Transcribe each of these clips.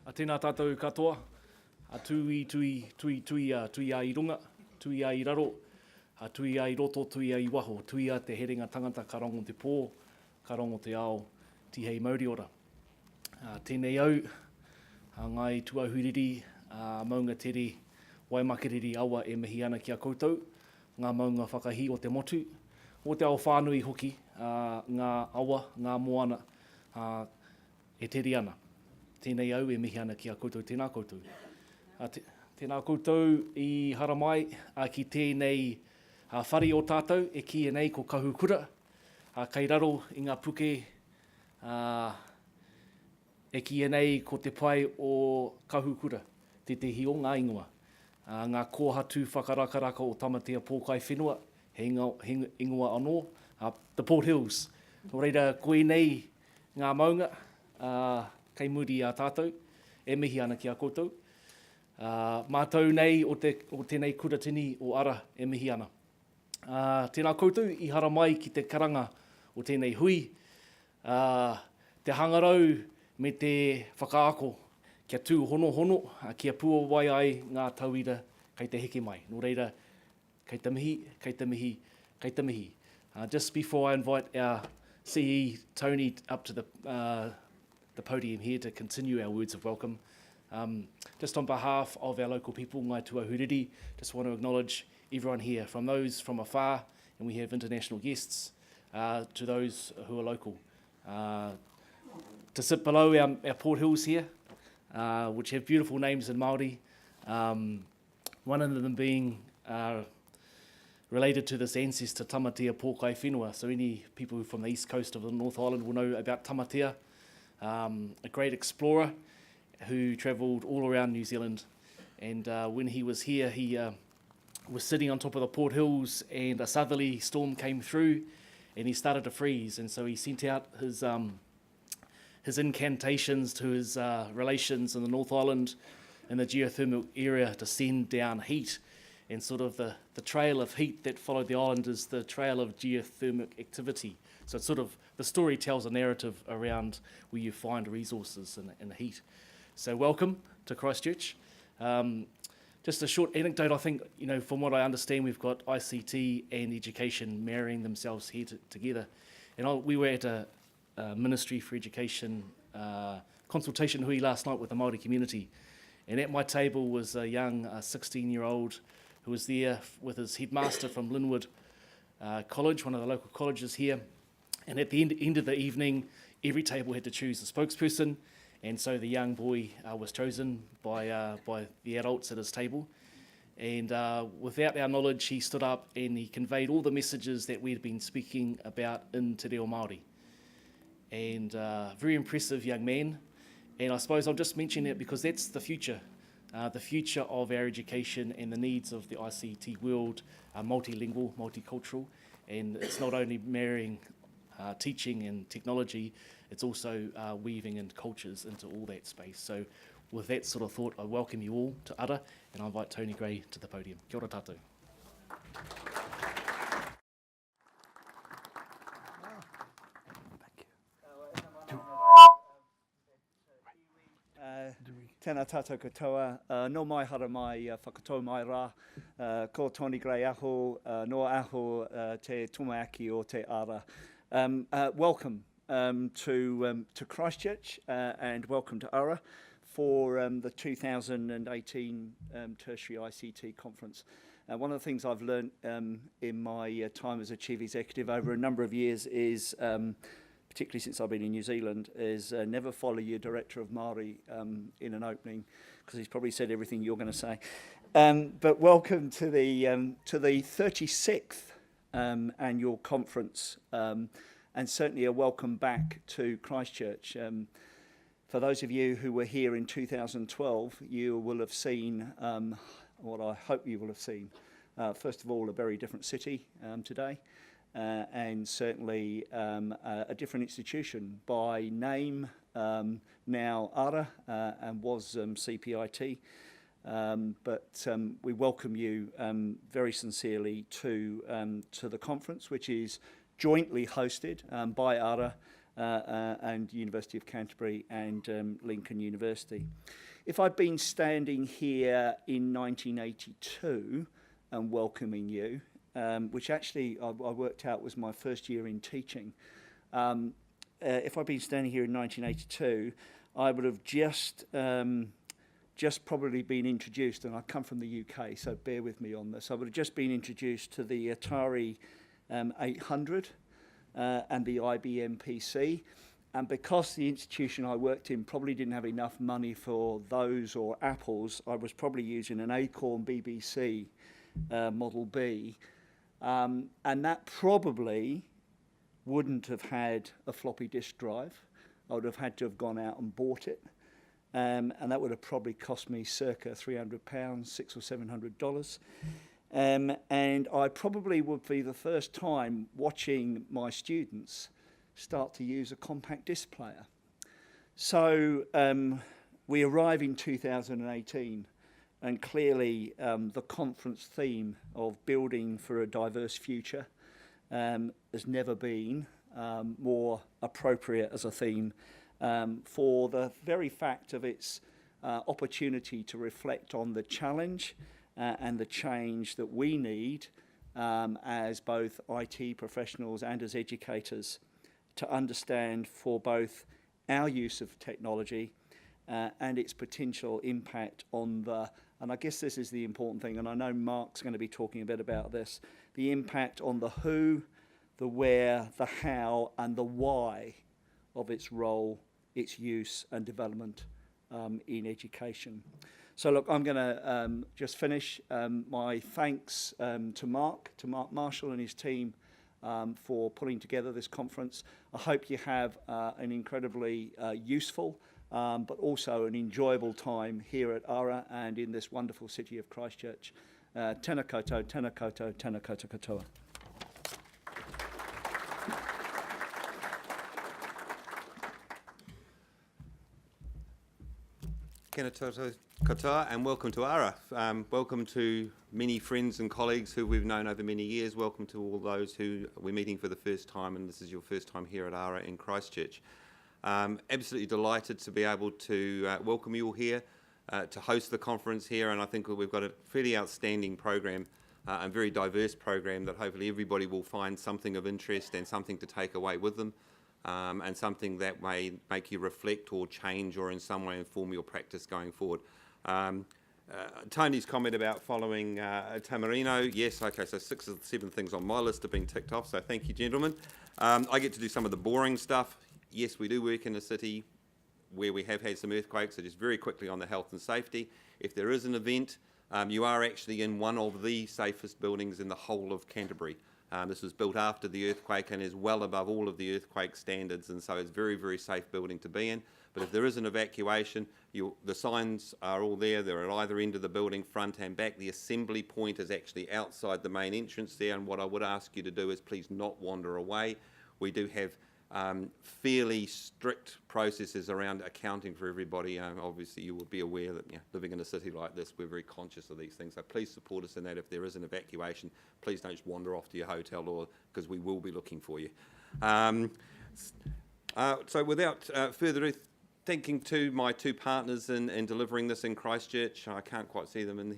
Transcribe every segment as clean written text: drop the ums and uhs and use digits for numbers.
Tēnā tātou katoa, tui a i runga, tui a i raro, tui a i roto, tui a i waho, tui a te herenga tangata ka rongo te pō, ka rongo te ao, tihei mauri ora. Tēnei au, ngai tuahuriri, maunga tere, waimakeriri awa e mihi ana ki a koutou, ngā maunga whakahi o te motu, o te ao whānui hoki, ngā awa, ngā moana, e tere ana. Tēnei au e mihi ana ki a koutou, tēnā koutou. Tēnā koutou i haramai, ki tēnei whare o tātou, e ki e nei ko kahukura, kei raro i ngā puke, e ki e nei ko te pai o kahukura, te hio ngā ingoa. Ngā kōhatu whakarakaraka o tamatea pōkai whenua, he ingoa anō, the Port Hills. Nō reira, koe nei ngā maunga, kei muri a tātou, e mihi ana ki a koutou. Mātou nei o tēnei kuratini o ara, e mihi ana. Tēnā koutou i hara mai ki te karanga o tēnei hui, te hangarau me te whakaako, kia tū hono, kia pua wai ai ngā tauira kei te heke mai. Nō reira, kei te mihi. Just before I invite our CE, Tony, up to the podium here to continue our words of welcome, just on behalf of our local people, Ngai Tuahuriri, just want to acknowledge everyone here, from those from afar, and we have international guests, to those who are local. To sit below our Port Hills here, which have beautiful names in Māori, one of them being related to this ancestor Tamatea Pōkai Whenua. So any people from the east coast of the North Island will know about Tamatea, a great explorer who travelled all around New Zealand. And when he was here, he was sitting on top of the Port Hills, and a southerly storm came through and he started to freeze. And so he sent out his incantations to his relations in the North Island in the geothermal area to send down heat. And sort of the trail of heat that followed the island is the trail of geothermic activity. So it's sort of, the story tells a narrative around where you find resources and heat. So welcome to Christchurch. Just a short anecdote, I think, from what I understand, we've got ICT and education marrying themselves here together. And we were at a Ministry for Education consultation hui last night with the Māori community. And at my table was a young 16-year-old who was there with his headmaster from Linwood College, one of the local colleges here. And at the end of the evening, every table had to choose a spokesperson. And so the young boy was chosen by the adults at his table. And without our knowledge, he stood up and he conveyed all the messages that we'd been speaking about in Te Reo Māori. And very impressive young man. And I suppose I'll just mention it because that's the future of our education and the needs of the ICT world are multilingual, multicultural, and it's not only marrying teaching and technology, it's also weaving in cultures into all that space. So with that sort of thought, I welcome you all to Ara, and I invite Tony Gray to the podium. Kia ora tātou. Tēnā tātou katoa, no mai hara mai whakatau mai rā, ko Tony Gray aho, no aho te tumaaki o te ara. Welcome to Christchurch and welcome to Ara for the 2018 Tertiary ICT conference. One of the things I've learned in my time as a chief executive over a number of years is particularly since I've been in New Zealand, is never follow your director of Māori in an opening, because he's probably said everything you're going to say. But welcome to the 36th annual conference, and certainly a welcome back to Christchurch. For those of you who were here in 2012, you will have seen, what I hope you will have seen, first of all, a very different city today. And certainly a different institution by name, now Ara, and was CPIT. But we welcome you very sincerely to the conference, which is jointly hosted by Ara and University of Canterbury and Lincoln University. If I'd been standing here in 1982 and welcoming you, which actually I worked out was my first year in teaching, if I'd been standing here in 1982, I would have just probably been introduced, and I come from the UK, so bear with me on this. I would have just been introduced to the Atari 800 and the IBM PC. And because the institution I worked in probably didn't have enough money for those or Apples, I was probably using an Acorn BBC Model B. And that probably wouldn't have had a floppy disk drive. I would have had to have gone out and bought it. And that would have probably cost me circa £300, $600 or $700. And I probably would be the first time watching my students start to use a compact disc player. So we arrive in 2018, and clearly the conference theme of building for a diverse future has never been more appropriate as a theme for the very fact of its opportunity to reflect on the challenge and the change that we need as both IT professionals and as educators to understand for both our use of technology and its potential impact on and I guess this is the important thing, and I know Marc's going to be talking a bit about this, the impact on the who, the where, the how, and the why of its role, its use and development in education. So look, I'm going to just finish my thanks to Marc Marshall and his team for putting together this conference. I hope you have an incredibly useful but also an enjoyable time here at ARA and in this wonderful city of Christchurch. Tēnā koutou, tēnā koutou, tēnā koutou katoa. Kēnā tōtou katoa, and welcome to ARA. Welcome to many friends and colleagues who we've known over many years. Welcome to all those who we're meeting for the first time, and this is your first time here at ARA in Christchurch. Absolutely delighted to be able to welcome you all here, to host the conference here, and I think we've got a fairly outstanding program, a very diverse program that hopefully everybody will find something of interest and something to take away with them. And something that may make you reflect or change or in some way inform your practice going forward. Tony's comment about following Tamarino, yes, okay, so 6 of the 7 things on my list have been ticked off, so thank you, gentlemen. I get to do some of the boring stuff. Yes, we do work in a city where we have had some earthquakes, so just very quickly on the health and safety. If there is an event, you are actually in one of the safest buildings in the whole of Canterbury. This was built after the earthquake and is well above all of the earthquake standards, and so it's a very, very safe building to be in. But if there is an evacuation, the signs are all there. They're at either end of the building, front and back. The assembly point is actually outside the main entrance there, and what I would ask you to do is please not wander away. We do have fairly strict processes around accounting for everybody. Obviously, you will be aware that living in a city like this, we're very conscious of these things. So please support us in that. If there is an evacuation, please don't just wander off to your hotel, or because we will be looking for you. So without further ado, thanking to my 2 partners in delivering this in Christchurch. I can't quite see them in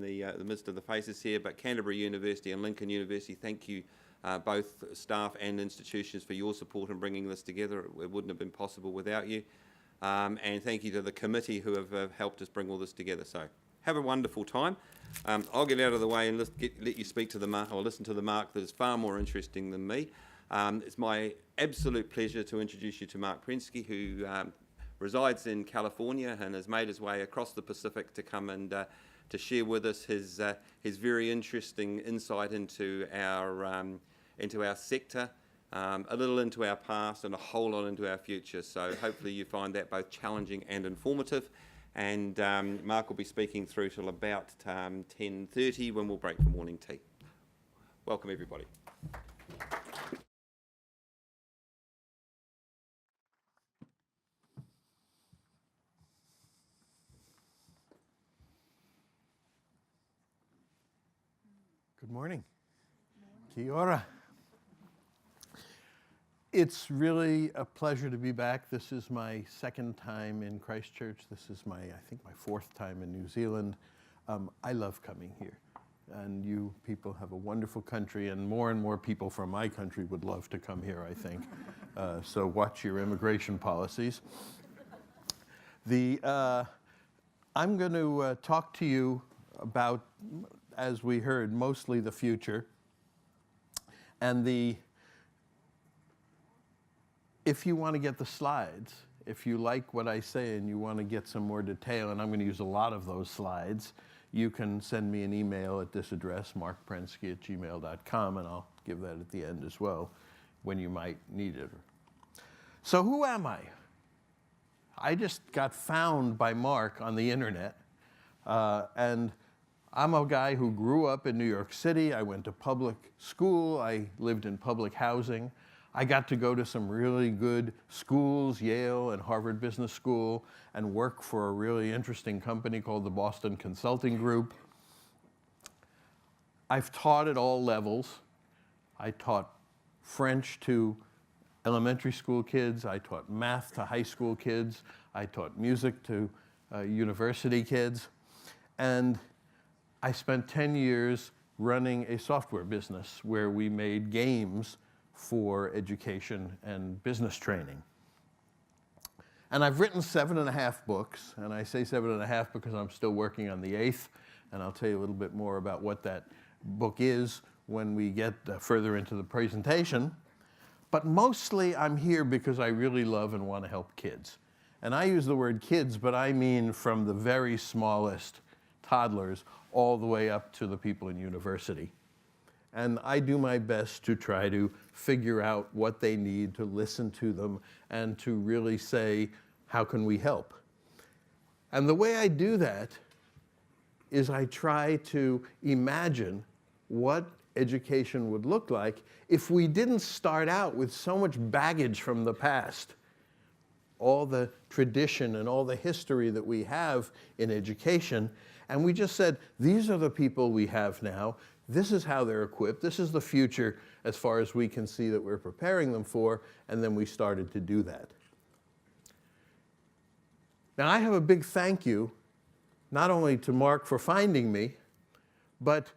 the midst of the faces here, but Canterbury University and Lincoln University, thank you. Both staff and institutions for your support in bringing this together. It wouldn't have been possible without you. And thank you to the committee who have helped us bring all this together. So have a wonderful time. I'll get out of the way and let you speak to the Marc, or listen to the Marc that is far more interesting than me. It's my absolute pleasure to introduce you to Marc Prensky, who resides in California and has made his way across the Pacific to come and to share with us his very interesting insight into our sector, a little into our past and a whole lot into our future. So hopefully you find that both challenging and informative. And Marc will be speaking through till about 10:30 when we'll break for morning tea. Welcome everybody. Good morning. Kia ora. It's really a pleasure to be back. This is my second time in Christchurch. This is I think my fourth time in New Zealand. I love coming here. And you people have a wonderful country, and more people from my country would love to come here, I think. So watch your immigration policies. I'm going to talk to you about, as we heard, mostly the future. And if you want to get the slides, if you like what I say and you want to get some more detail, and I'm going to use a lot of those slides, you can send me an email at this address, marcprensky@gmail.com, and I'll give that at the end as well when you might need it. So who am I? I just got found by Marc on the internet, and I'm a guy who grew up in New York City. I went to public school. I lived in public housing. I got to go to some really good schools, Yale and Harvard Business School, and work for a really interesting company called the Boston Consulting Group. I've taught at all levels. I taught French to elementary school kids. I taught math to high school kids. I taught music to university kids. And I spent 10 years running a software business where we made games for education and business training. And I've written 7.5 books, and I say 7.5 because I'm still working on the 8th, and I'll tell you a little bit more about what that book is when we get further into the presentation. But mostly I'm here because I really love and want to help kids. And I use the word kids, but I mean from the very smallest toddlers all the way up to the people in university. And I do my best to try to figure out what they need, to listen to them, and to really say, how can we help? And the way I do that is I try to imagine what education would look like if we didn't start out with so much baggage from the past. All the tradition and all the history that we have in education, and we just said, these are the people we have now. This is how they're equipped. This is the future as far as we can see that we're preparing them for, and then we started to do that. Now, I have a big thank you, not only to Marc for finding me, but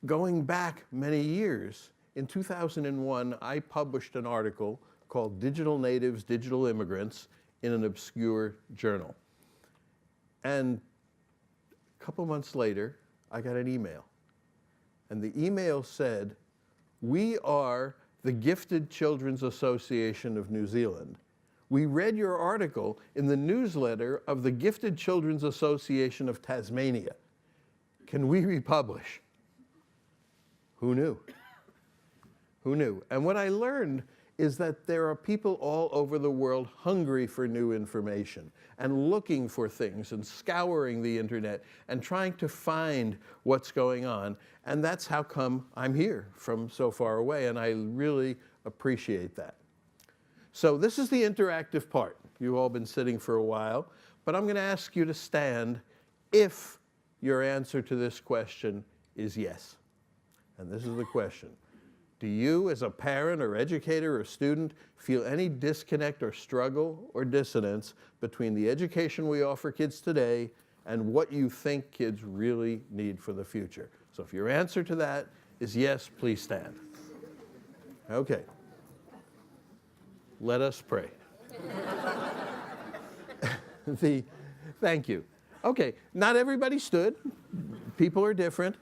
going back many years. In 2001, I published an article called Digital Natives, Digital Immigrants in an obscure journal. And a couple months later, I got an email. And the email said, we are the Gifted Children's Association of New Zealand. We read your article in the newsletter of the Gifted Children's Association of Tasmania. Can we republish? Who knew? Who knew? And what I learned is that there are people all over the world hungry for new information and looking for things and scouring the internet and trying to find what's going on. And that's how come I'm here from so far away, and I really appreciate that. So this is the interactive part. You've all been sitting for a while, but I'm going to ask you to stand if your answer to this question is yes. And this is the question. Do you, as a parent or educator or student, feel any disconnect or struggle or dissonance between the education we offer kids today and what you think kids really need for the future? So if your answer to that is yes, please stand. Okay. Let us pray. Thank you. Okay, not everybody stood. People are different.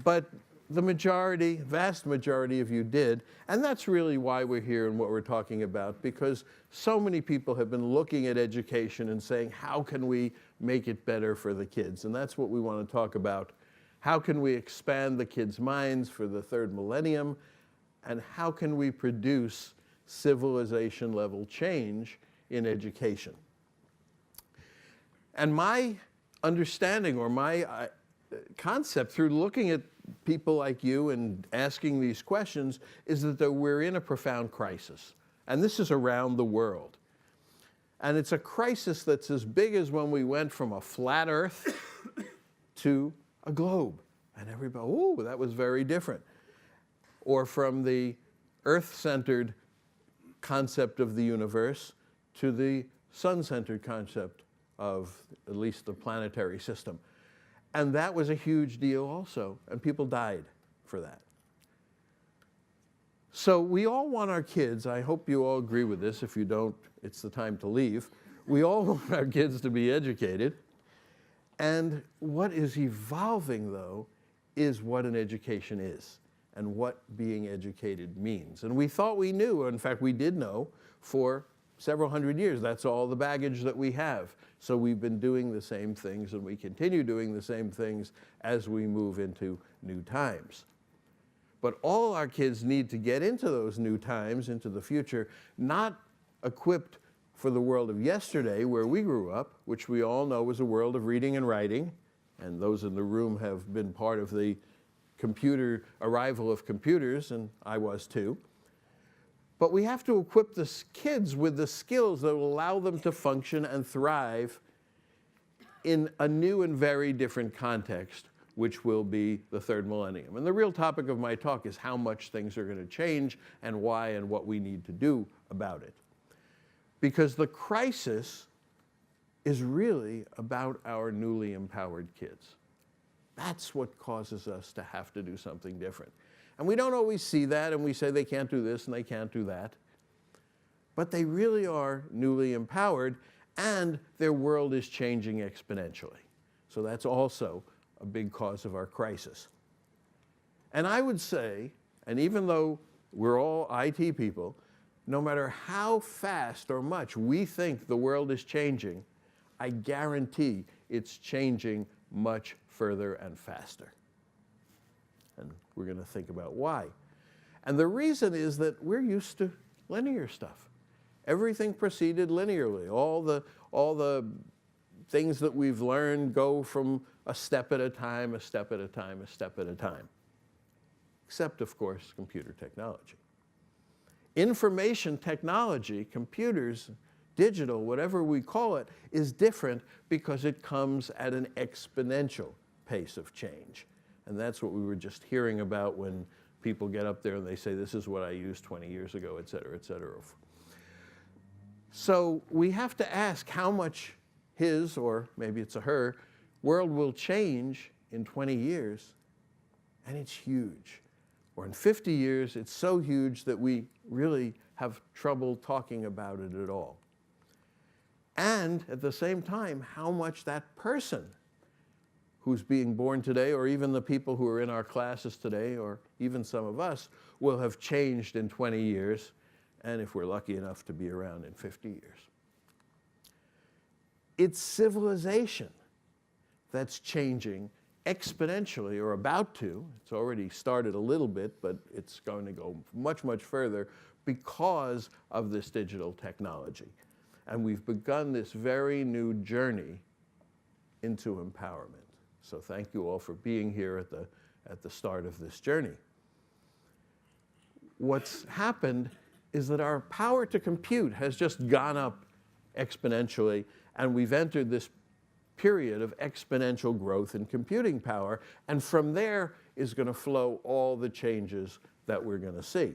But the majority, vast majority of you did, and that's really why we're here and what we're talking about, because so many people have been looking at education and saying, how can we make it better for the kids? And that's what we want to talk about. How can we expand the kids' minds for the third millennium? And how can we produce civilization-level change in education? And my understanding, or my concept through looking at people like you and asking these questions, is that we're in a profound crisis. And this is around the world. And it's a crisis that's as big as when we went from a flat earth to a globe. And everybody, oh, that was very different. Or from the earth-centered concept of the universe to the sun-centered concept of at least the planetary system. And that was a huge deal also, and people died for that. So we all want our kids, I hope you all agree with this. If you don't, it's the time to leave. We all want our kids to be educated. And what is evolving, though, is what an education is and what being educated means. And we thought we knew, in fact, we did know for several hundred years. That's all the baggage that we have. So we've been doing the same things, and we continue doing the same things as we move into new times. But all our kids need to get into those new times, into the future, not equipped for the world of yesterday, where we grew up, which we all know was a world of reading and writing, and those in the room have been part of the arrival of computers, and I was too. But we have to equip the kids with the skills that will allow them to function and thrive in a new and very different context, which will be the third millennium. And the real topic of my talk is how much things are going to change and why and what we need to do about it. Because the crisis is really about our newly empowered kids. That's what causes us to have to do something different. And we don't always see that, and we say they can't do this and they can't do that. But they really are newly empowered, and their world is changing exponentially. So that's also a big cause of our crisis. And I would say, and even though we're all IT people, no matter how fast or much we think the world is changing, I guarantee it's changing much further and faster. And we're going to think about why. And the reason is that we're used to linear stuff. Everything proceeded linearly. All the things that we've learned go from a step at a time, a step at a time, a step at a time. Except, of course, computer technology. Information technology, computers, digital, whatever we call it, is different because it comes at an exponential pace of change. And that's what we were just hearing about when people get up there and they say, this is what I used 20 years ago, et cetera, et cetera. So we have to ask how much his, or maybe it's a her, world will change in 20 years, and it's huge. Or in 50 years, it's so huge that we really have trouble talking about it at all. And at the same time, how much that person who's being born today, or even the people who are in our classes today, or even some of us, will have changed in 20 years, and if we're lucky enough to be around in 50 years. It's civilization that's changing exponentially, or about to. It's already started a little bit, but it's going to go much, much further because of this digital technology. And we've begun this very new journey into empowerment. So thank you all for being here at the start of this journey. What's happened is that our power to compute has just gone up exponentially, and we've entered this period of exponential growth in computing power, and from there is going to flow all the changes that we're going to see.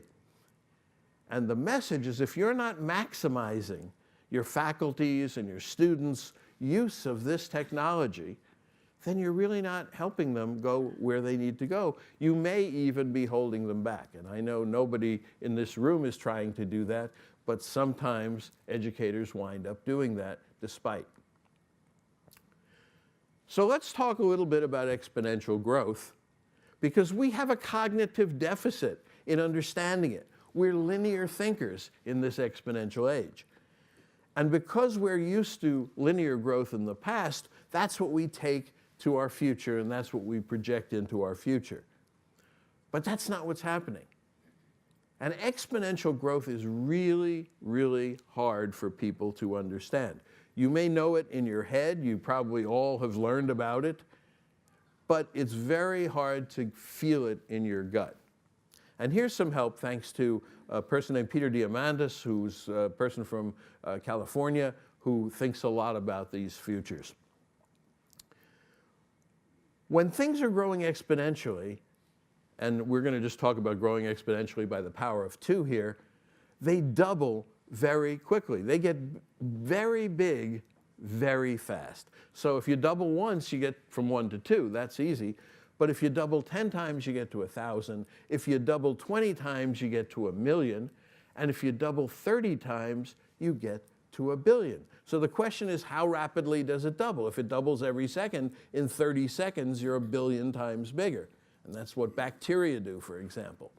And the message is, if you're not maximizing your faculties and your students' use of this technology, then you're really not helping them go where they need to go. You may even be holding them back. And I know nobody in this room is trying to do that, but sometimes educators wind up doing that despite. So let's talk a little bit about exponential growth, because we have a cognitive deficit in understanding it. We're linear thinkers in this exponential age. And because we're used to linear growth in the past, that's what we take to our future, and that's what we project into our future. But that's not what's happening. And exponential growth is really, really hard for people to understand. You may know it in your head, you probably all have learned about it, but it's very hard to feel it in your gut. And here's some help thanks to a person named Peter Diamandis, who's a person from California, who thinks a lot about these futures. When things are growing exponentially, and we're going to just talk about growing exponentially by the power of 2 here, they double very quickly. They get very big very fast. So if you double once, you get from 1 to 2. That's easy. But if you double 10 times, you get to 1,000. If you double 20 times, you get to 1,000,000. And if you double 30 times, you get to 1,000,000,000. So the question is, how rapidly does it double? If it doubles every second, in 30 seconds, you're 1,000,000,000 times bigger. And that's what bacteria do, for example.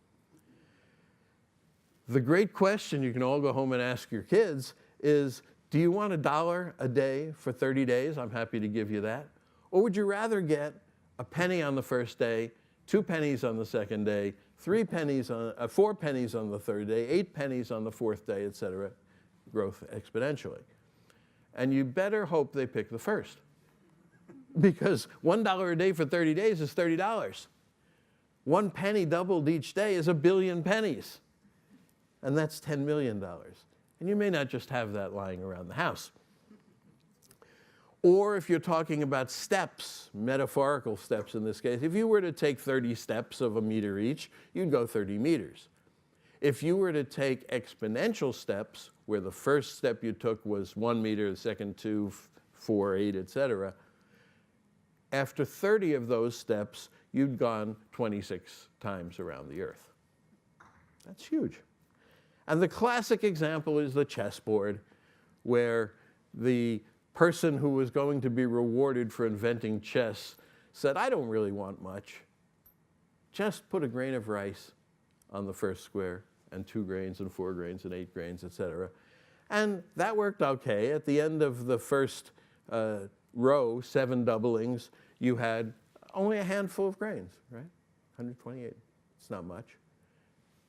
The great question you can all go home and ask your kids is, do you want $1 a day for 30 days? I'm happy to give you that. Or would you rather get a penny on the first day, 2 pennies on the second day, 4 pennies on the third day, 8 pennies on the fourth day, et cetera, growth exponentially? And you better hope they pick the first. Because $1 a day for 30 days is $30. 1 penny doubled each day is 1,000,000,000 pennies. And that's $10 million. And you may not just have that lying around the house. Or if you're talking about steps, metaphorical steps in this case, if you were to take 30 steps of 1 meter each, you'd go 30 meters. If you were to take exponential steps, where the first step you took was 1 meter, the second 2, 4, 8, et cetera, after 30 of those steps, you'd gone 26 times around the Earth. That's huge. And the classic example is the chessboard, where the person who was going to be rewarded for inventing chess said, I don't really want much. Just put a grain of rice on the first square, and 2 grains, and 4 grains, and 8 grains, et cetera. And that worked okay. At the end of the first row, 7 doublings, you had only a handful of grains, right? 128. It's not much.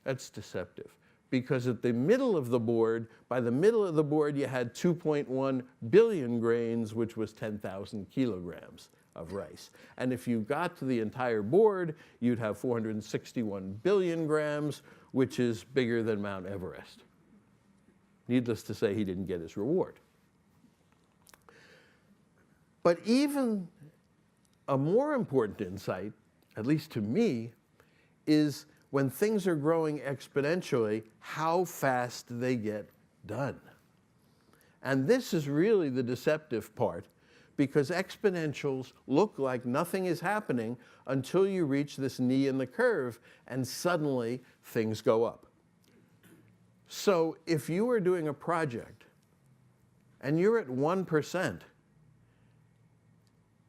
That's deceptive. Because at the middle of the board, by the middle of the board, you had 2.1 billion grains, which was 10,000 kilograms of rice. And if you got to the entire board, you'd have 461 billion grams, which is bigger than Mount Everest. Needless to say, he didn't get his reward. But even a more important insight, at least to me, is when things are growing exponentially, how fast they get done. And this is really the deceptive part, because exponentials look like nothing is happening until you reach this knee in the curve, and suddenly things go up. So if you are doing a project and you're at 1%,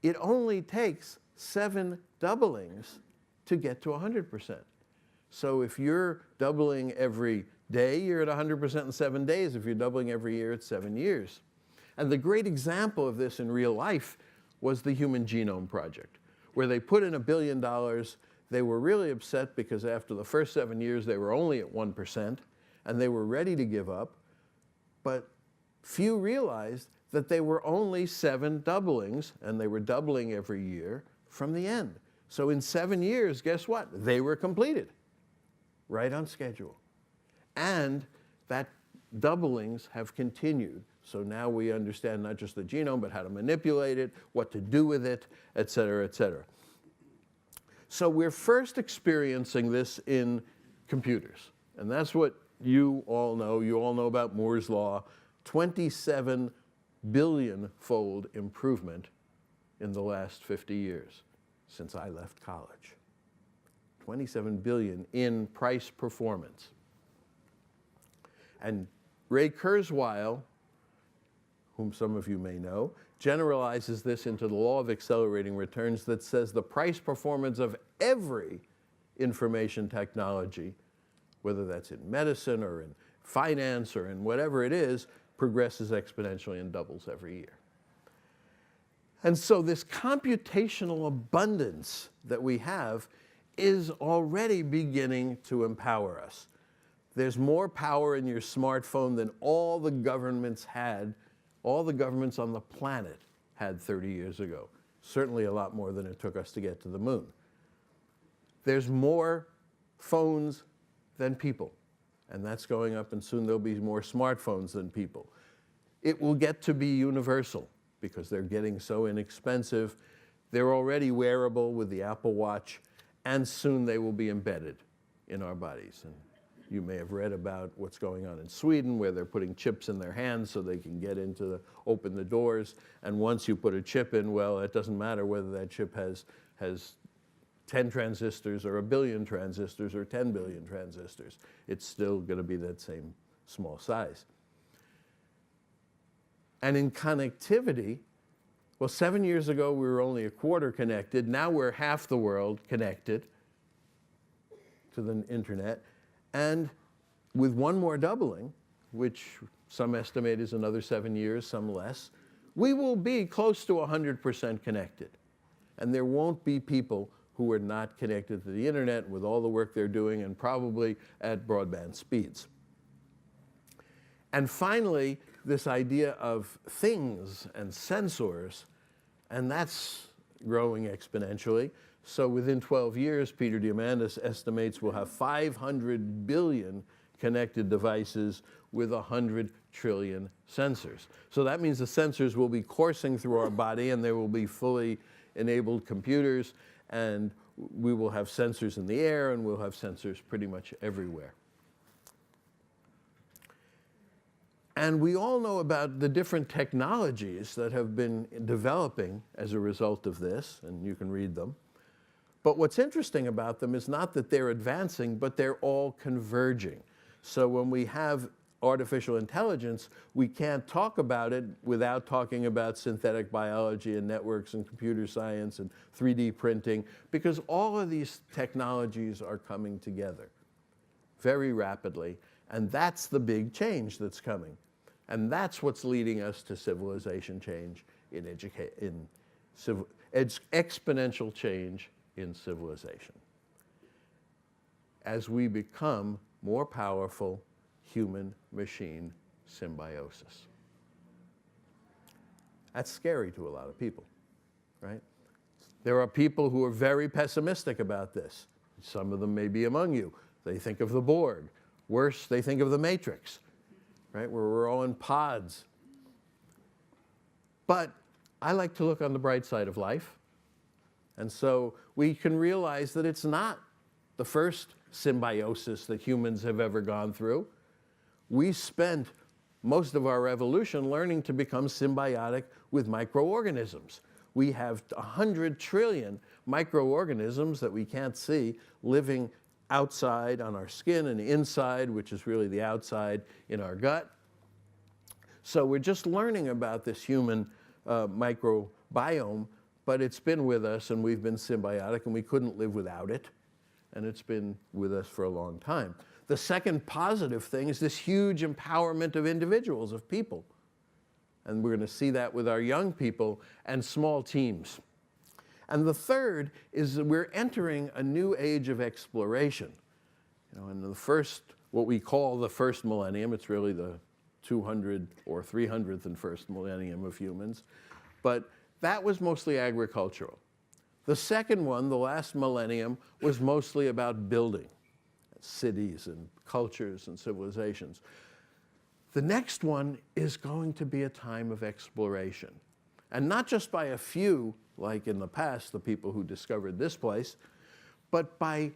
it only takes 7 doublings to get to 100%. So if you're doubling every day, you're at 100% in 7 days. If you're doubling every year, it's 7 years. And the great example of this in real life was the Human Genome Project, where they put in $1 billion. They were really upset because after the first 7 years, they were only at 1%, and they were ready to give up. But few realized that they were only 7 doublings, and they were doubling every year from the end. So in 7 years, guess what? They were completed. Right on schedule. And that doublings have continued. So now we understand not just the genome, but how to manipulate it, what to do with it, et cetera, et cetera. So we're first experiencing this in computers. And that's what you all know. You all know about Moore's Law. 27 billion-fold improvement in the last 50 years since I left college. 27 billion in price performance. And Ray Kurzweil, whom some of you may know, generalizes this into the law of accelerating returns that says the price performance of every information technology, whether that's in medicine or in finance or in whatever it is, progresses exponentially and doubles every year. And so this computational abundance that we have is already beginning to empower us. There's more power in your smartphone than all the governments had, all the governments on the planet had 30 years ago. Certainly a lot more than it took us to get to the moon. There's more phones than people, and that's going up, and soon there'll be more smartphones than people. It will get to be universal because they're getting so inexpensive. They're already wearable with the Apple Watch, and soon they will be embedded in our bodies. And You may have read about what's going on in Sweden, where they're putting chips in their hands so they can get open the doors. And once you put a chip in, well, it doesn't matter whether that chip has 10 transistors or 1 billion transistors or 10 billion transistors. It's still going to be that same small size. And in connectivity, well, 7 years ago, we were only a quarter connected. Now we're half the world connected to the internet. And with one more doubling, which some estimate is another 7 years, some less, we will be close to 100% connected. And there won't be people who are not connected to the internet with all the work they're doing and probably at broadband speeds. And finally, this idea of things and sensors, and that's growing exponentially. So within 12 years, Peter Diamandis estimates we'll have 500 billion connected devices with 100 trillion sensors. So that means the sensors will be coursing through our body, and there will be fully enabled computers, and we will have sensors in the air, and we'll have sensors pretty much everywhere. And we all know about the different technologies that have been developing as a result of this, and you can read them. But what's interesting about them is not that they're advancing, but they're all converging. So when we have artificial intelligence, we can't talk about it without talking about synthetic biology and networks and computer science and 3D printing, because all of these technologies are coming together very rapidly, and that's the big change that's coming. And that's what's leading us to civilization change exponential change in civilization. As we become more powerful human-machine symbiosis. That's scary to a lot of people, right? There are people who are very pessimistic about this. Some of them may be among you. They think of the Borg. Worse, they think of the Matrix, right, where we're all in pods. But I like to look on the bright side of life. And so we can realize that it's not the first symbiosis that humans have ever gone through. We spent most of our evolution learning to become symbiotic with microorganisms. We have 100 trillion microorganisms that we can't see living outside on our skin and inside, which is really the outside in our gut. So we're just learning about this human microbiome, but it's been with us, and we've been symbiotic, and we couldn't live without it, and it's been with us for a long time. The second positive thing is this huge empowerment of individuals, of people. And we're going to see that with our young people and small teams. And the third is that we're entering a new age of exploration. You know, in the first, what we call the first millennium, it's really the 200 or 300th and first millennium of humans, but that was mostly agricultural. The second one, the last millennium, was mostly about building cities and cultures and civilizations. The next one is going to be a time of exploration. And not just by a few, like in the past, the people who discovered this place, but by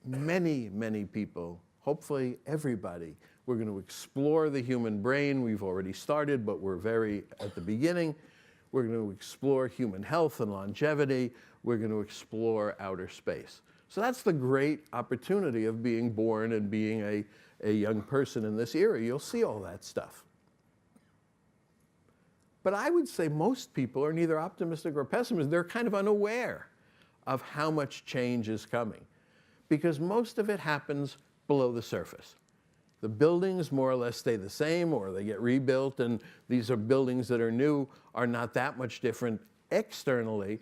many, many people, hopefully everybody. We're going to explore the human brain. We've already started, but we're very at the beginning. We're going to explore human health and longevity. We're going to explore outer space. So that's the great opportunity of being born and being a young person in this era. You'll see all that stuff. But I would say most people are neither optimistic or pessimistic. They're kind of unaware of how much change is coming, because most of it happens below the surface. The buildings more or less stay the same, or they get rebuilt, and these are buildings that are new, are not that much different externally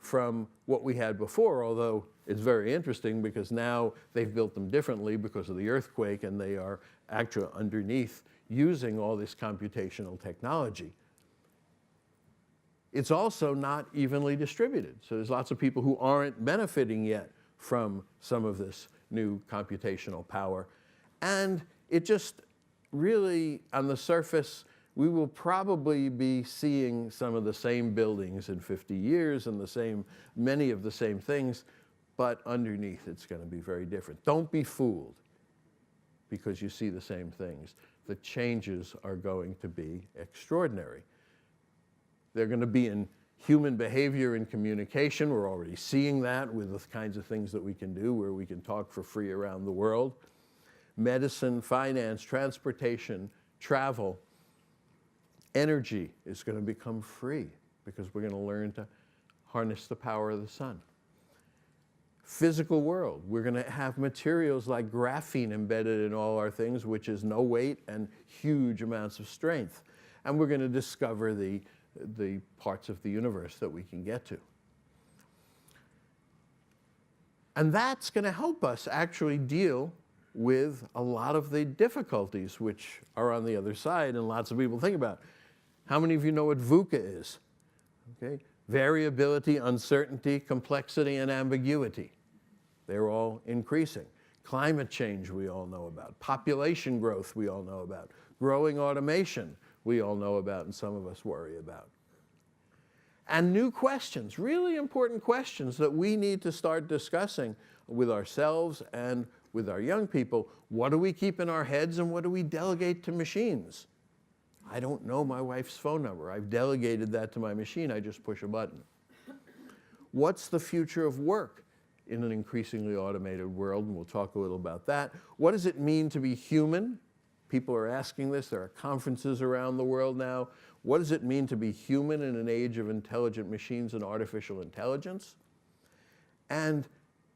from what we had before, although it's very interesting because now they've built them differently because of the earthquake, and they are actually underneath using all this computational technology. It's also not evenly distributed. So there's lots of people who aren't benefiting yet from some of this new computational power. And it just really, on the surface, we will probably be seeing some of the same buildings in 50 years and many of the same things, but underneath it's going to be very different. Don't be fooled. because you see the same things. The changes are going to be extraordinary. They're going to be in human behavior and communication. We're already seeing that with the kinds of things that we can do where we can talk for free around the world. Medicine, finance, transportation, travel, energy is going to become free because we're going to learn to harness the power of the sun. Physical world, we're going to have materials like graphene embedded in all our things, which is no weight and huge amounts of strength. And we're going to discover the parts of the universe that we can get to. And that's going to help us actually deal with a lot of the difficulties which are on the other side and lots of people think about. How many of you know what VUCA is? Okay. Variability, uncertainty, complexity, and ambiguity. They're all increasing. Climate change we all know about. Population growth we all know about. Growing automation we all know about and some of us worry about. And new questions, really important questions that we need to start discussing with ourselves and with our young people. What do we keep in our heads and what do we delegate to machines? I don't know my wife's phone number. I've delegated that to my machine. I just push a button. What's the future of work in an increasingly automated world? And we'll talk a little about that. What does it mean to be human? People are asking this. There are conferences around the world now. What does it mean to be human in an age of intelligent machines and artificial intelligence? And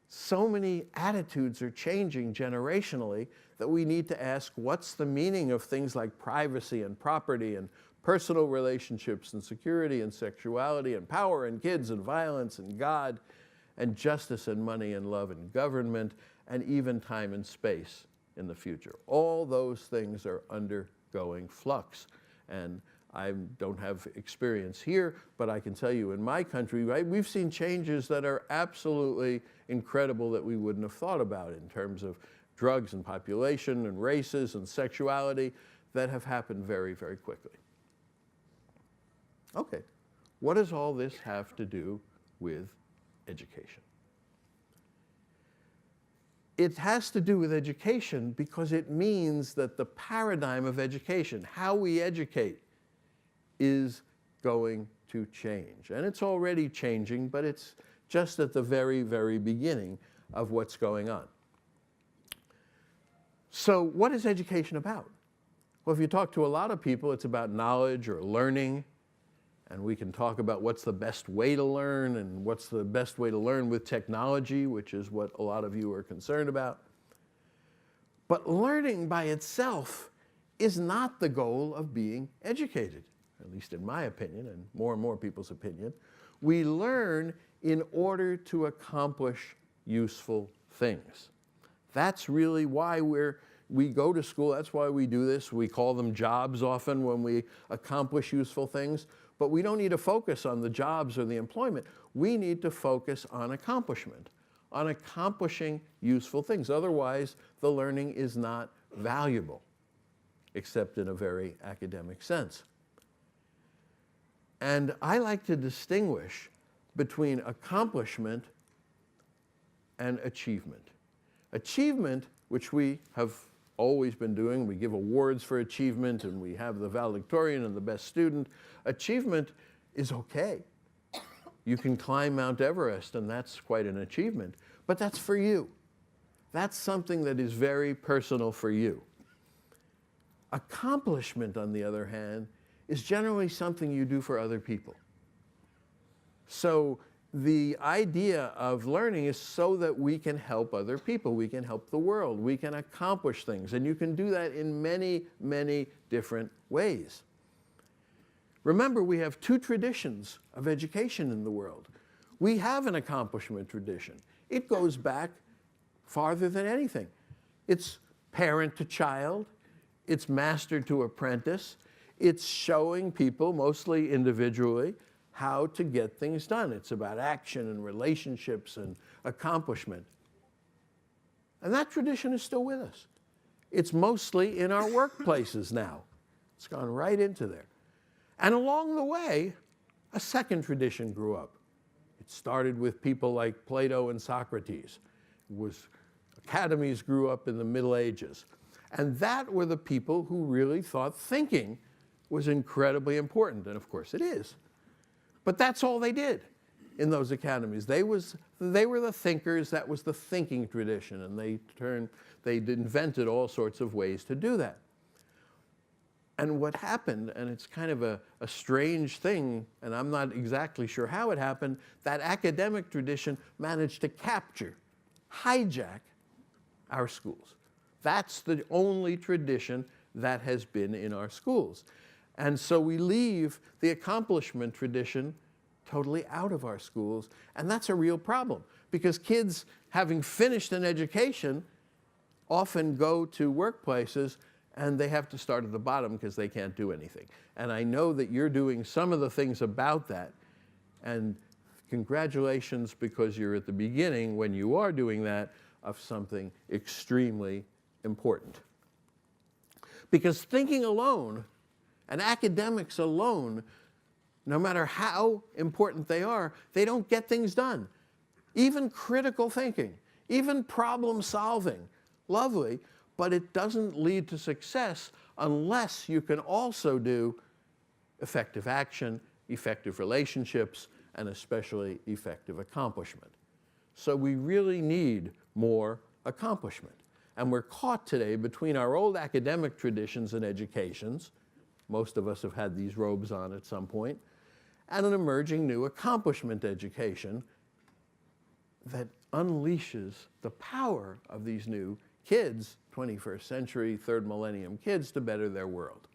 so many attitudes are changing generationally that we need to ask, what's the meaning of things like privacy and property and personal relationships and security and sexuality and power and kids and violence and God and justice and money and love and government and even time and space in the future. All those things are undergoing flux. And I don't have experience here, but I can tell you in my country, right, we've seen changes that are absolutely incredible that we wouldn't have thought about in terms of drugs and population and races and sexuality that have happened very, very quickly. Okay, what does all this have to do with education? It has to do with education because it means that the paradigm of education, how we educate, is going to change. And it's already changing, but it's just at the very, very beginning of what's going on. So what is education about? Well, if you talk to a lot of people, it's about knowledge or learning. And we can talk about what's the best way to learn and what's the best way to learn with technology, which is what a lot of you are concerned about. But learning by itself is not the goal of being educated, at least in my opinion and more people's opinion. We learn in order to accomplish useful things. That's really why we go to school. That's why we do this. We call them jobs often when we accomplish useful things. But we don't need to focus on the jobs or the employment. We need to focus on accomplishment, on accomplishing useful things. Otherwise, the learning is not valuable, except in a very academic sense. And I like to distinguish between accomplishment and achievement. Achievement, which we have always been doing, we give awards for achievement and we have the valedictorian and the best student. Achievement is okay. You can climb Mount Everest and that's quite an achievement, but that's for you. That's something that is very personal for you. Accomplishment, on the other hand, is generally something you do for other people. So the idea of learning is so that we can help other people, we can help the world, we can accomplish things, and you can do that in many, many different ways. Remember, we have two traditions of education in the world. We have an accomplishment tradition. It goes back farther than anything. It's parent to child, it's master to apprentice, it's showing people, mostly individually, how to get things done. It's about action and relationships and accomplishment. And that tradition is still with us. It's mostly in our workplaces now. It's gone right into there. And along the way, a second tradition grew up. It started with people like Plato and Socrates. Academies grew up in the Middle Ages. And that were the people who really thought thinking was incredibly important. And of course it is. But that's all they did in those academies. They were the thinkers. That was the thinking tradition. And they invented all sorts of ways to do that. And what happened, and it's kind of a strange thing, and I'm not exactly sure how it happened, that academic tradition managed to capture, hijack our schools. That's the only tradition that has been in our schools. And so we leave the accomplishment tradition totally out of our schools, and that's a real problem, because kids, having finished an education, often go to workplaces and they have to start at the bottom because they can't do anything. And I know that you're doing some of the things about that, and congratulations, because you're at the beginning, when you are doing that, of something extremely important. Because thinking alone and academics alone, no matter how important they are, they don't get things done. Even critical thinking, even problem solving, lovely, but it doesn't lead to success unless you can also do effective action, effective relationships, and especially effective accomplishment. So we really need more accomplishment. And we're caught today between our old academic traditions and educations, most of us have had these robes on at some point, and an emerging new accomplishment education that unleashes the power of these new kids, 21st century, third millennium kids, to better their world.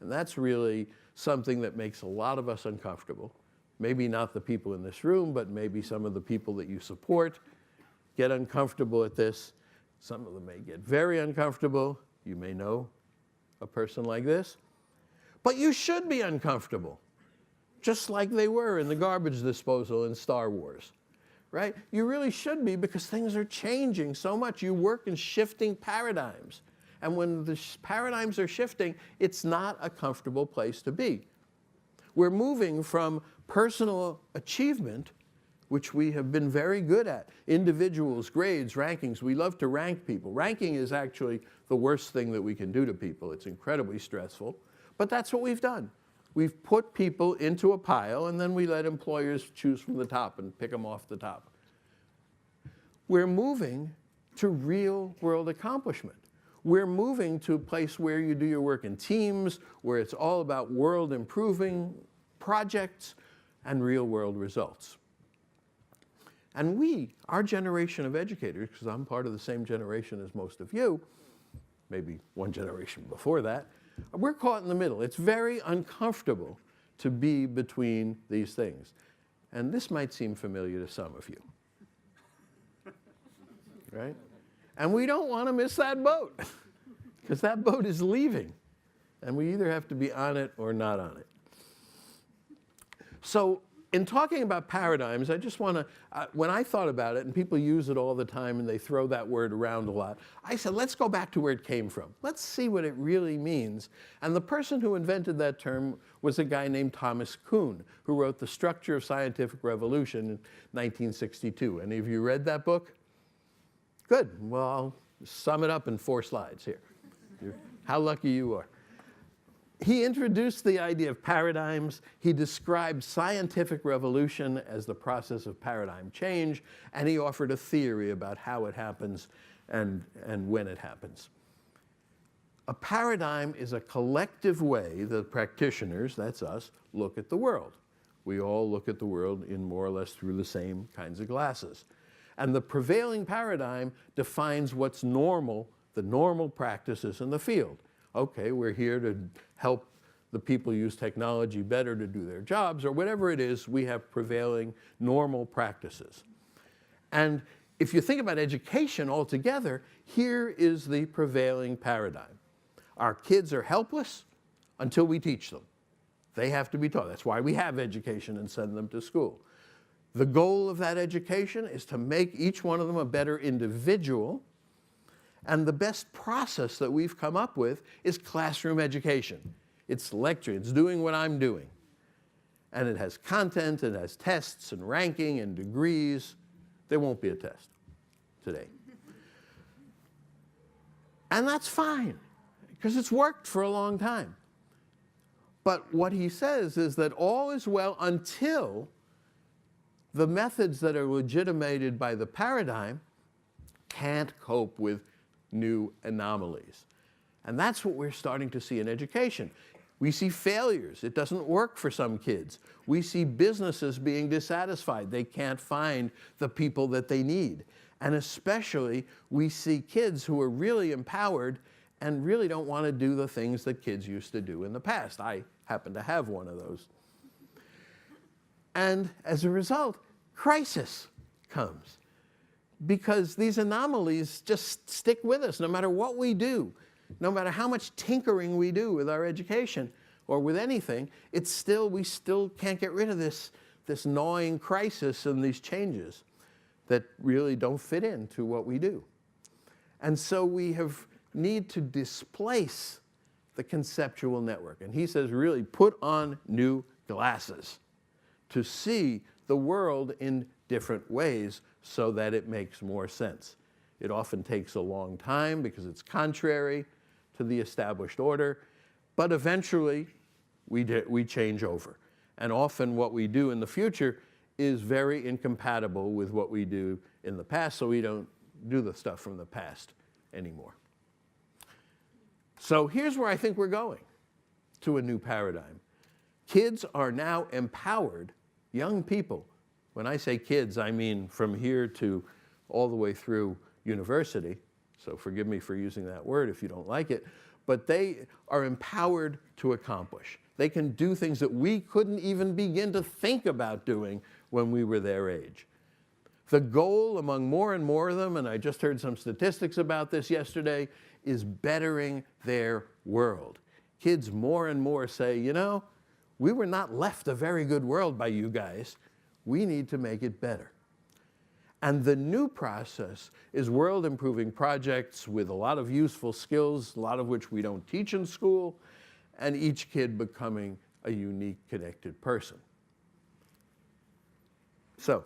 And that's really something that makes a lot of us uncomfortable. Maybe not the people in this room, but maybe some of the people that you support get uncomfortable at this. Some of them may get very uncomfortable. You may know a person like this. But you should be uncomfortable, just like they were in the garbage disposal in Star Wars. Right? You really should be, because things are changing so much. You work in shifting paradigms. And when the paradigms are shifting, it's not a comfortable place to be. We're moving from personal achievement, which we have been very good at. Individuals, grades, rankings. We love to rank people. Ranking is actually the worst thing that we can do to people. It's incredibly stressful. But that's what we've done. We've put people into a pile, and then we let employers choose from the top and pick them off the top. We're moving to real world accomplishment. We're moving to a place where you do your work in teams, where it's all about world improving projects and real world results. And we, our generation of educators, because I'm part of the same generation as most of you, maybe one generation before that, we're caught in the middle. It's very uncomfortable to be between these things. And this might seem familiar to some of you. Right? And we don't want to miss that boat, because that boat is leaving. And we either have to be on it or not on it. So in talking about paradigms, I just want to, when I thought about it, and people use it all the time and they throw that word around a lot, I said, let's go back to where it came from. Let's see what it really means. And the person who invented that term was a guy named Thomas Kuhn, who wrote The Structure of Scientific Revolution in 1962. Any of you read that book? Good. Well, I'll sum it up in 4 slides here. How lucky you are. He introduced the idea of paradigms. He described scientific revolution as the process of paradigm change, and he offered a theory about how it happens and when it happens. A paradigm is a collective way that practitioners, that's us, look at the world. We all look at the world in more or less through the same kinds of glasses. And the prevailing paradigm defines what's normal, the normal practices in the field. Okay, we're here to help the people use technology better to do their jobs, or whatever it is, we have prevailing normal practices. And if you think about education altogether, here is the prevailing paradigm. Our kids are helpless until we teach them. They have to be taught. That's why we have education and send them to school. The goal of that education is to make each one of them a better individual. And the best process that we've come up with is classroom education. It's lecture, it's doing what I'm doing. And it has content, it has tests and ranking and degrees. There won't be a test today. And that's fine, because it's worked for a long time. But what he says is that all is well until the methods that are legitimated by the paradigm can't cope with new anomalies. And that's what we're starting to see in education. We see failures. It doesn't work for some kids. We see businesses being dissatisfied. They can't find the people that they need. And especially, we see kids who are really empowered and really don't want to do the things that kids used to do in the past. I happen to have one of those. And as a result, crisis comes, because these anomalies just stick with us no matter what we do. No matter how much tinkering we do with our education or with anything, we still can't get rid of this gnawing crisis and these changes that really don't fit into what we do. And so we need to displace the conceptual network. And he says, really put on new glasses to see the world in different ways so that it makes more sense. It often takes a long time because it's contrary to the established order, but eventually we change over. And often what we do in the future is very incompatible with what we do in the past, so we don't do the stuff from the past anymore. So here's where I think we're going, to a new paradigm. Kids are now empowered, young people. When I say kids, I mean from here to all the way through university. So forgive me for using that word if you don't like it, but they are empowered to accomplish. They can do things that we couldn't even begin to think about doing when we were their age. The goal among more and more of them, and I just heard some statistics about this yesterday, is bettering their world. Kids more and more say, you know, we were not left a very good world by you guys. We need to make it better. And the new process is world-improving projects with a lot of useful skills, a lot of which we don't teach in school, and each kid becoming a unique, connected person. So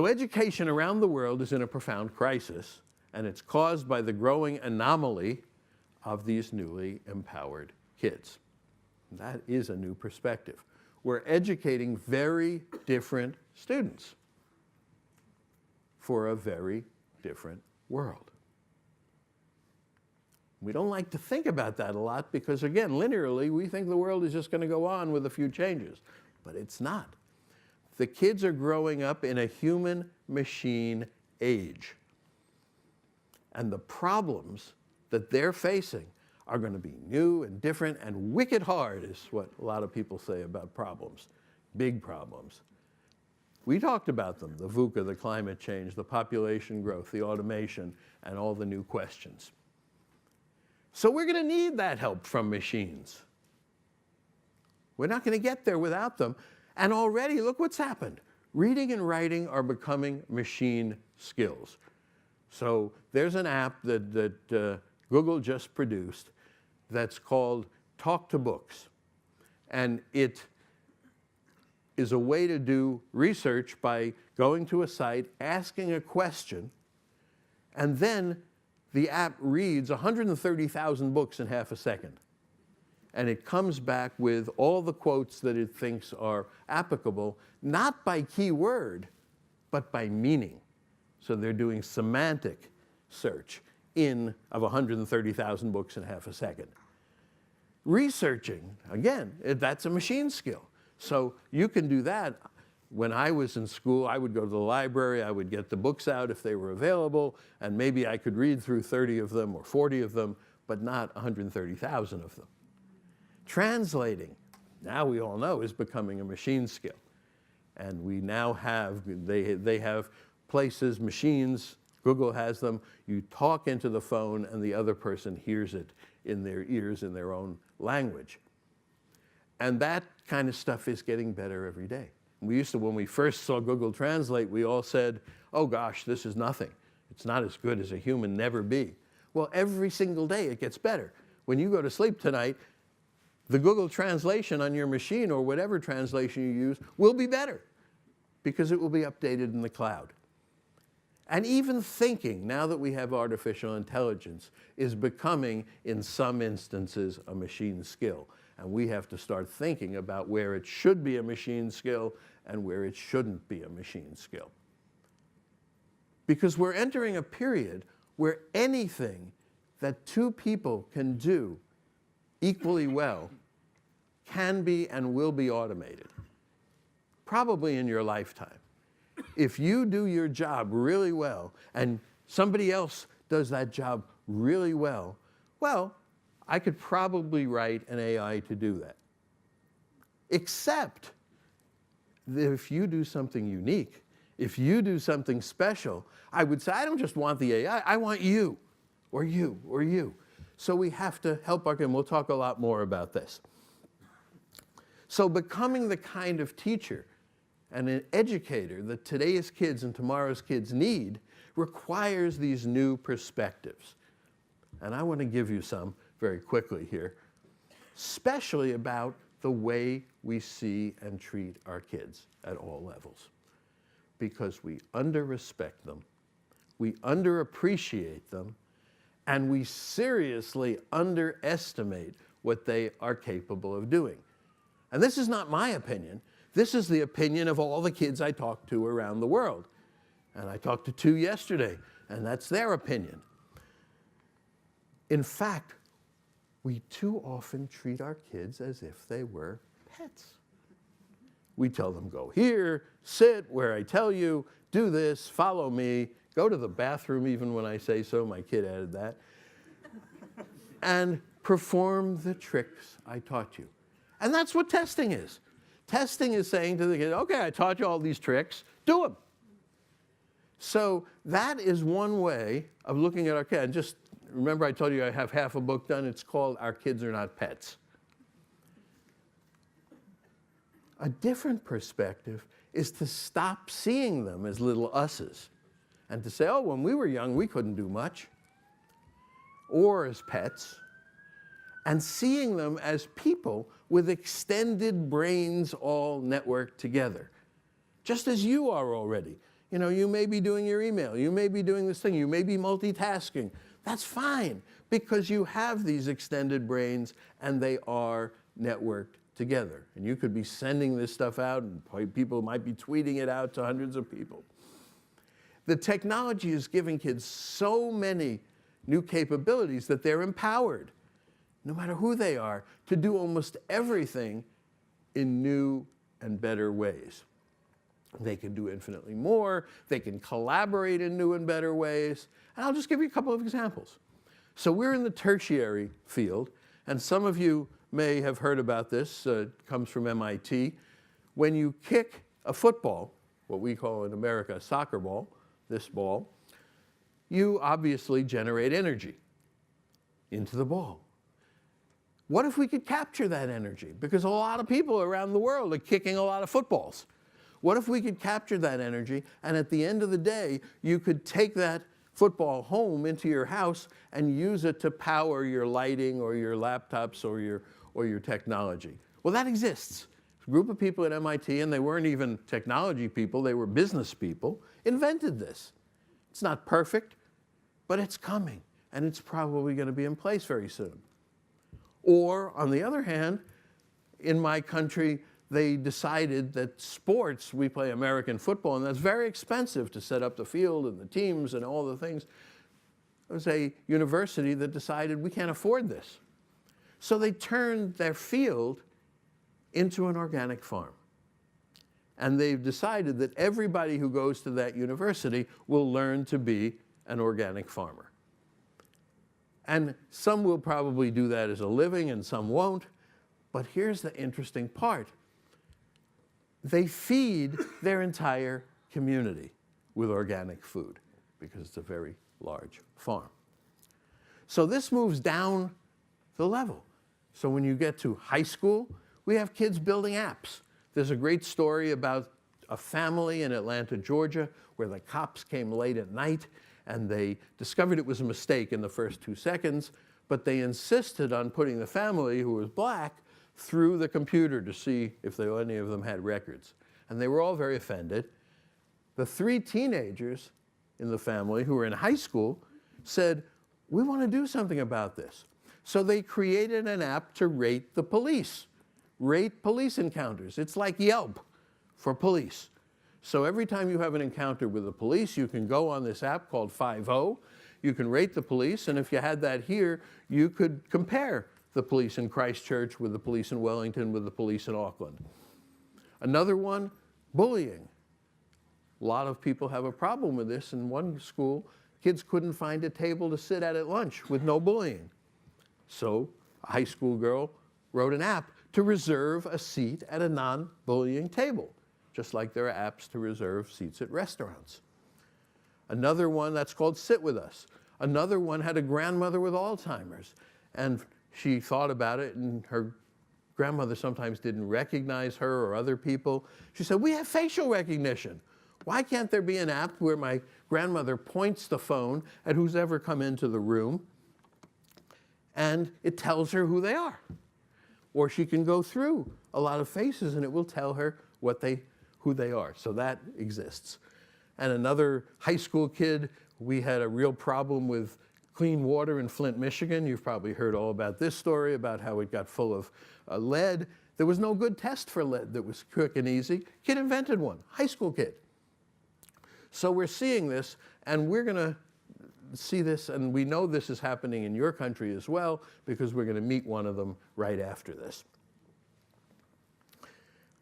education around the world is in a profound crisis, and it's caused by the growing anomaly of these newly empowered kids. That is a new perspective. We're educating very different students for a very different world. We don't like to think about that a lot because, again, linearly, we think the world is just going to go on with a few changes, but it's not. The kids are growing up in a human-machine age, and the problems that they're facing are going to be new and different and wicked hard, is what a lot of people say about problems, big problems. We talked about them, the VUCA, the climate change, the population growth, the automation, and all the new questions. So we're going to need that help from machines. We're not going to get there without them. And already, look what's happened. Reading and writing are becoming machine skills. So there's an app that Google just produced that's called Talk to Books. And it is a way to do research by going to a site, asking a question, and then the app reads 130,000 books in half a second. And it comes back with all the quotes that it thinks are applicable, not by keyword, but by meaning. So they're doing semantic search of 130,000 books in half a second. Researching, again, that's a machine skill. So you can do that. When I was in school, I would go to the library, I would get the books out if they were available, and maybe I could read through 30 of them or 40 of them, but not 130,000 of them. Translating, now we all know, is becoming a machine skill. And we now have, they have places, machines, Google has them, you talk into the phone and the other person hears it in their ears in their own language. And that kind of stuff is getting better every day. We used to, when we first saw Google Translate, we all said, oh gosh, this is nothing. It's not as good as a human, never be. Well, every single day it gets better. When you go to sleep tonight, the Google translation on your machine or whatever translation you use will be better because it will be updated in the cloud. And even thinking, now that we have artificial intelligence, is becoming, in some instances, a machine skill. And we have to start thinking about where it should be a machine skill and where it shouldn't be a machine skill. Because we're entering a period where anything that two people can do equally well can be and will be automated, probably in your lifetime. If you do your job really well and somebody else does that job really well, well, I could probably write an AI to do that. Except that if you do something unique, if you do something special, I would say, I don't just want the AI, I want you, or you, or you. So we have to help our kids, and we'll talk a lot more about this. So becoming the kind of teacher and an educator that today's kids and tomorrow's kids need requires these new perspectives. And I want to give you some very quickly here, especially about the way we see and treat our kids at all levels. Because we under-respect them, we underappreciate them, and we seriously underestimate what they are capable of doing. And this is not my opinion. This is the opinion of all the kids I talk to around the world. And I talked to 2 yesterday, and that's their opinion. In fact, we too often treat our kids as if they were pets. We tell them, go here, sit where I tell you, do this, follow me, go to the bathroom even when I say so, my kid added that, and perform the tricks I taught you. And that's what testing is. Testing is saying to the kid, okay, I taught you all these tricks, do them. So that is one way of looking at our kids. And just remember I told you I have half a book done. It's called Our Kids Are Not Pets. A different perspective is to stop seeing them as little us's and to say, oh, when we were young, we couldn't do much, or as pets, and seeing them as people with extended brains all networked together, just as you are already. You know, you may be doing your email, you may be doing this thing, you may be multitasking. That's fine, because you have these extended brains and they are networked together. And you could be sending this stuff out and people might be tweeting it out to hundreds of people. The technology is giving kids so many new capabilities that they're empowered, no matter who they are, to do almost everything in new and better ways. They can do infinitely more. They can collaborate in new and better ways. And I'll just give you a couple of examples. So we're in the tertiary field, and some of you may have heard about this. It comes from MIT. When you kick a football, what we call in America a soccer ball, this ball, you obviously generate energy into the ball. What if we could capture that energy? Because a lot of people around the world are kicking a lot of footballs. What if we could capture that energy, and at the end of the day, you could take that football home into your house and use it to power your lighting or your laptops or your technology? Well, that exists. A group of people at MIT, and they weren't even technology people, they were business people, invented this. It's not perfect, but it's coming, and it's probably going to be in place very soon. Or, on the other hand, in my country, they decided that sports, we play American football, and that's very expensive to set up the field and the teams and all the things. There was a university that decided we can't afford this. So they turned their field into an organic farm. And they've decided that everybody who goes to that university will learn to be an organic farmer. And some will probably do that as a living and some won't. But here's the interesting part. They feed their entire community with organic food because it's a very large farm. So this moves down the level. So when you get to high school, we have kids building apps. There's a great story about a family in Atlanta, Georgia, where the cops came late at night and they discovered it was a mistake in the first 2 seconds, but they insisted on putting the family, who was black, through the computer to see if any of them had records. And they were all very offended. The 3 teenagers in the family who were in high school said, we want to do something about this. So they created an app to rate the police, rate police encounters. It's like Yelp for police. So every time you have an encounter with the police, you can go on this app called 5-0. You can rate the police, and if you had that here, you could compare the police in Christchurch with the police in Wellington with the police in Auckland. Another one, bullying. A lot of people have a problem with this. In one school, kids couldn't find a table to sit at lunch with no bullying. So a high school girl wrote an app to reserve a seat at a non-bullying table, just like there are apps to reserve seats at restaurants. Another one that's called Sit With Us. Another one had a grandmother with Alzheimer's, and she thought about it, and her grandmother sometimes didn't recognize her or other people. She said, we have facial recognition. Why can't there be an app where my grandmother points the phone at who's ever come into the room, and it tells her who they are? Or she can go through a lot of faces, and it will tell her who they are. So that exists. And another high school kid, we had a real problem with clean water in Flint, Michigan. You've probably heard all about this story, about how it got full of lead. There was no good test for lead that was quick and easy. Kid invented one, high school kid. So we're seeing this, and we're going to see this, and we know this is happening in your country as well, because we're going to meet one of them right after this.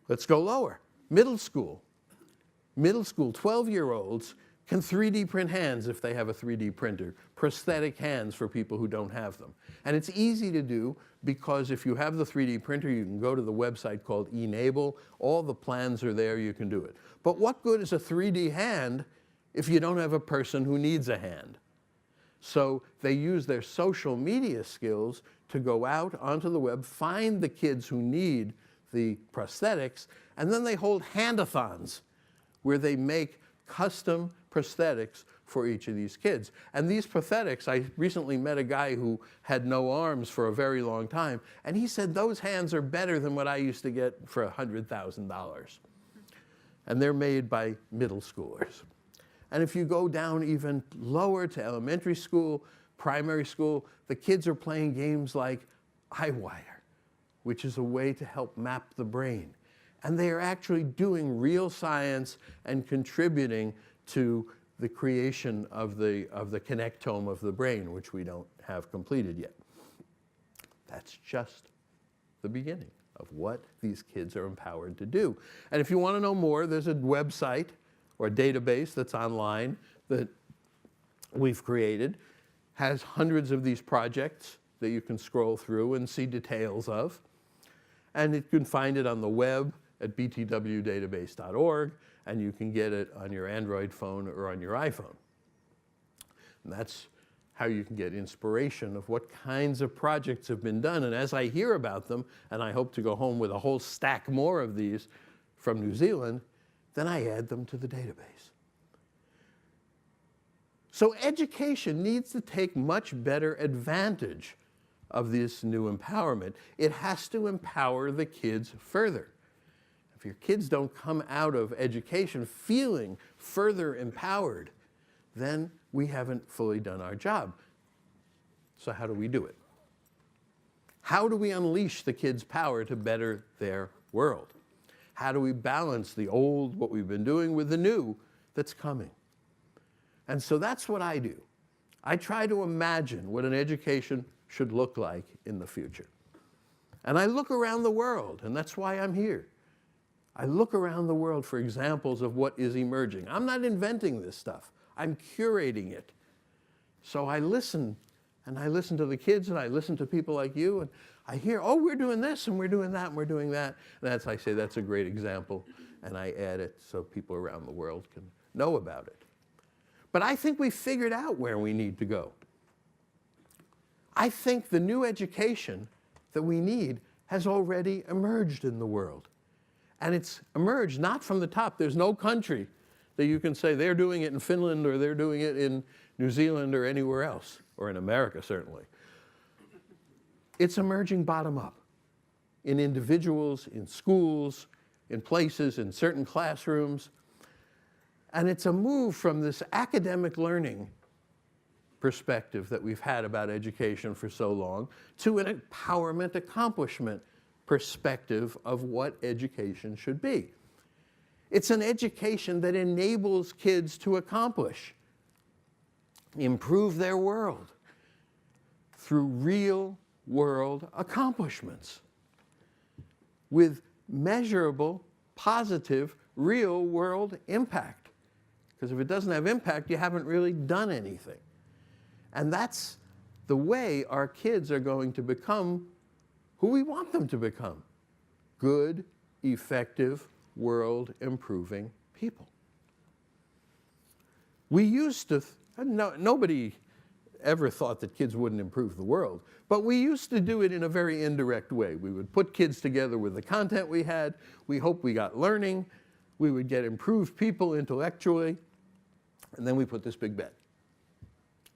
Let's go lower. Middle school. Middle school, 12-year-olds can 3D print hands if they have a 3D printer, prosthetic hands for people who don't have them. And it's easy to do because if you have the 3D printer, you can go to the website called Enable. All the plans are there, you can do it. But what good is a 3D hand if you don't have a person who needs a hand? So they use their social media skills to go out onto the web, find the kids who need the prosthetics, and then they hold handathons where they make custom prosthetics for each of these kids. And these prosthetics, I recently met a guy who had no arms for a very long time, and he said those hands are better than what I used to get for $100,000. And they're made by middle schoolers. And if you go down even lower to elementary school, primary school, the kids are playing games like iWire, which is a way to help map the brain. And they are actually doing real science and contributing to the creation of the connectome of the brain, which we don't have completed yet. That's just the beginning of what these kids are empowered to do. And if you want to know more, there's a website or a database that's online that we've created, has hundreds of these projects that you can scroll through and see details of. And you can find it on the web at btwdatabase.org, and you can get it on your Android phone or on your iPhone. And that's how you can get inspiration of what kinds of projects have been done. And as I hear about them, and I hope to go home with a whole stack more of these from New Zealand, then I add them to the database. So education needs to take much better advantage of this new empowerment. It has to empower the kids further. If your kids don't come out of education feeling further empowered, then we haven't fully done our job. So how do we do it? How do we unleash the kids' power to better their world? How do we balance the old, what we've been doing, with the new that's coming? And so that's what I do. I try to imagine what an education should look like in the future. And I look around the world, and that's why I'm here. I look around the world for examples of what is emerging. I'm not inventing this stuff. I'm curating it. So I listen, and I listen to the kids, and I listen to people like you, and I hear, oh, we're doing this, and we're doing that, and we're doing that. And I say, that's a great example, and I add it so people around the world can know about it. But I think we've figured out where we need to go. I think the new education that we need has already emerged in the world. And it's emerged not from the top. There's no country that you can say they're doing it in Finland or they're doing it in New Zealand or anywhere else, or in America certainly. It's emerging bottom up, in individuals, in schools, in places, in certain classrooms. And it's a move from this academic learning perspective that we've had about education for so long to an empowerment accomplishment perspective of what education should be. It's an education that enables kids to accomplish, improve their world through real world accomplishments with measurable, positive, real world impact. Because if it doesn't have impact, you haven't really done anything. And that's the way our kids are going to become who we want them to become. Good, effective, world-improving people. We used to, nobody ever thought that kids wouldn't improve the world, but we used to do it in a very indirect way. We would put kids together with the content we had. We hoped we got learning. We would get improved people intellectually. And then we put this big bet.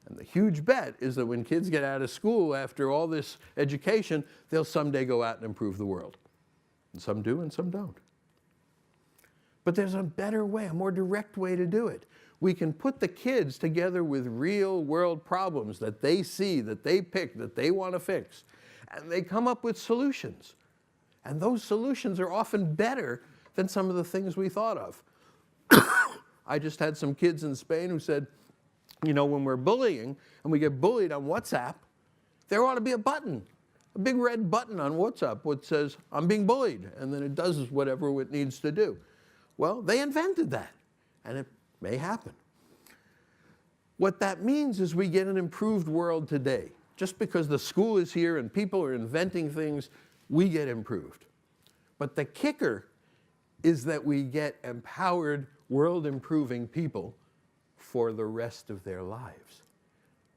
And the huge bet is that when kids get out of school after all this education, they'll someday go out and improve the world. And some do and some don't. But there's a better way, a more direct way to do it. We can put the kids together with real world problems that they see, that they pick, that they want to fix. And they come up with solutions. And those solutions are often better than some of the things we thought of. I just had some kids in Spain who said, you know, when we're bullying and we get bullied on WhatsApp, there ought to be a button, a big red button on WhatsApp which says, I'm being bullied, and then it does whatever it needs to do. Well, they invented that, and it may happen. What that means is we get an improved world today. Just because the school is here and people are inventing things, we get improved. But the kicker is that we get empowered, world-improving people for the rest of their lives.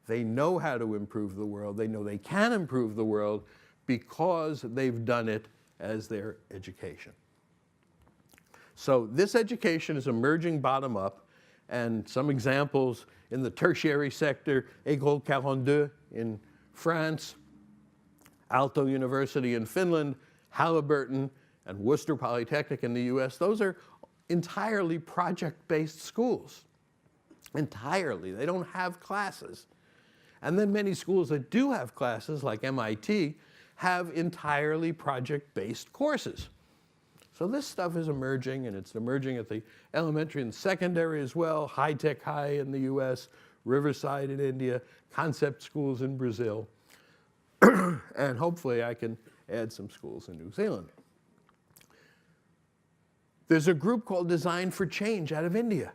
They know how to improve the world. They know they can improve the world because they've done it as their education. So this education is emerging bottom up, and some examples in the tertiary sector, École 42 in France, Aalto University in Finland, Halliburton, and Worcester Polytechnic in the US, those are entirely project-based schools. Entirely. They don't have classes. And then many schools that do have classes, like MIT, have entirely project-based courses. So this stuff is emerging, and it's emerging at the elementary and secondary as well, High Tech High in the US, Riverside in India, concept schools in Brazil, and hopefully I can add some schools in New Zealand. There's a group called Design for Change out of India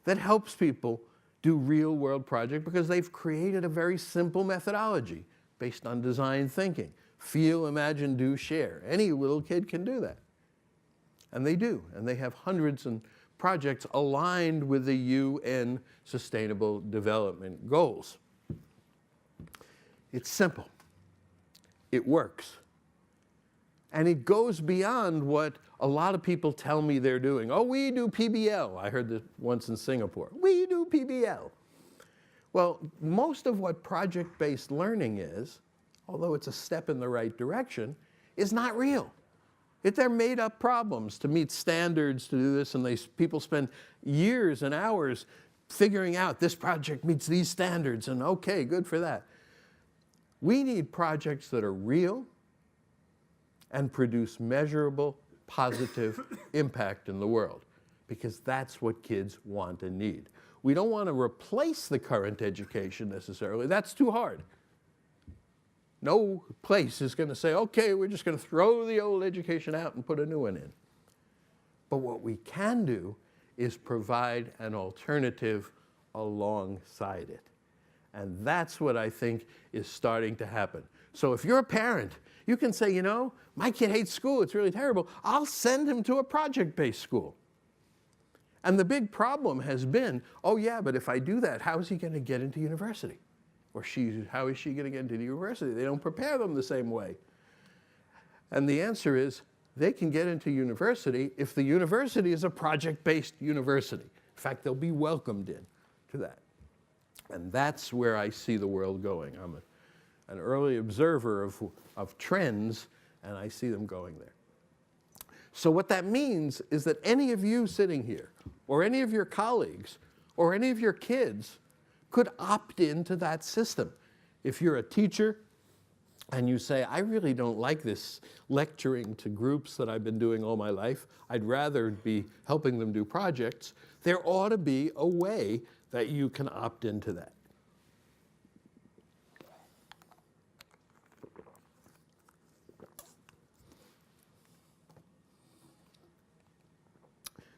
that helps people do real-world projects because they've created a very simple methodology based on design thinking. Feel, imagine, do, share. Any little kid can do that. And they do. And they have hundreds of projects aligned with the UN Sustainable Development Goals. It's simple. It works. And it goes beyond what a lot of people tell me they're doing. Oh, we do PBL. I heard this once in Singapore. We do PBL. Well, most of what project-based learning is, although it's a step in the right direction, is not real. They're made-up problems to meet standards, to do this, and people spend years and hours figuring out this project meets these standards, and okay, good for that. We need projects that are real and produce measurable, positive impact in the world, because that's what kids want and need. We don't want to replace the current education necessarily. That's too hard. No place is going to say, okay, we're just going to throw the old education out and put a new one in. But what we can do is provide an alternative alongside it. And that's what I think is starting to happen. So if you're a parent, you can say, you know, my kid hates school, it's really terrible. I'll send him to a project-based school. And the big problem has been, oh yeah, but if I do that, how is he going to get into university? Or how is she going to get into the university? They don't prepare them the same way. And the answer is, they can get into university if the university is a project-based university. In fact, they'll be welcomed in to that. And that's where I see the world going. I'm an early observer of trends, and I see them going there. So what that means is that any of you sitting here, or any of your colleagues or any of your kids could opt into that system. If you're a teacher and you say, I really don't like this lecturing to groups that I've been doing all my life, I'd rather be helping them do projects, there ought to be a way that you can opt into that.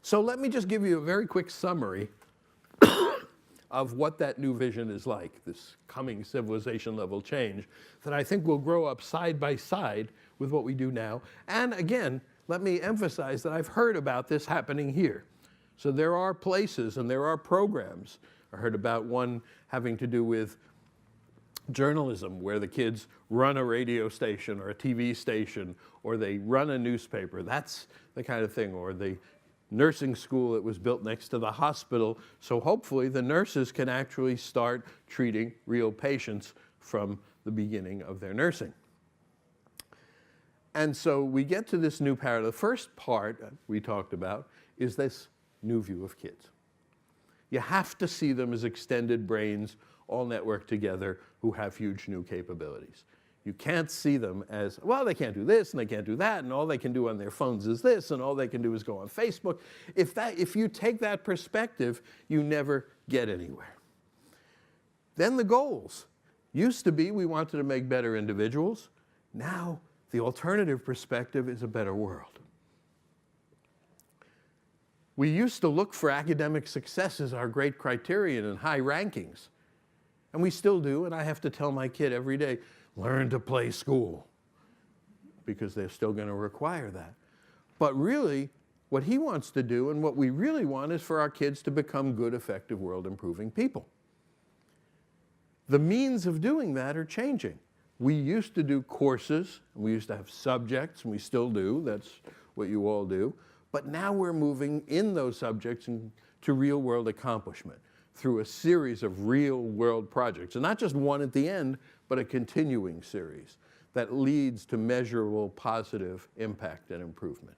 So let me just give you a very quick summary of what that new vision is like, this coming civilization level change that I think will grow up side by side with what we do now. And again, let me emphasize that I've heard about this happening here. So there are places and there are programs. I heard about one having to do with journalism, where the kids run a radio station or a TV station, or they run a newspaper. That's the kind of thing. Or the nursing school that was built next to the hospital. So hopefully the nurses can actually start treating real patients from the beginning of their nursing. And so we get to this new paradigm. The first part we talked about is this new view of kids. You have to see them as extended brains, all networked together, who have huge new capabilities. You can't see them as, well, they can't do this and they can't do that, and all they can do on their phones is this, and all they can do is go on Facebook. If you take that perspective, you never get anywhere. Then the goals. Used to be we wanted to make better individuals. Now the alternative perspective is a better world. We used to look for academic success as our great criterion and high rankings. And we still do, and I have to tell my kid every day, learn to play school, because they're still going to require that. But really, what he wants to do and what we really want is for our kids to become good, effective, world-improving people. The means of doing that are changing. We used to do courses, and we used to have subjects, and we still do. That's what you all do. But now we're moving in those subjects to real-world accomplishment through a series of real-world projects. And not just one at the end, but a continuing series that leads to measurable positive impact and improvement.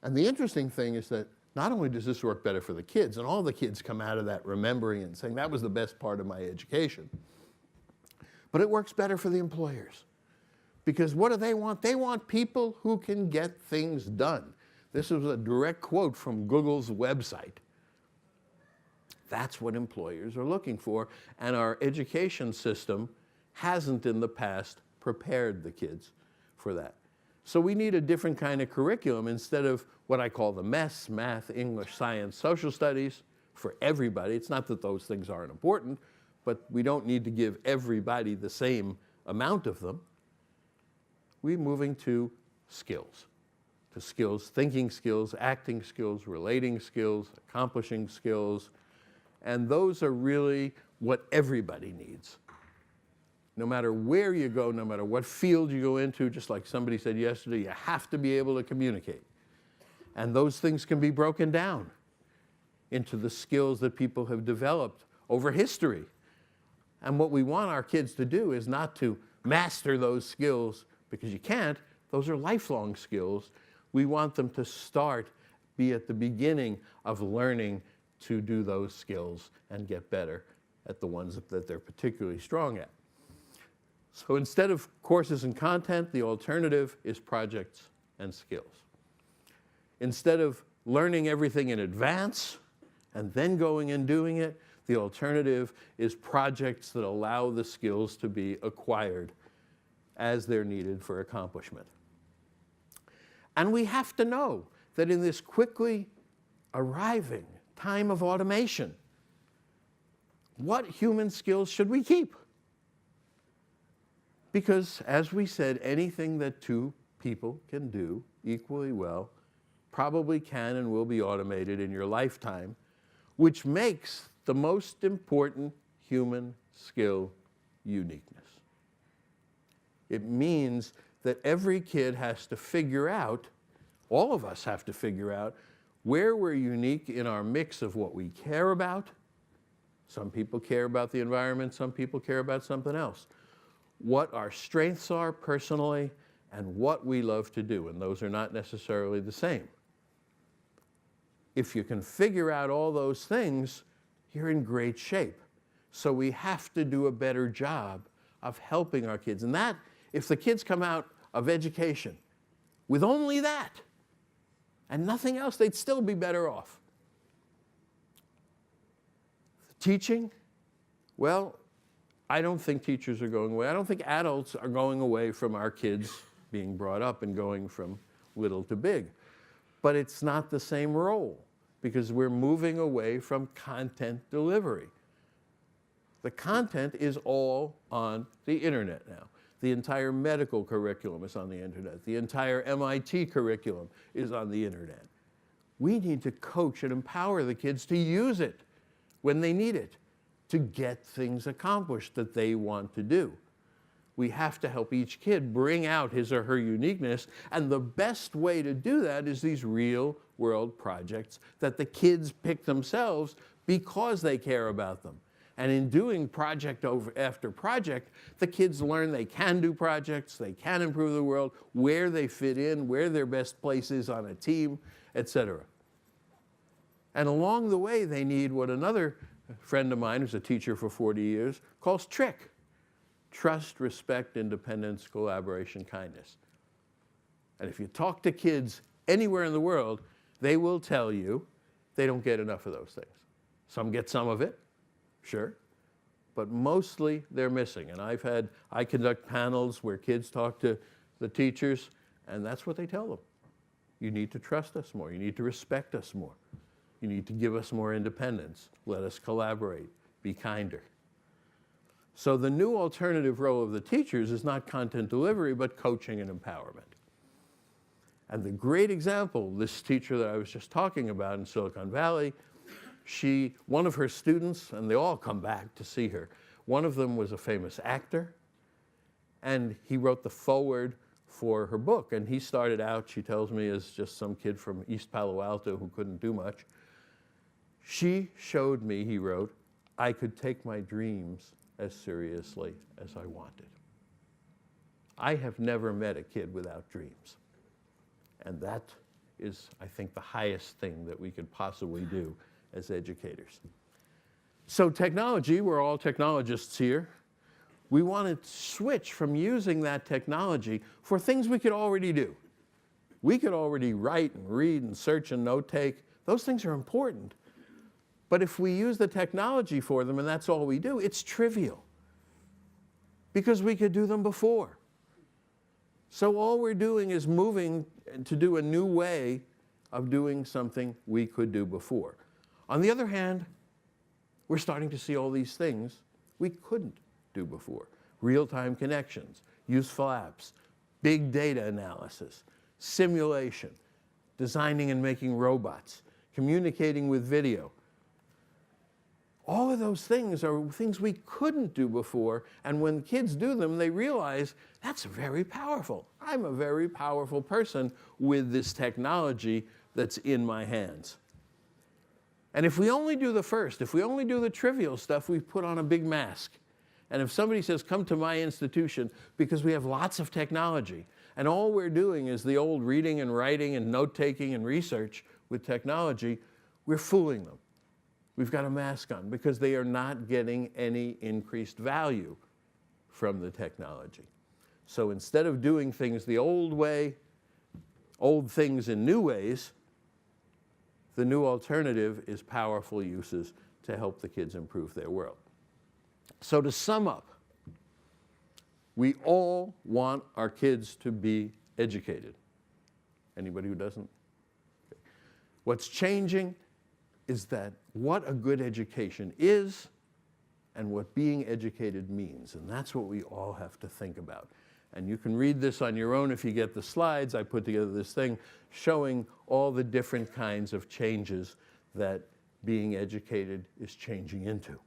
And the interesting thing is that not only does this work better for the kids, and all the kids come out of that remembering and saying, that was the best part of my education, but it works better for the employers. Because what do they want? They want people who can get things done. This is a direct quote from Google's website. That's what employers are looking for, and our education system hasn't in the past prepared the kids for that. So we need a different kind of curriculum instead of what I call the mess, math, English, science, social studies, for everybody. It's not that those things aren't important, but we don't need to give everybody the same amount of them. We're moving to skills, thinking skills, acting skills, relating skills, accomplishing skills. And those are really what everybody needs. No matter where you go, no matter what field you go into, just like somebody said yesterday, you have to be able to communicate. And those things can be broken down into the skills that people have developed over history. And what we want our kids to do is not to master those skills, because you can't. Those are lifelong skills. We want them to be at the beginning of learning to do those skills and get better at the ones that they're particularly strong at. So instead of courses and content, the alternative is projects and skills. Instead of learning everything in advance and then going and doing it, the alternative is projects that allow the skills to be acquired as they're needed for accomplishment. And we have to know that in this quickly arriving time of automation, what human skills should we keep? Because, as we said, anything that two people can do equally well probably can and will be automated in your lifetime, which makes the most important human skill uniqueness. It means that every kid has to figure out, all of us have to figure out, where we're unique in our mix of what we care about. Some people care about the environment, some people care about something else. What our strengths are personally, and what we love to do, and those are not necessarily the same. if you can figure out all those things, you're in great shape. So we have to do a better job of helping our kids. And that, if the kids come out of education with only that and nothing else, they'd still be better off. Teaching, well, I don't think teachers are going away. I don't think adults are going away from our kids being brought up and going from little to big. But it's not the same role because we're moving away from content delivery. The content is all on the internet now. The entire medical curriculum is on the internet. The entire MIT curriculum is on the internet. We need to coach and empower the kids to use it when they need it, to get things accomplished that they want to do. We have to help each kid bring out his or her uniqueness, and the best way to do that is these real-world projects that the kids pick themselves because they care about them. And in doing project after project, the kids learn they can do projects, they can improve the world, where they fit in, where their best place is on a team, etc. And along the way, they need what another friend of mine, who's a teacher for 40 years, calls TRIC. Trust, respect, independence, collaboration, kindness. And if you talk to kids anywhere in the world, they will tell you they don't get enough of those things. Some get some of it, sure, but mostly they're missing. And I conduct panels where kids talk to the teachers, and that's what they tell them. You need to trust us more. You need to respect us more. You need to give us more independence. Let us collaborate. Be kinder. So the new alternative role of the teachers is not content delivery, but coaching and empowerment. And the great example, this teacher that I was just talking about in Silicon Valley, one of her students, and they all come back to see her, one of them was a famous actor, and he wrote the foreword for her book. And he started out, she tells me, as just some kid from East Palo Alto who couldn't do much. She showed me, he wrote, I could take my dreams as seriously as I wanted. I have never met a kid without dreams. And that is, I think, the highest thing that we could possibly do as educators. So technology, we're all technologists here. We want to switch from using that technology for things we could already do. We could already write and read and search and note take. Those things are important. But if we use the technology for them and that's all we do, it's trivial because we could do them before. So all we're doing is moving to do a new way of doing something we could do before. On the other hand, we're starting to see all these things we couldn't do before. Real-time connections, useful apps, big data analysis, simulation, designing and making robots, communicating with video. All of those things are things we couldn't do before, and when kids do them, they realize that's very powerful. I'm a very powerful person with this technology that's in my hands. And if we only do the first, if we only do the trivial stuff, we put on a big mask. And if somebody says, come to my institution because we have lots of technology, and all we're doing is the old reading and writing and note-taking and research with technology, we're fooling them. We've got a mask on because they are not getting any increased value from the technology. So instead of doing things the old way, old things in new ways, the new alternative is powerful uses to help the kids improve their world. So to sum up, we all want our kids to be educated. Anybody who doesn't? Okay. What's changing is that what a good education is and what being educated means. And that's what we all have to think about. And you can read this on your own if you get the slides. I put together this thing showing all the different kinds of changes that being educated is changing into.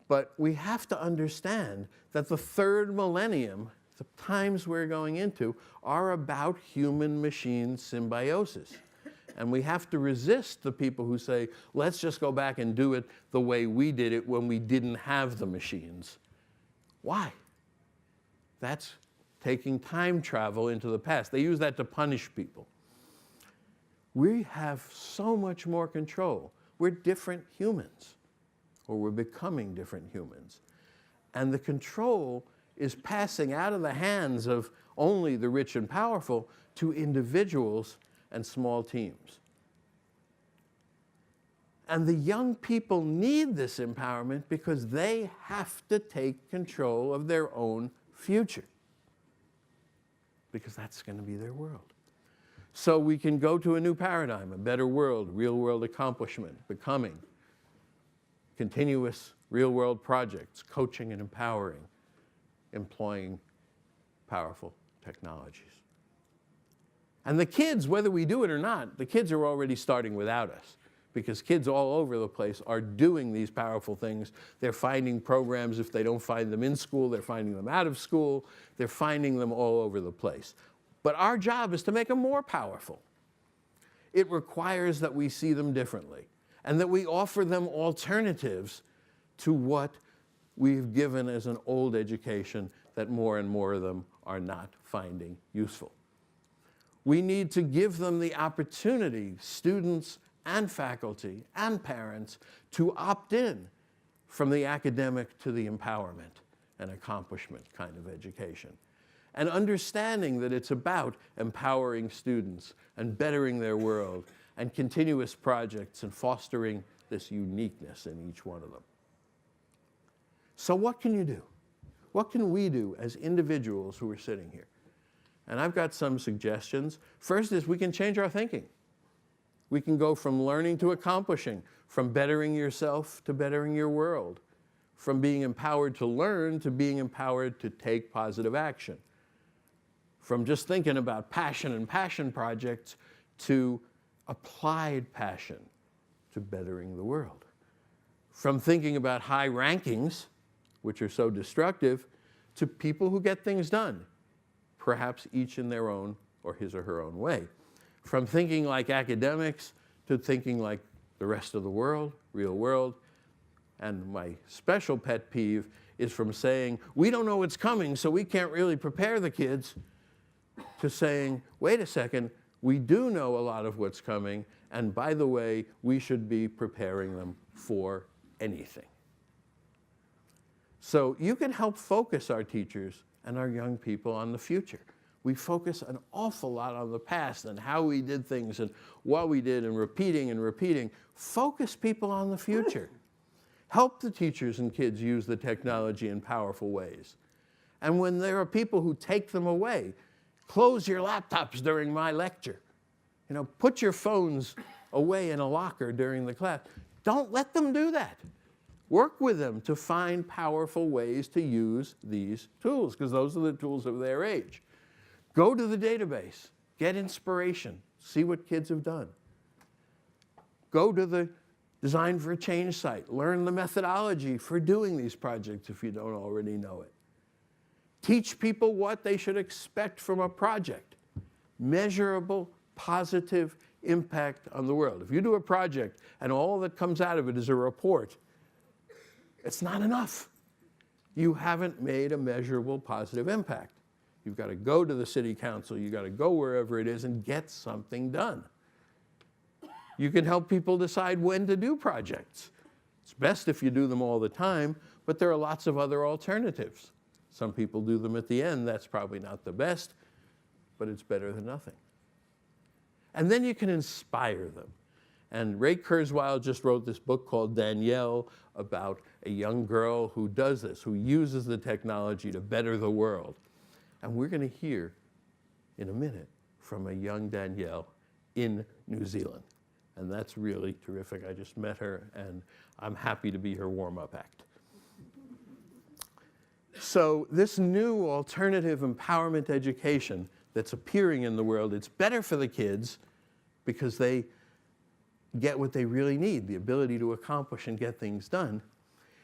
But we have to understand that the third millennium, the times we're going into, are about human-machine symbiosis. And we have to resist the people who say, let's just go back and do it the way we did it when we didn't have the machines. Why? That's taking time travel into the past. They use that to punish people. We have so much more control. We're different humans, or we're becoming different humans. And the control is passing out of the hands of only the rich and powerful to individuals and small teams. And the young people need this empowerment because they have to take control of their own future, because that's going to be their world. So we can go to a new paradigm, a better world, real-world accomplishment, becoming, continuous real-world projects, coaching and empowering, employing powerful technologies. And the kids, whether we do it or not, the kids are already starting without us, because kids all over the place are doing these powerful things. They're finding programs. If they don't find them in school, they're finding them out of school. They're finding them all over the place. But our job is to make them more powerful. It requires that we see them differently and that we offer them alternatives to what we've given as an old education that more and more of them are not finding useful. We need to give them the opportunity, students and faculty and parents, to opt in from the academic to the empowerment and accomplishment kind of education. And understanding that it's about empowering students and bettering their world and continuous projects and fostering this uniqueness in each one of them. So what can you do? What can we do as individuals who are sitting here? And I've got some suggestions. First is we can change our thinking. We can go from learning to accomplishing, from bettering yourself to bettering your world, from being empowered to learn to being empowered to take positive action, from just thinking about passion and passion projects to applied passion to bettering the world, from thinking about high rankings, which are so destructive, to people who get things done, perhaps each in their own or his or her own way, from thinking like academics to thinking like the rest of the world, real world. And my special pet peeve is from saying, we don't know what's coming, so we can't really prepare the kids, to saying, wait a second, we do know a lot of what's coming, and by the way, we should be preparing them for anything. So you can help focus our teachers and our young people on the future. We focus an awful lot on the past and how we did things and what we did and repeating and repeating. Focus people on the future. Help the teachers and kids use the technology in powerful ways. And when there are people who take them away, close your laptops during my lecture. You know, put your phones away in a locker during the class. Don't let them do that. Work with them to find powerful ways to use these tools, because those are the tools of their age. Go to the database, get inspiration, see what kids have done. Go to the Design for a Change site, learn the methodology for doing these projects if you don't already know it. Teach people what they should expect from a project. Measurable, positive impact on the world. If you do a project and all that comes out of it is a report, it's not enough. You haven't made a measurable positive impact. You've got to go to the city council, you've got to go wherever it is and get something done. You can help people decide when to do projects. It's best if you do them all the time, but there are lots of other alternatives. Some people do them at the end. That's probably not the best, but it's better than nothing. And then you can inspire them. And Ray Kurzweil just wrote this book called Danielle about a young girl who does this, who uses the technology to better the world. And we're going to hear in a minute from a young Danielle in New Zealand. And that's really terrific. I just met her, and I'm happy to be her warm-up act. So this new alternative empowerment education that's appearing in the world, it's better for the kids because they get what they really need, the ability to accomplish and get things done.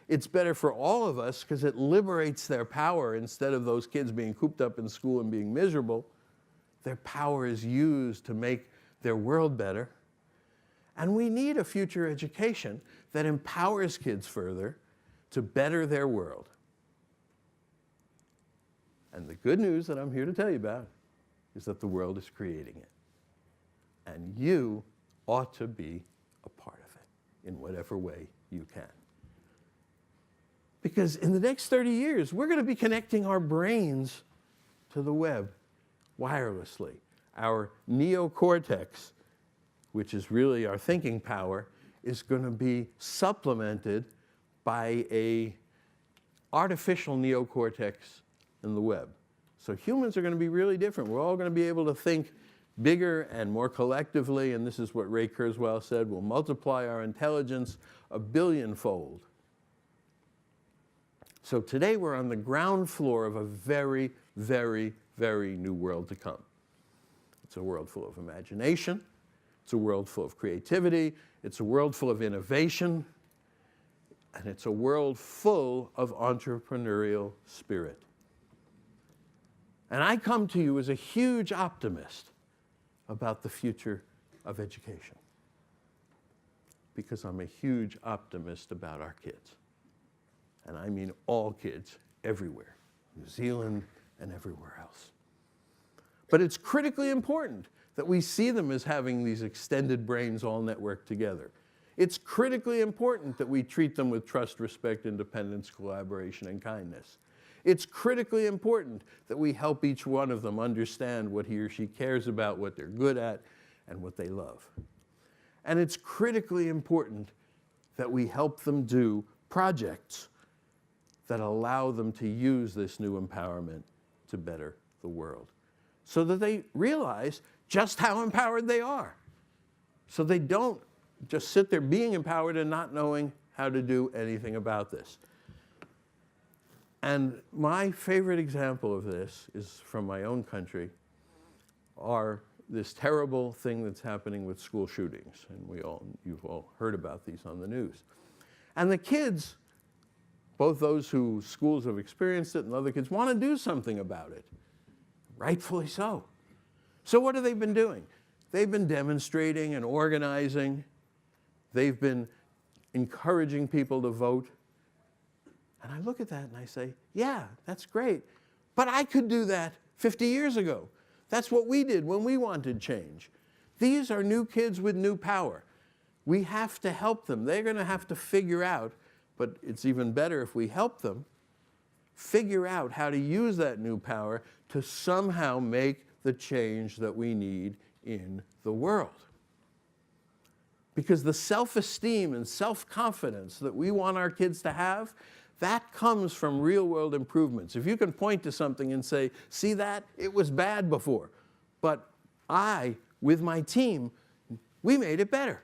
It's better for all of us because it liberates their power. Instead of those kids being cooped up in school and being miserable, their power is used to make their world better. And we need a future education that empowers kids further to better their world. And the good news that I'm here to tell you about is that the world is creating it. And you ought to be a part of it in whatever way you can. Because in the next 30 years, we're going to be connecting our brains to the web wirelessly. Our neocortex, which is really our thinking power, is going to be supplemented by a artificial neocortex in the web. So humans are going to be really different. We're all going to be able to think bigger and more collectively, and this is what Ray Kurzweil said, we'll multiply our intelligence 1 billion-fold. So today we're on the ground floor of a very, very, very new world to come. It's a world full of imagination. It's a world full of creativity. It's a world full of innovation. And it's a world full of entrepreneurial spirit. And I come to you as a huge optimist about the future of education, because I'm a huge optimist about our kids. And I mean all kids everywhere, New Zealand and everywhere else. But it's critically important that we see them as having these extended brains all networked together. It's critically important that we treat them with trust, respect, independence, collaboration, and kindness. It's critically important that we help each one of them understand what he or she cares about, what they're good at, and what they love. And it's critically important that we help them do projects that allow them to use this new empowerment to better the world, so that they realize just how empowered they are. So they don't just sit there being empowered and not knowing how to do anything about this. And my favorite example of this is from my own country, are this terrible thing that's happening with school shootings. And you've all heard about these on the news. And the kids, both those whose schools have experienced it and other kids, want to do something about it. Rightfully so. So what have they been doing? They've been demonstrating and organizing. They've been encouraging people to vote. And I look at that and I say, yeah, that's great. But I could do that 50 years ago. That's what we did when we wanted change. These are new kids with new power. We have to help them. They're going to have to figure out, but it's even better if we help them figure out how to use that new power to somehow make the change that we need in the world. Because the self-esteem and self-confidence that we want our kids to have, that comes from real-world improvements. If you can point to something and say, see that? It was bad before. But I, with my team, we made it better.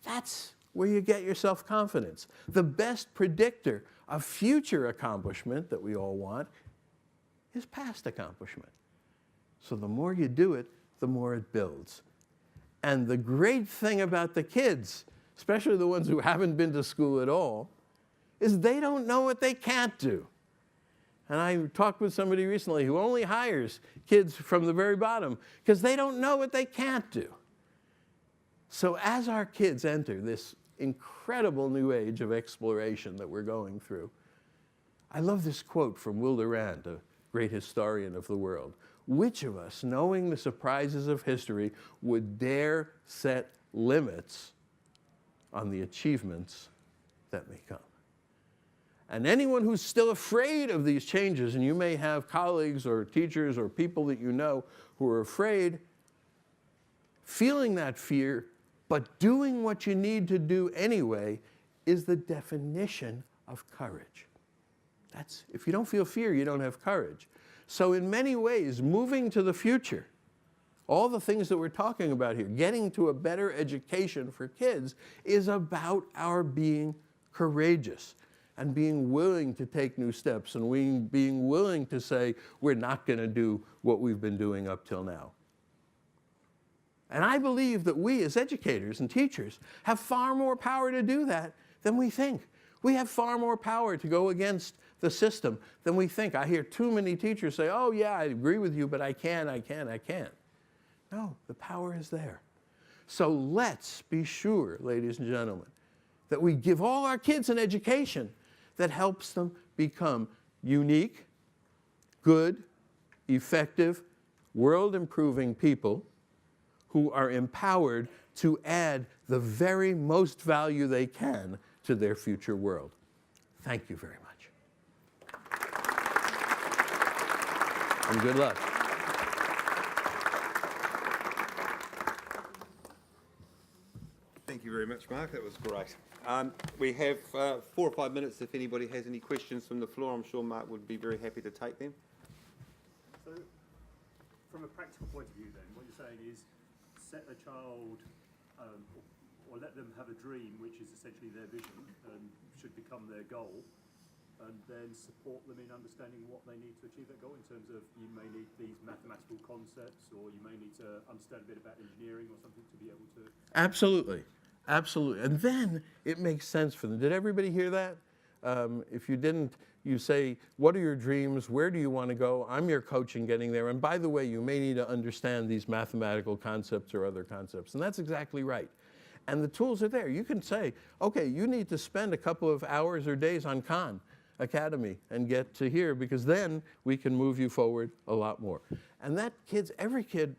That's where you get your self-confidence. The best predictor of future accomplishment that we all want is past accomplishment. So the more you do it, the more it builds. And the great thing about the kids, especially the ones who haven't been to school at all, is they don't know what they can't do. And I talked with somebody recently who only hires kids from the very bottom because they don't know what they can't do. So as our kids enter this incredible new age of exploration that we're going through, I love this quote from Will Durant, a great historian of the world. Which of us, knowing the surprises of history, would dare set limits on the achievements that may come? And anyone who's still afraid of these changes, and you may have colleagues or teachers or people that you know who are afraid, feeling that fear, but doing what you need to do anyway, is the definition of courage. That's, if you don't feel fear, you don't have courage. So in many ways, moving to the future, all the things that we're talking about here, getting to a better education for kids, is about our being courageous and being willing to take new steps and being willing to say, we're not going to do what we've been doing up till now. And I believe that we as educators and teachers have far more power to do that than we think. We have far more power to go against the system than we think. I hear too many teachers say, oh yeah, I agree with you, but I can't. No, the power is there. So let's be sure, ladies and gentlemen, that we give all our kids an education that helps them become unique, good, effective, world-improving people who are empowered to add the very most value they can to their future world. Thank you very much. And good luck. Thank you very much, Mark. That was great. We have 4 or 5 minutes if anybody has any questions from the floor. I'm sure Mark would be very happy to take them. So, from a practical point of view then, what you're saying is set a child or let them have a dream which is essentially their vision and should become their goal, and then support them in understanding what they need to achieve that goal in terms of you may need these mathematical concepts, or you may need to understand a bit about engineering or something to be able to... Absolutely. Absolutely. And then it makes sense for them. Did everybody hear that? If you didn't, you say, what are your dreams? Where do you want to go? I'm your coach in getting there. And by the way, you may need to understand these mathematical concepts or other concepts. And that's exactly right. And the tools are there. You can say, okay, you need to spend a couple of hours or days on Khan Academy and get to here, because then we can move you forward a lot more. And that every kid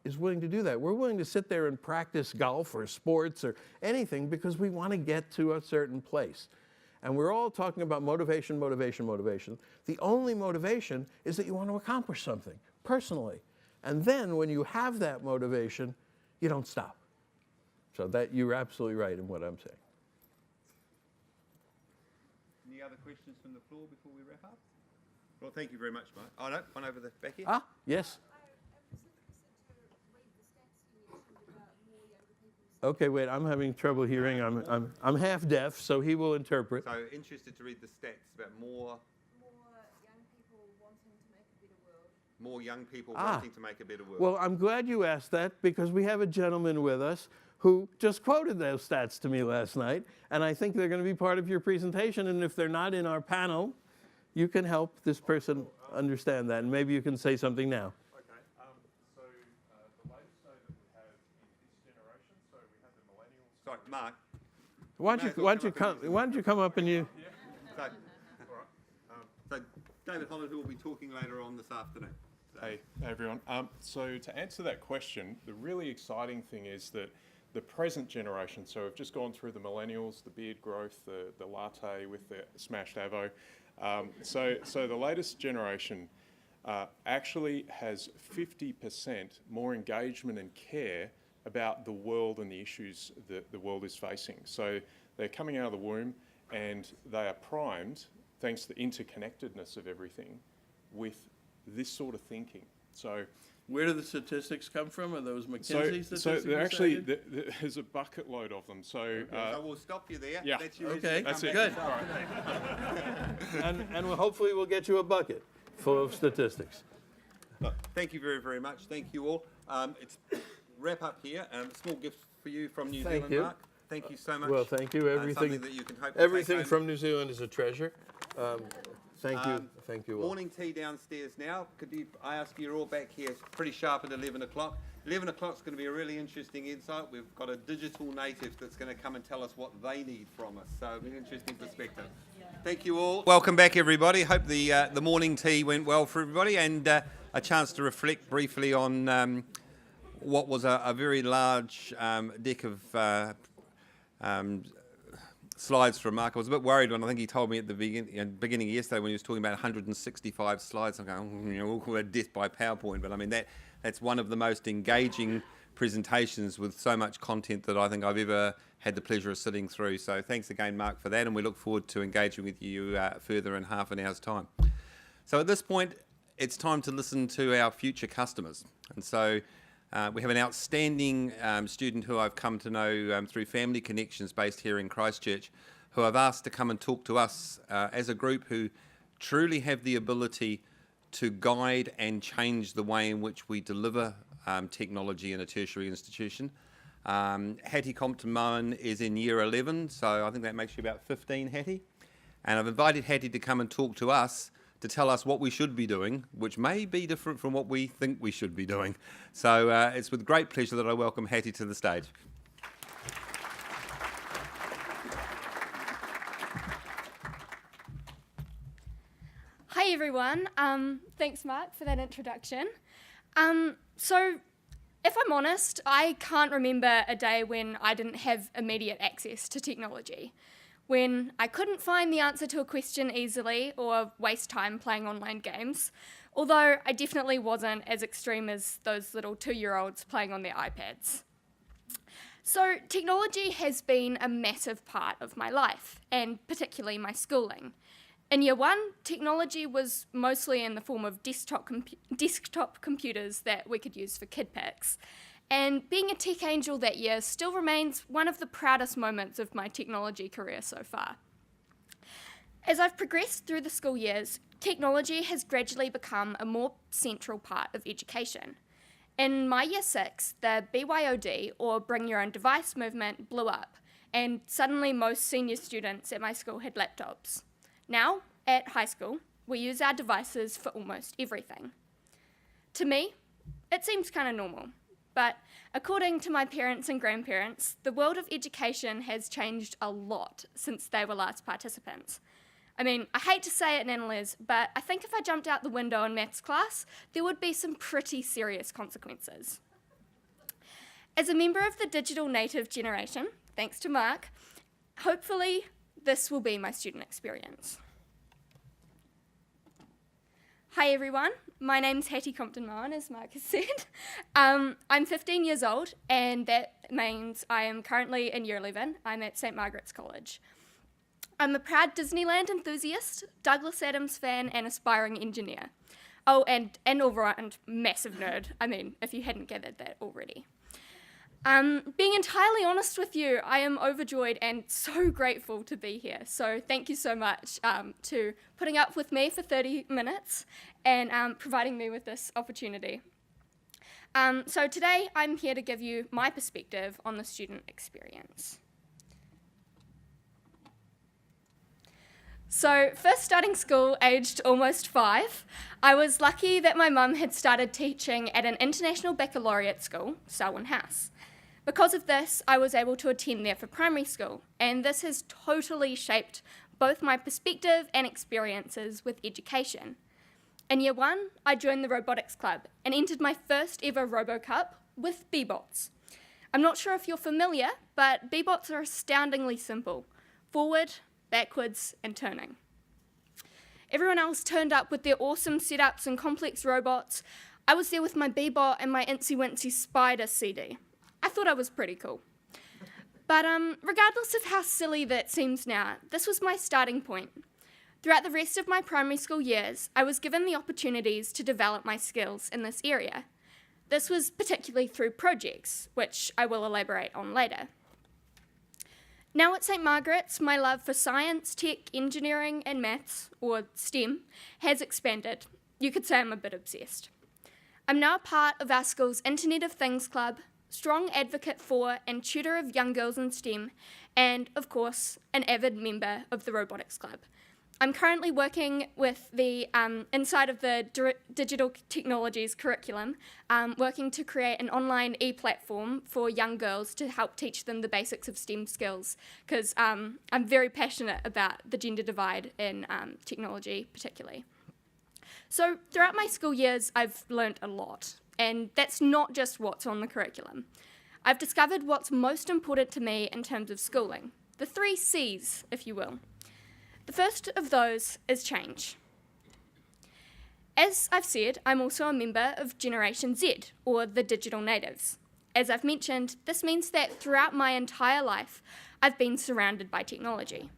is willing to do that. We're willing to sit there and practice golf or sports or anything because we want to get to a certain place. And we're all talking about motivation, motivation, motivation. The only motivation is that you want to accomplish something personally. And then when you have that motivation, you don't stop. So that you're absolutely right in what I'm saying. Any other questions from the floor before we wrap up? Well, thank you very much, Mark. Oh, no, one over the back here. Ah, yes. Okay, wait, I'm having trouble hearing. I'm half deaf, so he will interpret. So interested to read the stats about more young people wanting to make a better world. More young people wanting to make a better world. Well, I'm glad you asked that, because we have a gentleman with us who just quoted those stats to me last night, and I think they're going to be part of your presentation, and if they're not in our panel, you can help this person understand that, and maybe you can say something now. Okay, so the latest data that we have in this generation, so we have the millennials. Sorry, Mark. Why don't you come up and you... So, so David Hollins, who will be talking later on this afternoon. Hey everyone. So to answer that question, the really exciting thing is that the present generation, so we've just gone through the millennials, the beard growth, the latte with the smashed avo. So the latest generation actually has 50% more engagement and care about the world and the issues that the world is facing. So they're coming out of the womb and they are primed, thanks to the interconnectedness of everything, with this sort of thinking. So Where do the statistics come from? Are those McKinsey statistics? So they're actually, there's a bucket load of them. So, So we'll stop you there. yeah. That's your Okay, That's it. good. All right. And hopefully we'll get you a bucket full of statistics. Thank you very, very much. Thank you all. It's wrap up here. Small gift for you from New Thank Zealand, you. Mark. Thank you so much. Well, thank you. Something that you can hope to Everything take home. from New Zealand is a treasure. Thank you. Thank you all. Morning tea downstairs now. I ask you, you're all back here. It's pretty sharp at 11 o'clock. 11 o'clock is going to be a really interesting insight. We've got a digital native that's going to come and tell us what they need from us. So it'll be an interesting perspective. Thank you all. Welcome back, everybody. Hope the morning tea went well for everybody, and a chance to reflect briefly on what was a very large deck of slides from Mark. I was a bit worried when I think he told me at the beginning of yesterday when he was talking about 165 slides. I'm going, we'll call it death by PowerPoint, but I mean that's one of the most engaging presentations with so much content that I think I've ever had the pleasure of sitting through. So thanks again, Mark, for that, and we look forward to engaging with you further in half an hour's time. So at this point, it's time to listen to our future customers, and so we have an outstanding student who I've come to know through family connections based here in Christchurch, who I've asked to come and talk to us as a group who truly have the ability to guide and change the way in which we deliver technology in a tertiary institution. Hattie Compton-Moen is in year 11, so I think that makes you about 15, Hattie. And I've invited Hattie to come and talk to us to tell us what we should be doing, which may be different from what we think we should be doing. So it's with great pleasure that I welcome Hattie to the stage. Hi everyone, thanks Mark for that introduction. So if I'm honest, I can't remember a day when I didn't have immediate access to technology, when I couldn't find the answer to a question easily or waste time playing online games, although I definitely wasn't as extreme as those little 2-year-olds playing on their iPads. So technology has been a massive part of my life, and particularly my schooling. In year 1, technology was mostly in the form of desktop computers that we could use for kid packs. And being a tech angel that year still remains one of the proudest moments of my technology career so far. As I've progressed through the school years, technology has gradually become a more central part of education. In my year 6, the BYOD, or Bring Your Own Device movement, blew up, and suddenly most senior students at my school had laptops. Now, at high school, we use our devices for almost everything. To me, it seems kind of normal, but according to my parents and grandparents, the world of education has changed a lot since they were last participants. I mean, I hate to say it, Annalise, but I think if I jumped out the window in maths class, there would be some pretty serious consequences. As a member of the digital native generation, thanks to Marc, hopefully this will be my student experience. Hi everyone, my name's Hattie Compton-Mowen, as Marc has said. I'm 15 years old, and that means I am currently in year 11. I'm at St Margaret's College. I'm a proud Disneyland enthusiast, Douglas Adams fan, and aspiring engineer. Oh, and all-round massive nerd, I mean, if you hadn't gathered that already. Being entirely honest with you, I am overjoyed and so grateful to be here. So thank you so much to putting up with me for 30 minutes and providing me with this opportunity. So today I'm here to give you my perspective on the student experience. So first starting school aged almost 5, I was lucky that my mum had started teaching at an international baccalaureate school, Selwyn House. Because of this, I was able to attend there for primary school, and this has totally shaped both my perspective and experiences with education. In year 1, I joined the robotics club and entered my first ever RoboCup with B-bots. I'm not sure if you're familiar, but B-bots are astoundingly simple: forward, backwards, and turning. Everyone else turned up with their awesome setups and complex robots. I was there with my B-bot and my Incy Wincy Spider CD. I thought I was pretty cool. But regardless of how silly that seems now, this was my starting point. Throughout the rest of my primary school years, I was given the opportunities to develop my skills in this area. This was particularly through projects, which I will elaborate on later. Now at St Margaret's, my love for science, tech, engineering, and maths, or STEM, has expanded. You could say I'm a bit obsessed. I'm now a part of our school's Internet of Things Club, strong advocate for and tutor of young girls in STEM, and, of course, an avid member of the Robotics Club. I'm currently working with the, inside of the digital technologies curriculum, working to create an online e-platform for young girls to help teach them the basics of STEM skills, because I'm very passionate about the gender divide in technology particularly. So throughout my school years, I've learnt a lot. And that's not just what's on the curriculum. I've discovered what's most important to me in terms of schooling, the 3 C's, if you will. The first of those is change. As I've said, I'm also a member of Generation Z, or the digital natives. As I've mentioned, this means that throughout my entire life, I've been surrounded by technology.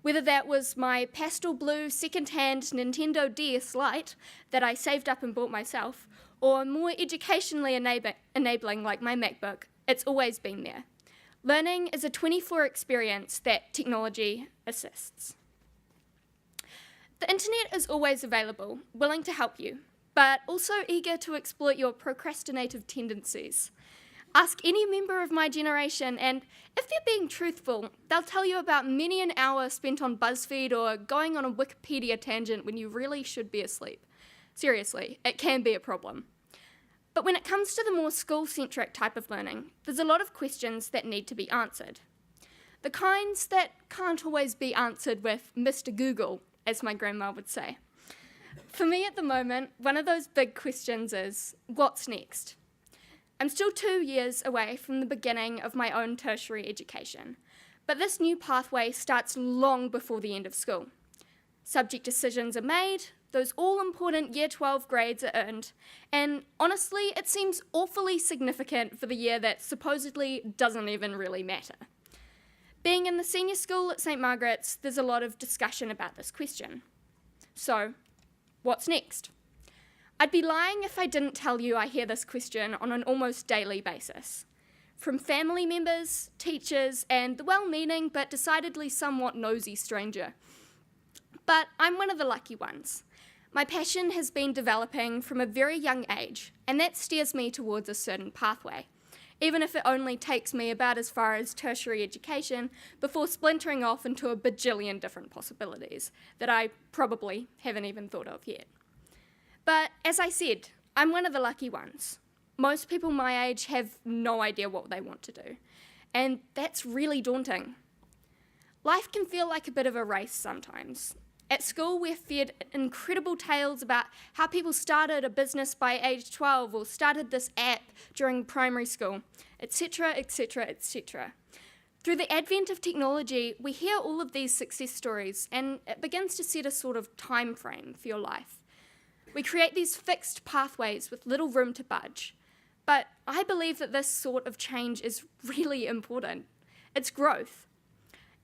Whether that was my pastel blue second-hand Nintendo DS Lite that I saved up and bought myself, or more educationally enabling like my MacBook, it's always been there. Learning is a 24 experience that technology assists. The internet is always available, willing to help you, but also eager to exploit your procrastinative tendencies. Ask any member of my generation, and if they're being truthful, they'll tell you about many an hour spent on BuzzFeed or going on a Wikipedia tangent when you really should be asleep. Seriously, it can be a problem. But when it comes to the more school-centric type of learning, there's a lot of questions that need to be answered. The kinds that can't always be answered with Mr. Google, as my grandma would say. For me at the moment, one of those big questions is, what's next? I'm still 2 years away from the beginning of my own tertiary education, but this new pathway starts long before the end of school. Subject decisions are made, those all-important Year 12 grades are earned, and honestly, it seems awfully significant for the year that supposedly doesn't even really matter. Being in the senior school at St. Margaret's, there's a lot of discussion about this question. So, what's next? I'd be lying if I didn't tell you I hear this question on an almost daily basis. From family members, teachers, and the well-meaning but decidedly somewhat nosy stranger. But I'm one of the lucky ones. My passion has been developing from a very young age, and that steers me towards a certain pathway, even if it only takes me about as far as tertiary education before splintering off into a bajillion different possibilities that I probably haven't even thought of yet. But as I said, I'm one of the lucky ones. Most people my age have no idea what they want to do, and that's really daunting. Life can feel like a bit of a race sometimes. At school, we're fed incredible tales about how people started a business by age 12 or started this app during primary school, etc., etc., etc. Through the advent of technology, we hear all of these success stories, and it begins to set a sort of time frame for your life. We create these fixed pathways with little room to budge. But I believe that this sort of change is really important. It's growth.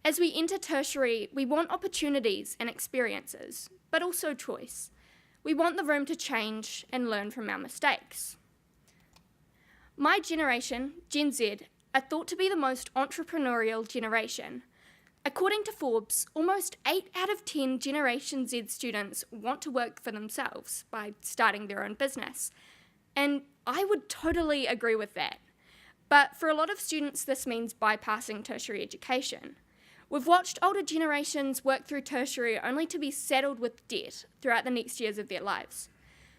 As we enter tertiary, we want opportunities and experiences, but also choice. We want the room to change and learn from our mistakes. My generation, Gen Z, are thought to be the most entrepreneurial generation. According to Forbes, almost 8 out of 10 Generation Z students want to work for themselves by starting their own business. And I would totally agree with that. But for a lot of students, this means bypassing tertiary education. We've watched older generations work through tertiary only to be saddled with debt throughout the next years of their lives.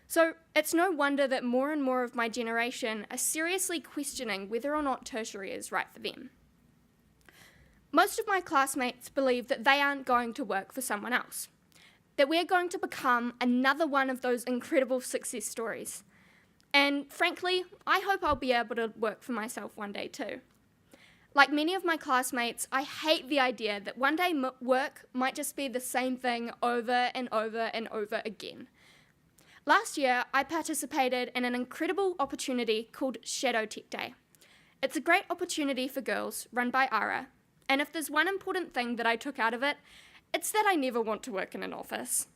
So it's no wonder that more and more of my generation are seriously questioning whether or not tertiary is right for them. Most of my classmates believe that they aren't going to work for someone else, that we're going to become another one of those incredible success stories. And frankly, I hope I'll be able to work for myself one day too. Like many of my classmates, I hate the idea that one day work might just be the same thing over and over and over again. Last year, I participated in an incredible opportunity called Shadow Tech Day. It's a great opportunity for girls run by ARA, and if there's one important thing that I took out of it, it's that I never want to work in an office.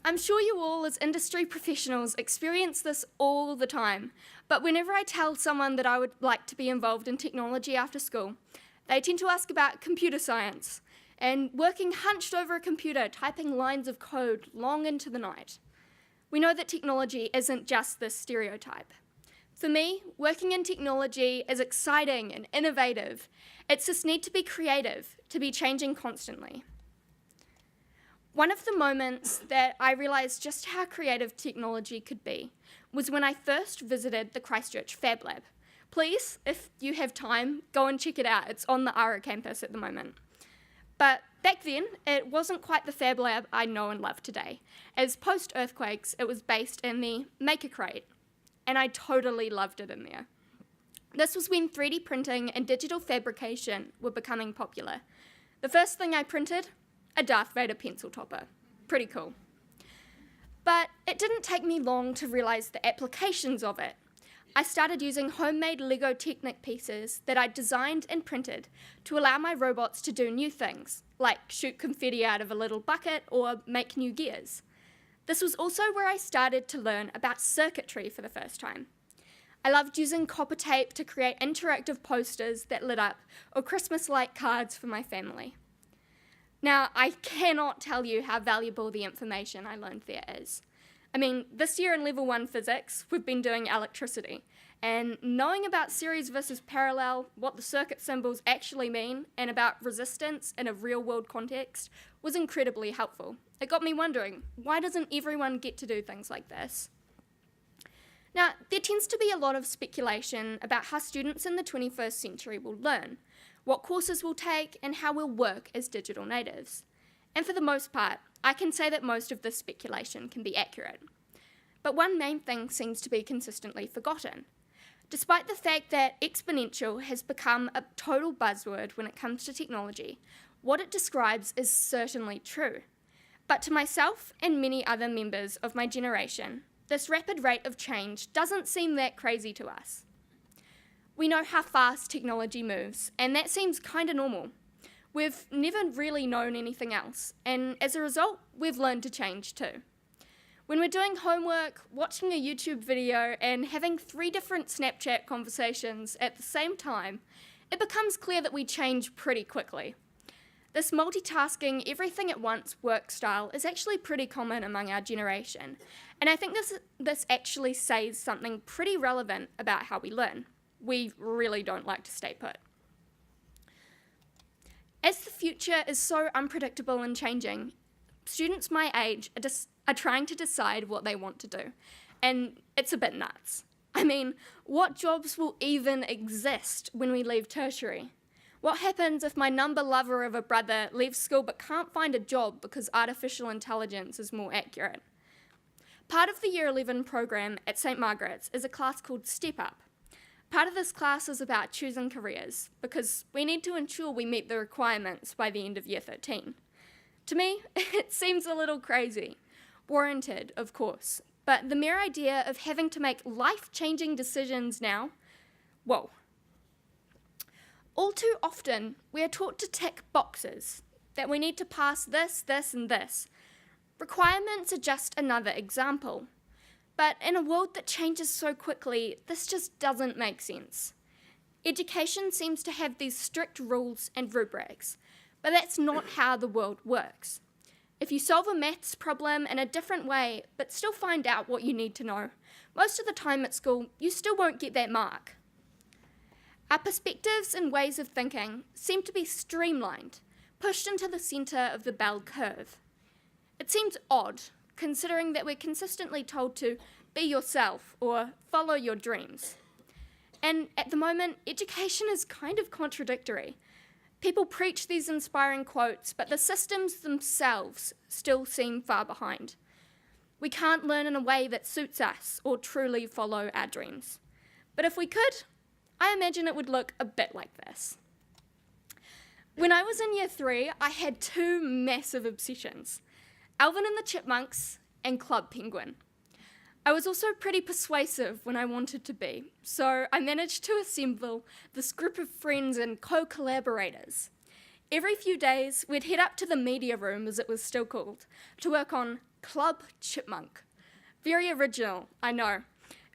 I'm sure you all as industry professionals experience this all the time, but whenever I tell someone that I would like to be involved in technology after school, they tend to ask about computer science and working hunched over a computer, typing lines of code long into the night. We know that technology isn't just this stereotype. For me, working in technology is exciting and innovative. It's this need to be creative, to be changing constantly. One of the moments that I realised just how creative technology could be was when I first visited the Christchurch Fab Lab. Please, if you have time, go and check it out. It's on the ARA campus at the moment. But back then, it wasn't quite the Fab Lab I know and love today. As post-earthquakes, it was based in the Maker Crate, and I totally loved it in there. This was when 3D printing and digital fabrication were becoming popular. The first thing I printed, a Darth Vader pencil topper. Pretty cool. But it didn't take me long to realise the applications of it. I started using homemade Lego Technic pieces that I designed and printed to allow my robots to do new things, like shoot confetti out of a little bucket or make new gears. This was also where I started to learn about circuitry for the first time. I loved using copper tape to create interactive posters that lit up or Christmas-like cards for my family. Now, I cannot tell you how valuable the information I learned there is. I mean, this year in Level 1 Physics, we've been doing electricity, and knowing about series versus parallel, what the circuit symbols actually mean, and about resistance in a real-world context was incredibly helpful. It got me wondering, why doesn't everyone get to do things like this? Now, there tends to be a lot of speculation about how students in the 21st century will learn, what courses we'll take, and how we'll work as digital natives. And for the most part, I can say that most of this speculation can be accurate. but one main thing seems to be consistently forgotten. Despite the fact that exponential has become a total buzzword when it comes to technology, what it describes is certainly true. But to myself and many other members of my generation, this rapid rate of change doesn't seem that crazy to us. We know how fast technology moves, and that seems kind of normal. We've never really known anything else, and as a result, we've learned to change too. When we're doing homework, watching a YouTube video, and having 3 different Snapchat conversations at the same time, it becomes clear that we change pretty quickly. This multitasking, everything at once work style is actually pretty common among our generation, and I think this actually says something pretty relevant about how we learn. We really don't like to stay put. As the future is so unpredictable and changing, students my age are trying to decide what they want to do, and it's a bit nuts. I mean, what jobs will even exist when we leave tertiary? What happens if my number lover of a brother leaves school but can't find a job because artificial intelligence is more accurate? Part of the Year 11 program at St Margaret's is a class called Step Up. Part of this class is about choosing careers, because we need to ensure we meet the requirements by the end of Year 13. To me, it seems a little crazy. Warranted, of course, but the mere idea of having to make life-changing decisions now, whoa. All too often, we are taught to tick boxes, that we need to pass this, this, and this. Requirements are just another example. But in a world that changes so quickly, this just doesn't make sense. Education seems to have these strict rules and rubrics, but that's not how the world works. If you solve a maths problem in a different way, but still find out what you need to know, most of the time at school, you still won't get that mark. Our perspectives and ways of thinking seem to be streamlined, pushed into the centre of the bell curve. It seems odd, considering that we're consistently told to be yourself or follow your dreams. And at the moment, education is kind of contradictory. People preach these inspiring quotes, but the systems themselves still seem far behind. We can't learn in a way that suits us or truly follow our dreams. But if we could, I imagine it would look a bit like this. When I was in Year 3, I had 2 massive obsessions: Alvin and the Chipmunks and Club Penguin. I was also pretty persuasive when I wanted to be, so I managed to assemble this group of friends and co-collaborators. Every few days, we'd head up to the media room, as it was still called, to work on Club Chipmunk. Very original, I know.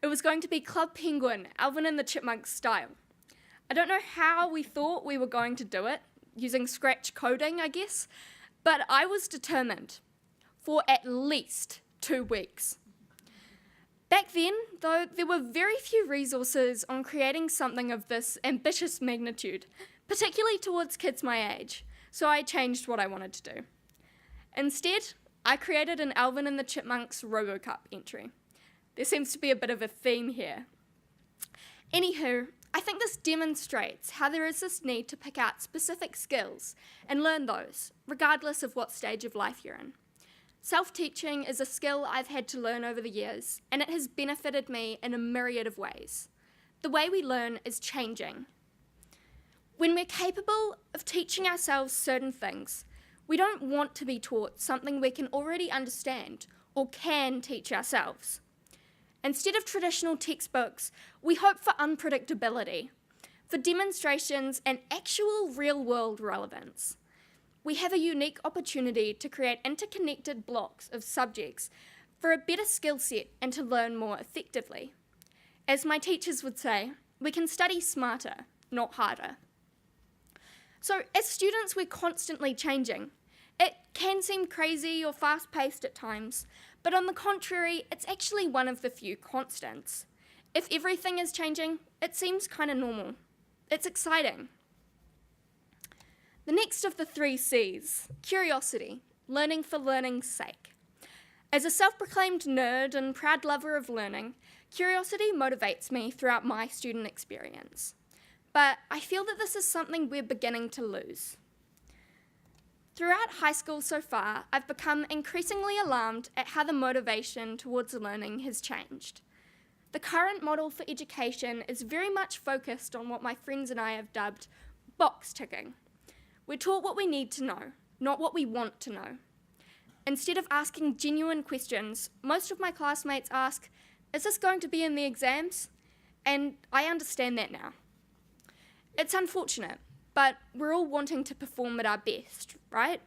It was going to be Club Penguin, Alvin and the Chipmunks style. I don't know how we thought we were going to do it, using scratch coding, I guess, but I was determined for at least 2 weeks. Back then, though, there were very few resources on creating something of this ambitious magnitude, particularly towards kids my age, so I changed what I wanted to do. Instead, I created an Alvin and the Chipmunks RoboCup entry. There seems to be a bit of a theme here. Anywho, I think this demonstrates how there is this need to pick out specific skills and learn those, regardless of what stage of life you're in. Self-teaching is a skill I've had to learn over the years, and it has benefited me in a myriad of ways. The way we learn is changing. When we're capable of teaching ourselves certain things, we don't want to be taught something we can already understand or can teach ourselves. Instead of traditional textbooks, we hope for unpredictability, for demonstrations and actual real-world relevance. We have a unique opportunity to create interconnected blocks of subjects for a better skill set and to learn more effectively. As my teachers would say, we can study smarter, not harder. So as students, we're constantly changing. It can seem crazy or fast-paced at times, but on the contrary, it's actually one of the few constants. If everything is changing, it seems kind of normal. It's exciting. The next of the 3 C's, curiosity, learning for learning's sake. As a self-proclaimed nerd and proud lover of learning, curiosity motivates me throughout my student experience. But I feel that this is something we're beginning to lose. Throughout high school so far, I've become increasingly alarmed at how the motivation towards learning has changed. The current model for education is very much focused on what my friends and I have dubbed box ticking. We're taught what we need to know, not what we want to know. Instead of asking genuine questions, most of my classmates ask, "Is this going to be in the exams?" And I understand that now. It's unfortunate, but we're all wanting to perform at our best, right?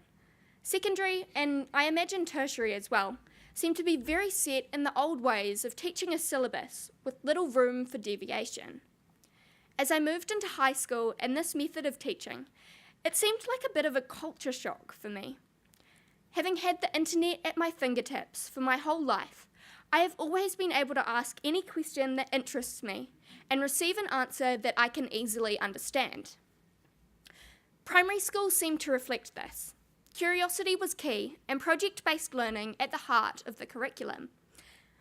Secondary, and I imagine tertiary as well, seem to be very set in the old ways of teaching a syllabus with little room for deviation. As I moved into high school and this method of teaching, it seemed like a bit of a culture shock for me. Having had the internet at my fingertips for my whole life, I have always been able to ask any question that interests me and receive an answer that I can easily understand. Primary school seemed to reflect this. Curiosity was key, and project-based learning at the heart of the curriculum.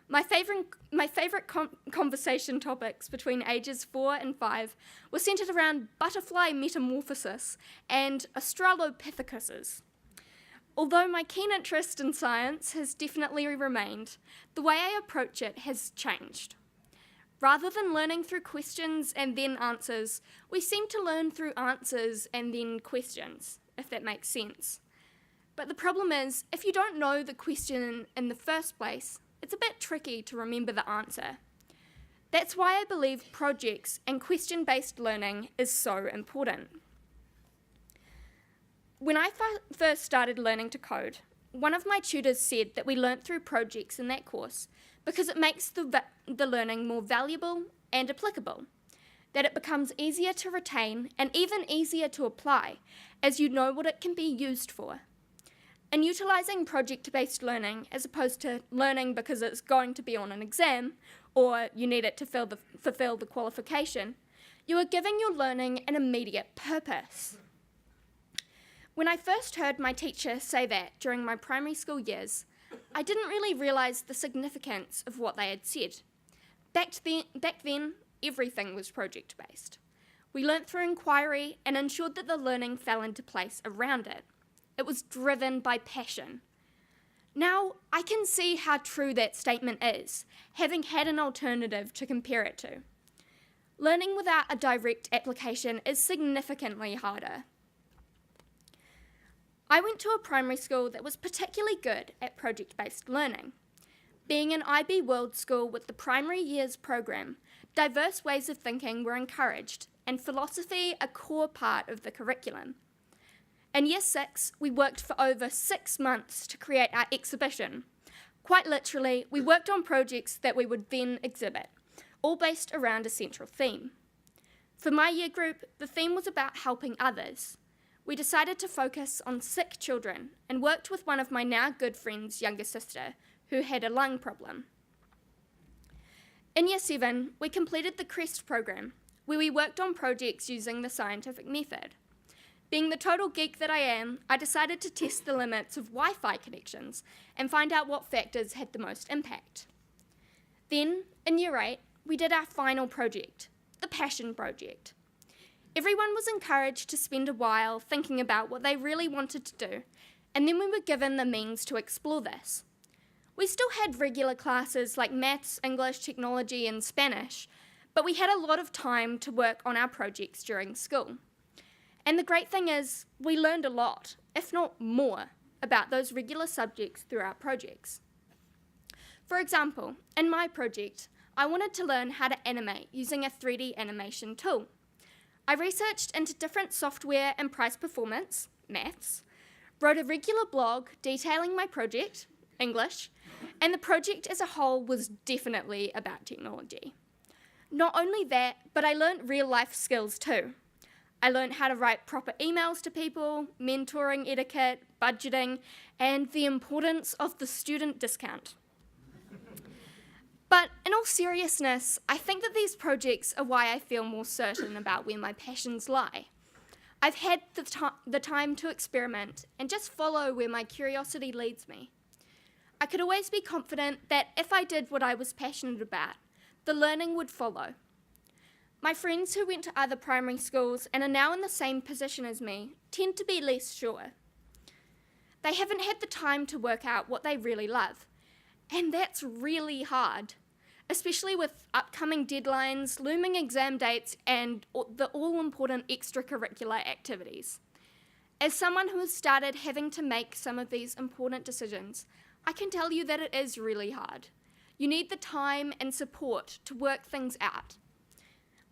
My favourite conversation topics between ages 4 and 5 were centred around butterfly metamorphosis and Australopithecus. Although my keen interest in science has definitely remained, the way I approach it has changed. Rather than learning through questions and then answers, we seem to learn through answers and then questions, if that makes sense. But the problem is, if you don't know the question in the first place, it's a bit tricky to remember the answer. That's why I believe projects and question-based learning is so important. When I first started learning to code, one of my tutors said that we learnt through projects in that course because it makes the learning more valuable and applicable, that it becomes easier to retain and even easier to apply as you know what it can be used for. In utilising project-based learning as opposed to learning because it's going to be on an exam or you need it to fulfil the qualification, you are giving your learning an immediate purpose. When I first heard my teacher say that during my primary school years, I didn't really realise the significance of what they had said. Back then, everything was project-based. We learnt through inquiry and ensured that the learning fell into place around it. It was driven by passion. Now, I can see how true that statement is, having had an alternative to compare it to. Learning without a direct application is significantly harder. I went to a primary school that was particularly good at project-based learning. Being an IB World school with the primary years program, diverse ways of thinking were encouraged, and philosophy a core part of the curriculum. In Year 6, we worked for over 6 months to create our exhibition. Quite literally, we worked on projects that we would then exhibit, all based around a central theme. For my year group, the theme was about helping others. We decided to focus on sick children and worked with one of my now good friend's younger sister, who had a lung problem. In Year 7, we completed the CREST program, where we worked on projects using the scientific method. Being the total geek that I am, I decided to test the limits of Wi-Fi connections and find out what factors had the most impact. Then, in Year 8, we did our final project, the Passion Project. Everyone was encouraged to spend a while thinking about what they really wanted to do, and then we were given the means to explore this. We still had regular classes like maths, English, technology, and Spanish, but we had a lot of time to work on our projects during school. And the great thing is, we learned a lot, if not more, about those regular subjects through our projects. For example, in my project, I wanted to learn how to animate using a 3D animation tool. I researched into different software and price performance, maths, wrote a regular blog detailing my project, English, and the project as a whole was definitely about technology. Not only that, but I learned real-life skills too. I learned how to write proper emails to people, mentoring etiquette, budgeting, and the importance of the student discount. But in all seriousness, I think that these projects are why I feel more certain about where my passions lie. I've had the time to experiment and just follow where my curiosity leads me. I could always be confident that if I did what I was passionate about, the learning would follow. My friends who went to other primary schools and are now in the same position as me tend to be less sure. They haven't had the time to work out what they really love. And that's really hard, especially with upcoming deadlines, looming exam dates, and the all-important extracurricular activities. As someone who has started having to make some of these important decisions, I can tell you that it is really hard. You need the time and support to work things out.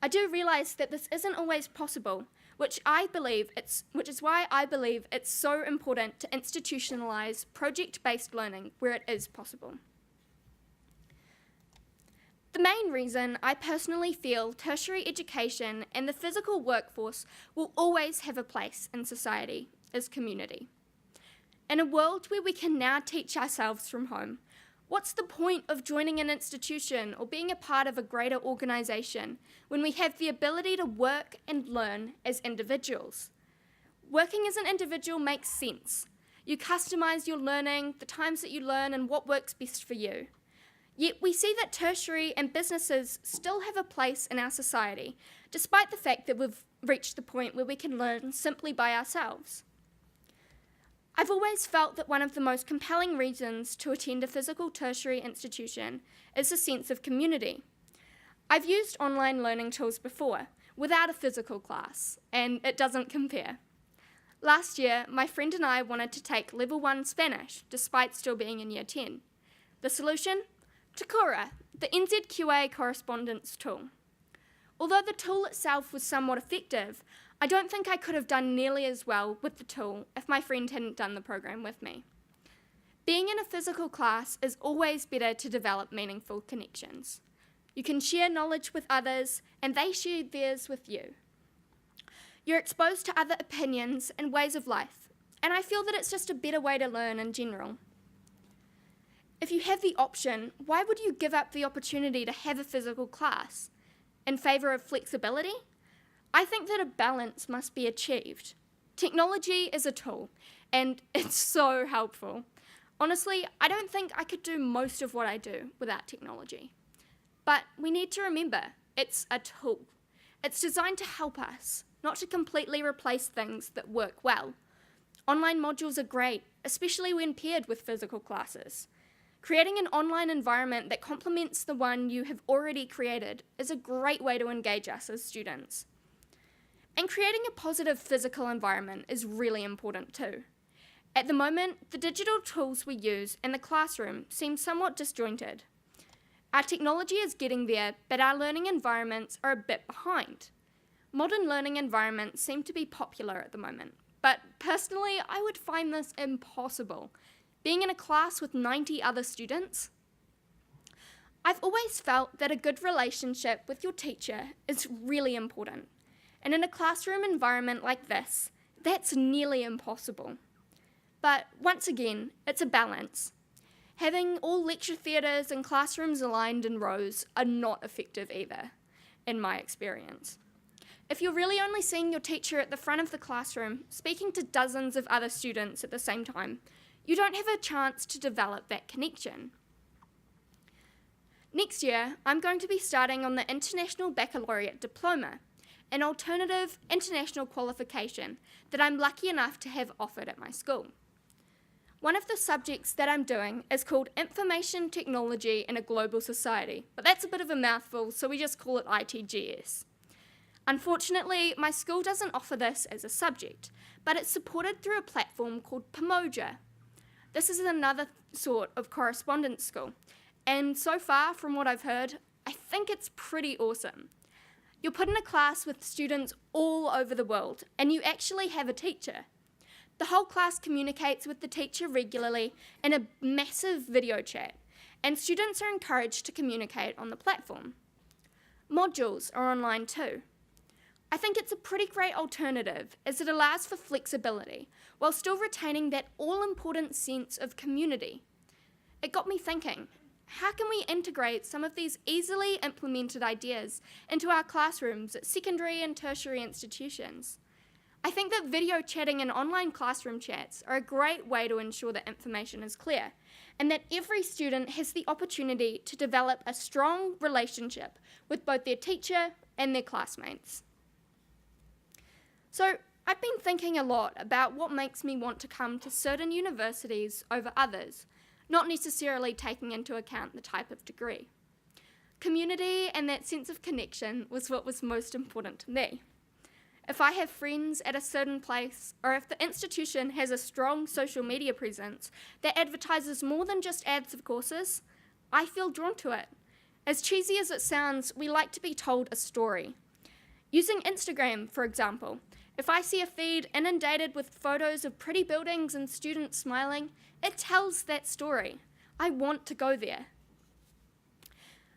I do realise that this isn't always possible, which is why I believe it's so important to institutionalise project-based learning where it is possible. The main reason I personally feel tertiary education and the physical workforce will always have a place in society is community. In a world where we can now teach ourselves from home, what's the point of joining an institution or being a part of a greater organisation when we have the ability to work and learn as individuals? Working as an individual makes sense. You customise your learning, the times that you learn, and what works best for you. Yet we see that tertiary and businesses still have a place in our society, despite the fact that we've reached the point where we can learn simply by ourselves. I've always felt that one of the most compelling reasons to attend a physical tertiary institution is the sense of community. I've used online learning tools before, without a physical class, and it doesn't compare. Last year, my friend and I wanted to take Level 1 Spanish, despite still being in Year 10. The solution? Takura, the NZQA correspondence tool. Although the tool itself was somewhat effective, I don't think I could have done nearly as well with the tool if my friend hadn't done the program with me. Being in a physical class is always better to develop meaningful connections. You can share knowledge with others, and they share theirs with you. You're exposed to other opinions and ways of life, and I feel that it's just a better way to learn in general. If you have the option, why would you give up the opportunity to have a physical class? In favour of flexibility? I think that a balance must be achieved. Technology is a tool, and it's so helpful. Honestly, I don't think I could do most of what I do without technology. But we need to remember, it's a tool. It's designed to help us, not to completely replace things that work well. Online modules are great, especially when paired with physical classes. Creating an online environment that complements the one you have already created is a great way to engage us as students. And creating a positive physical environment is really important too. At the moment, the digital tools we use in the classroom seem somewhat disjointed. Our technology is getting there, but our learning environments are a bit behind. Modern learning environments seem to be popular at the moment, but personally, I would find this impossible. Being in a class with 90 other students? I've always felt that a good relationship with your teacher is really important. And in a classroom environment like this, that's nearly impossible. But once again, it's a balance. Having all lecture theatres and classrooms aligned in rows are not effective either, in my experience. If you're really only seeing your teacher at the front of the classroom, speaking to dozens of other students at the same time, you don't have a chance to develop that connection. Next year, I'm going to be starting on the International Baccalaureate Diploma, an alternative international qualification that I'm lucky enough to have offered at my school. One of the subjects that I'm doing is called Information Technology in a Global Society, but that's a bit of a mouthful, so we just call it ITGS. Unfortunately, my school doesn't offer this as a subject, but it's supported through a platform called Pomoja. This is another sort of correspondence school, and so far, from what I've heard, I think it's pretty awesome. You're put in a class with students all over the world, and you actually have a teacher. The whole class communicates with the teacher regularly in a massive video chat, and students are encouraged to communicate on the platform. Modules are online too. I think it's a pretty great alternative as it allows for flexibility while still retaining that all-important sense of community. It got me thinking, how can we integrate some of these easily implemented ideas into our classrooms at secondary and tertiary institutions? I think that video chatting and online classroom chats are a great way to ensure that information is clear and that every student has the opportunity to develop a strong relationship with both their teacher and their classmates. So, I've been thinking a lot about what makes me want to come to certain universities over others, not necessarily taking into account the type of degree. Community and that sense of connection was what was most important to me. If I have friends at a certain place, or if the institution has a strong social media presence that advertises more than just ads of courses, I feel drawn to it. As cheesy as it sounds, we like to be told a story. Using Instagram, for example, if I see a feed inundated with photos of pretty buildings and students smiling, it tells that story. I want to go there.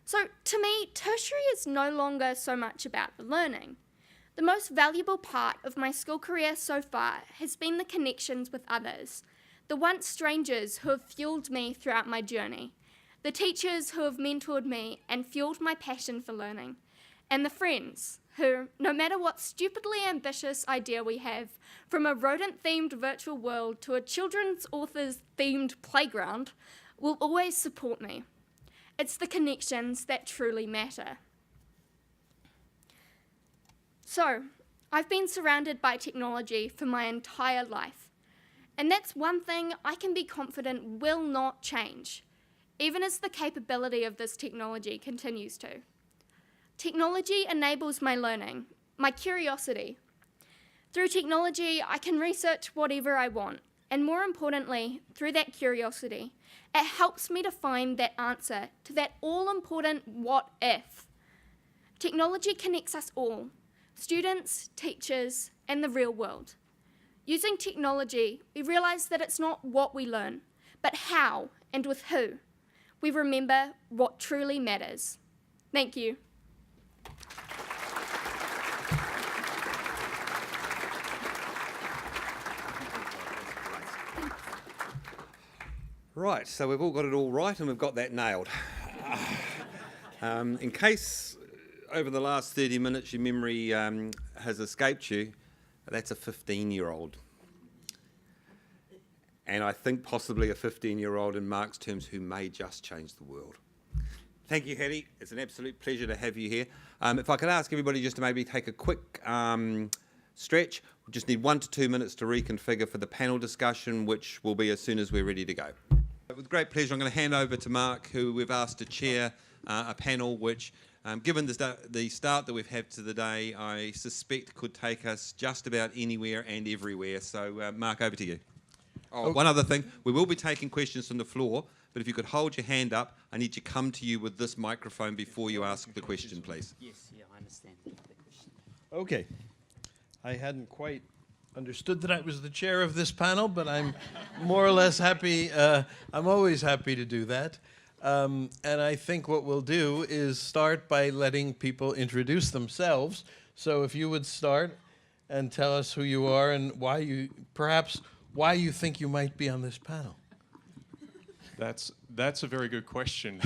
So to me, tertiary is no longer so much about the learning. The most valuable part of my school career so far has been the connections with others, the once strangers who have fueled me throughout my journey, the teachers who have mentored me and fueled my passion for learning, and the friends who, no matter what stupidly ambitious idea we have, from a rodent-themed virtual world to a children's authors-themed playground, will always support me. It's the connections that truly matter. So, I've been surrounded by technology for my entire life, and that's one thing I can be confident will not change, even as the capability of this technology continues to. Technology enables my learning, my curiosity. Through technology, I can research whatever I want, and more importantly, through that curiosity, it helps me to find that answer to that all-important what if. Technology connects us all, students, teachers, and the real world. Using technology, we realise that it's not what we learn, but how and with who. We remember what truly matters. Thank you. Right, so we've all got it all right and we've got that nailed. In case over the last 30 minutes your memory has escaped you, that's a 15-year-old. And I think possibly a 15-year-old in Marc's terms who may just change the world. Thank you, Hattie. It's an absolute pleasure to have you here. If I could ask everybody just to maybe take a quick stretch. We just need 1 to 2 minutes to reconfigure for the panel discussion, which will be as soon as we're ready to go. With great pleasure, I'm going to hand over to Marc, who we've asked to chair a panel which, given the start that we've had to the day, I suspect could take us just about anywhere and everywhere. So, Marc, over to you. Oh, one other thing, we will be taking questions from the floor, but if you could hold your hand up, I need to come to you with this microphone before you ask the question, please. Yes, yeah, I understand the question. Okay. I hadn't quite understood that I was the chair of this panel, but I'm more or less happy. I'm always happy to do that. And I think what we'll do is start by letting people introduce themselves. So if you would start and tell us who you are and why you think you might be on this panel. That's a very good question.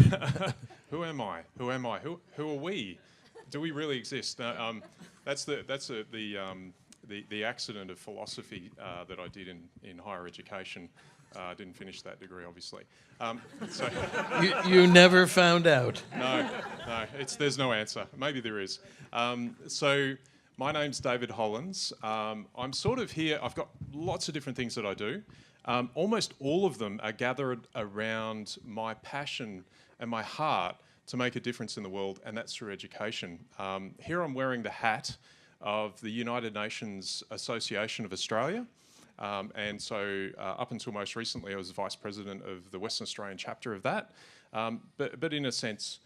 Who am I? Who am I? Who are we? Do we really exist? That's the accident of philosophy that I did in higher education. I didn't finish that degree, obviously. So you never found out. No, there's no answer. Maybe there is. So my name's David Hollins. I'm sort of here. I've got lots of different things that I do. Almost all of them are gathered around my passion and my heart to make a difference in the world, and that's through education. Here I'm wearing the hat of the United Nations Association of Australia. And so up until most recently, I was Vice President of the Western Australian chapter of that. But in a sense,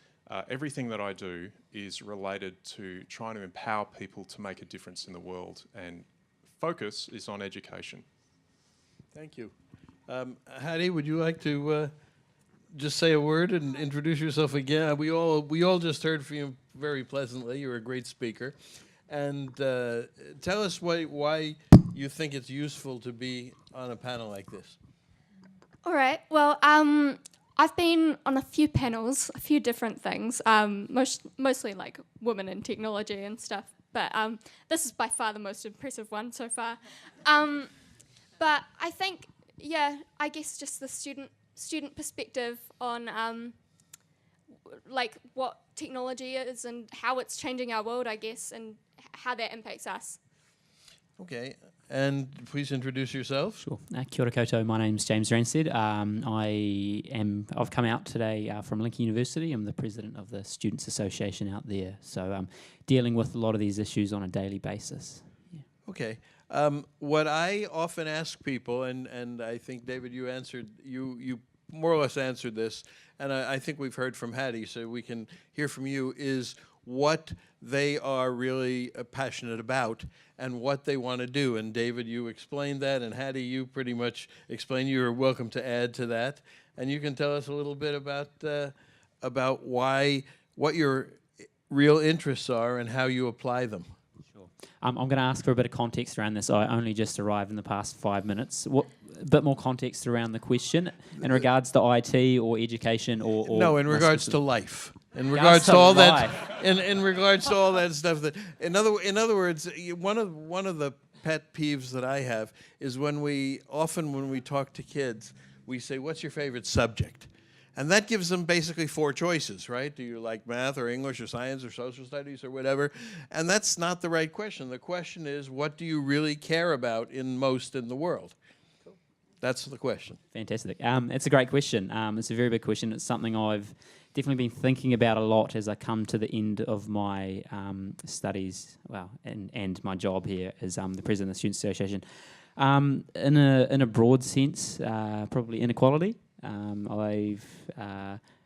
everything that I do is related to trying to empower people to make a difference in the world, and focus is on education. Thank you. Hattie, would you like to just say a word and introduce yourself again? We all just heard from you very pleasantly. You're a great speaker. And tell us why you think it's useful to be on a panel like this. All right. Well, I've been on a few panels, a few different things, mostly like women in technology and stuff. But this is by far the most impressive one so far. But I think, I guess just the student perspective on like what technology is and how it's changing our world, I guess, and how that impacts us. Okay, and please introduce yourself. Sure. Kia ora koutou, my name's James Ransted. I've come out today from Lincoln University. I'm the president of the Students Association out there. So I'm dealing with a lot of these issues on a daily basis. Yeah. Okay. What I often ask people, and I think, David, you more or less answered this, and I think we've heard from Hattie, so we can hear from you, is what they are really passionate about and what they want to do. And David, you explained that, and Hattie, you pretty much explained. You're welcome to add to that. And you can tell us a little bit about what your real interests are and how you apply them. Sure. I'm going to ask for a bit of context around this. I only just arrived in the past 5 minutes. A bit more context around the question in regards to IT or education or no, in regards to life. In regards to all that, in regards to all that stuff. That in other words, one of the pet peeves that I have is when we talk to kids, we say, "What's your favorite subject?" And that gives them basically 4 choices, right? Do you like math or English or science or social studies or whatever? And that's not the right question. The question is, what do you really care about in the world? That's the question. Fantastic. It's a great question. It's a very big question. It's something I've definitely been thinking about a lot as I come to the end of my studies, and my job here as the president of the Students Association. In a broad sense, probably inequality. I've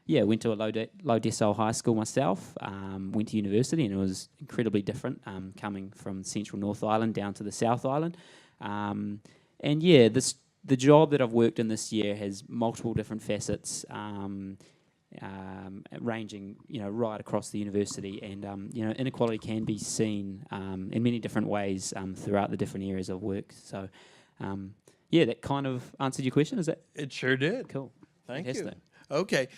went to a low decile high school myself. Went to university, and it was incredibly different coming from central North Island down to the South Island. The job that I've worked in this year has multiple different facets, ranging, right across the university, and inequality can be seen in many different ways throughout the different areas of work. So, that kind of answered your question. Is that? It sure did. Cool. Thank Fantastic. you. Okay,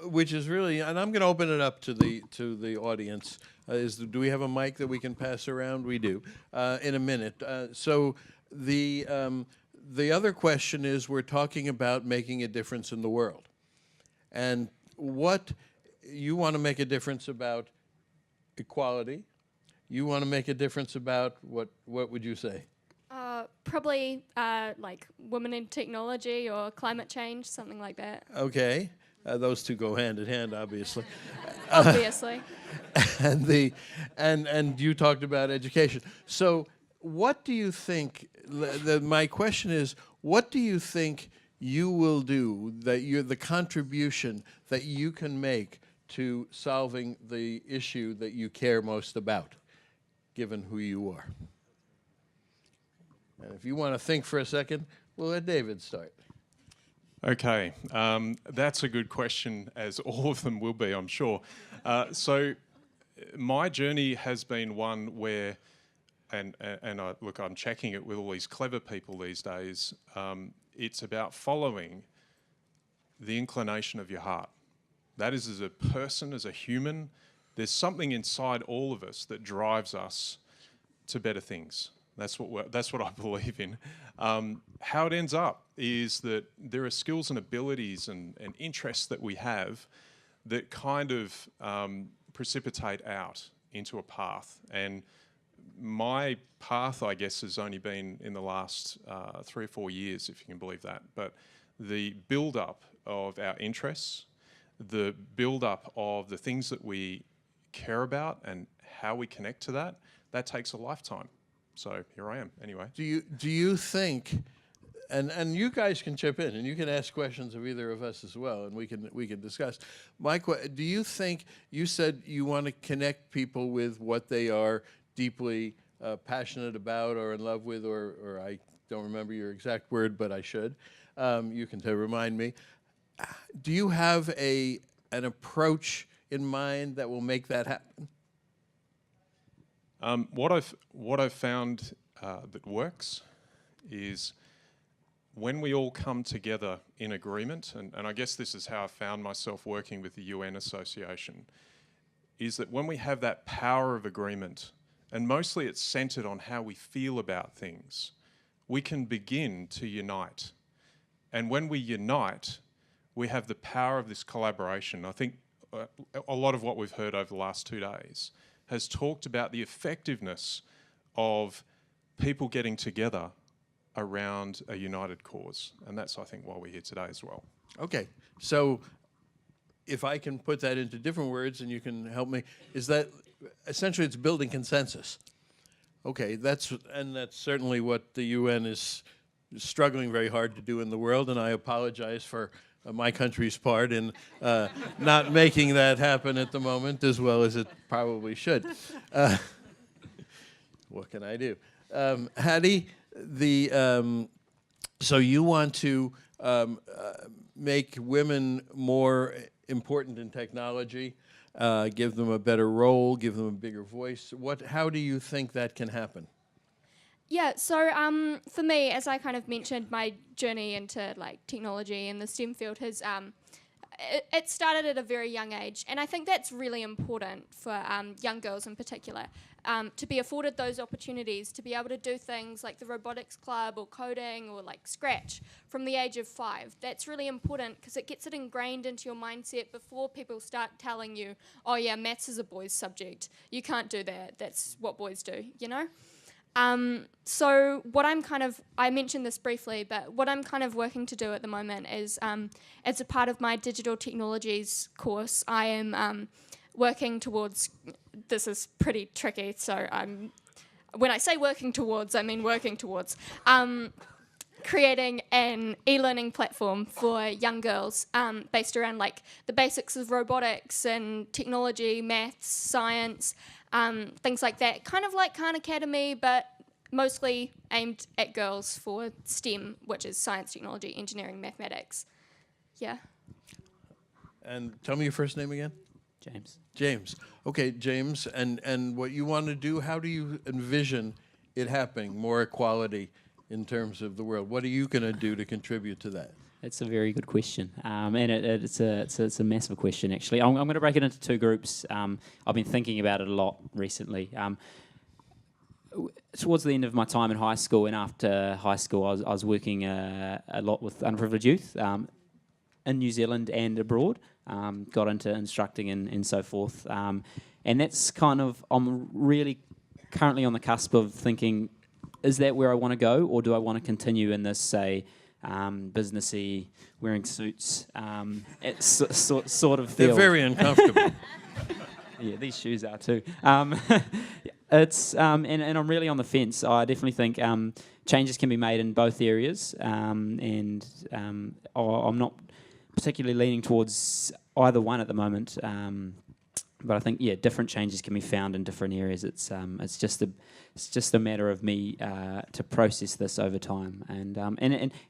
which is really, and I'm going to open it up to the audience. Do we have a mic that we can pass around? We do. In a minute. So the other question is, we're talking about making a difference in the world, and what you want to make a difference about equality. You want to make a difference about what would you say? Probably like women in technology or climate change, something like that. Okay, those two go hand in hand, obviously. Obviously. And you talked about education. So, what do you think? My question is, what do you think you will do, the contribution that you can make to solving the issue that you care most about, given who you are? And if you want to think for a second, we'll let David start. Okay, that's a good question, as all of them will be, I'm sure. So my journey has been one where, and I'm checking it with all these clever people these days, it's about following the inclination of your heart. That is, as a person, as a human, there's something inside all of us that drives us to better things. That's what I believe in. How it ends up is that there are skills and abilities and interests that we have that kind of precipitate out into a path. And my path, I guess, has only been in the last 3 or 4 years, if you can believe that. But the build-up of our interests, the build-up of the things that we care about and how we connect to that, that takes a lifetime. So here I am, anyway. Do you think, and you guys can chip in, and you can ask questions of either of us as well, and we can discuss. Mike, do you think, you said you want to connect people with what they are deeply passionate about or in love with, or I don't remember your exact word, but I should. You can remind me. Do you have an approach in mind that will make that happen? What I've found that works is when we all come together in agreement, and I guess this is how I found myself working with the UN Association, is that when we have that power of agreement, and mostly it's centered on how we feel about things, we can begin to unite. And when we unite, we have the power of this collaboration. I think a lot of what we've heard over the last 2 days has talked about the effectiveness of people getting together around a united cause. And that's, I think, why we're here today as well. Okay, so if I can put that into different words and you can help me, is that essentially it's building consensus? Okay, that's certainly what the UN is struggling very hard to do in the world, and I apologize for my country's part in not making that happen at the moment as well as it probably should. What can I do? Hattie, so you want to make women more important in technology, give them a better role, give them a bigger voice. How do you think that can happen? Yeah, so for me, as I kind of mentioned, my journey into like technology and the STEM field has it started at a very young age, and I think that's really important for young girls in particular, to be afforded those opportunities to be able to do things like the robotics club or coding or like Scratch from the age of 5. That's really important because it gets it ingrained into your mindset before people start telling you, oh yeah, maths is a boys' subject. You can't do that. That's what boys do, you know? So what I mentioned this briefly, but what I'm kind of working to do at the moment is, as a part of my digital technologies course, I am working towards, this is pretty tricky, so when I say working towards, I mean working towards, creating an e-learning platform for young girls based around like the basics of robotics and technology, maths, science, things like that. Kind of like Khan Academy, but mostly aimed at girls for STEM, which is science, technology, engineering, mathematics. Yeah. And tell me your first name again? James. James. Okay, James, and what you want to do, how do you envision it happening, more equality in terms of the world? What are you going to do to contribute to that? It's a very good question, and it's a massive question, actually. I'm going to break it into two groups. I've been thinking about it a lot recently. Towards the end of my time in high school and after high school, I was working a lot with underprivileged youth in New Zealand and abroad. Got into instructing and so forth. And that's kind of, I'm really currently on the cusp of thinking, is that where I want to go, or do I want to continue in this, say, businessy, wearing suits, sort of field? They're very uncomfortable. Yeah, these shoes are too. It's and I'm really on the fence. I definitely think changes can be made in both areas, and I'm not particularly leaning towards either one at the moment. But I think different changes can be found in different areas. It's just a matter of me to process this over time, and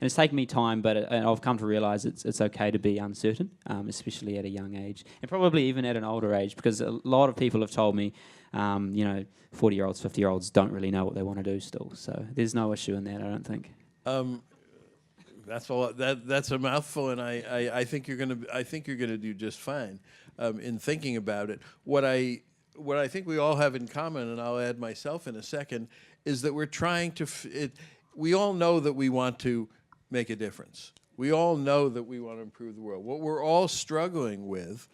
it's taken me time, but I've come to realise it's okay to be uncertain, especially at a young age, and probably even at an older age, because a lot of people have told me, 40-year-olds, 50-year-olds don't really know what they want to do still. So there's no issue in that, I don't think. That's a lot. That's a mouthful, and I think you're gonna do just fine in thinking about it. What I think we all have in common, and I'll add myself in a second, is that we're trying to. We all know that we want to make a difference. We all know that we want to improve the world. What we're all struggling with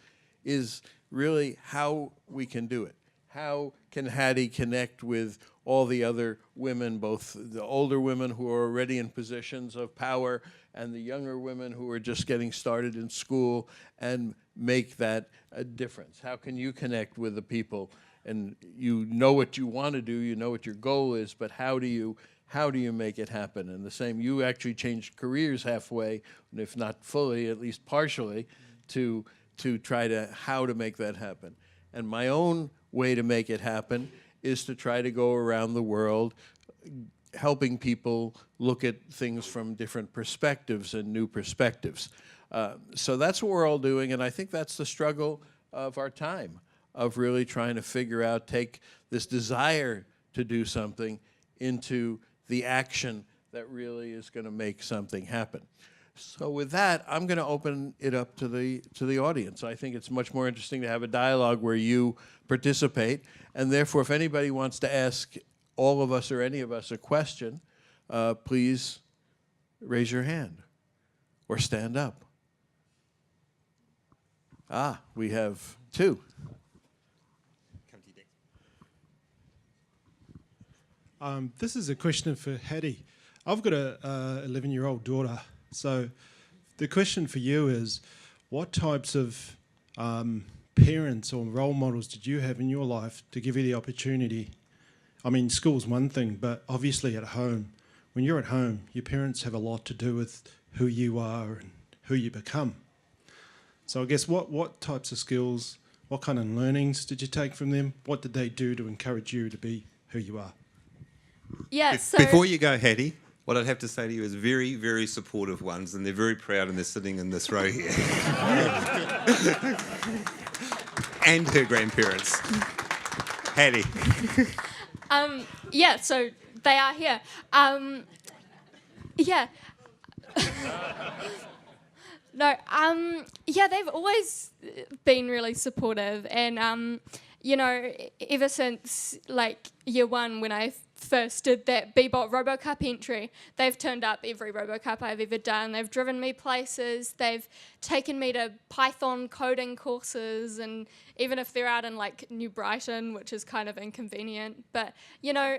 is really how we can do it. How can Hattie connect with all the other women, both the older women who are already in positions of power and the younger women who are just getting started in school, and make that a difference? How can you connect with the people? And you know what you want to do, you know what your goal is, but how do you make it happen? And the same, you actually changed careers halfway, if not fully, at least partially, to try to how to make that happen. And my own way to make it happen is to try to go around the world helping people look at things from different perspectives and new perspectives. So that's what we're all doing, and I think that's the struggle of our time, of really trying to figure out, take this desire to do something into the action that really is going to make something happen. So with that, I'm going to open it up to the audience. I think it's much more interesting to have a dialogue where you participate, and therefore, if anybody wants to ask all of us or any of us a question, please raise your hand or stand up. We have two. This is a question for Hattie. I've got a 11-year-old daughter. So the question for you is, what types of parents or role models did you have in your life to give you the opportunity? I mean, school's one thing, but obviously at home, when you're at home, your parents have a lot to do with who you are and who you become. So I guess what types of skills, what kind of learnings did you take from them? What did they do to encourage you to be who you are? Yeah, so... Before you go, Hattie, what I'd have to say to you is very, very supportive ones, and they're very proud, and they're sitting in this row here. And her grandparents. Hattie. Yeah, so they are here. Yeah. No, yeah, they've always been really supportive, and you know, ever since like year one when I first did that Bebop RoboCup entry, they've turned up every RoboCup I've ever done. They've driven me places. They've taken me to Python coding courses, and even if they're out in like New Brighton, which is kind of inconvenient, but you know,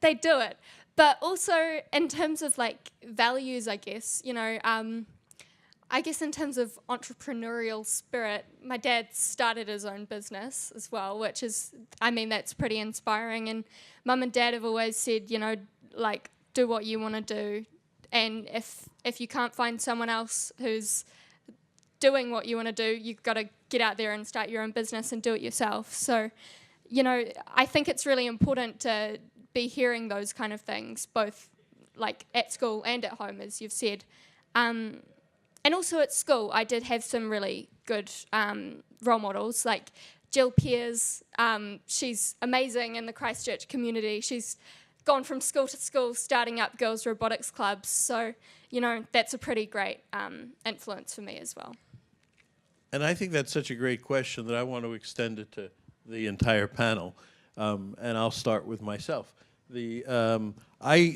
they do it. But also in terms of like values, I guess, you know, I guess in terms of entrepreneurial spirit, my dad started his own business as well, which is, I mean, that's pretty inspiring. And mum and dad have always said, you know, like, do what you want to do. And if you can't find someone else who's doing what you want to do, you've got to get out there and start your own business and do it yourself. So, you know, I think it's really important to be hearing those kind of things, both like at school and at home, as you've said. And also at school, I did have some really good role models, like Jill Pears. She's amazing in the Christchurch community. She's gone from school to school, starting up girls' robotics clubs. So, you know, that's a pretty great influence for me as well. And I think that's such a great question that I want to extend it to the entire panel. And I'll start with myself. My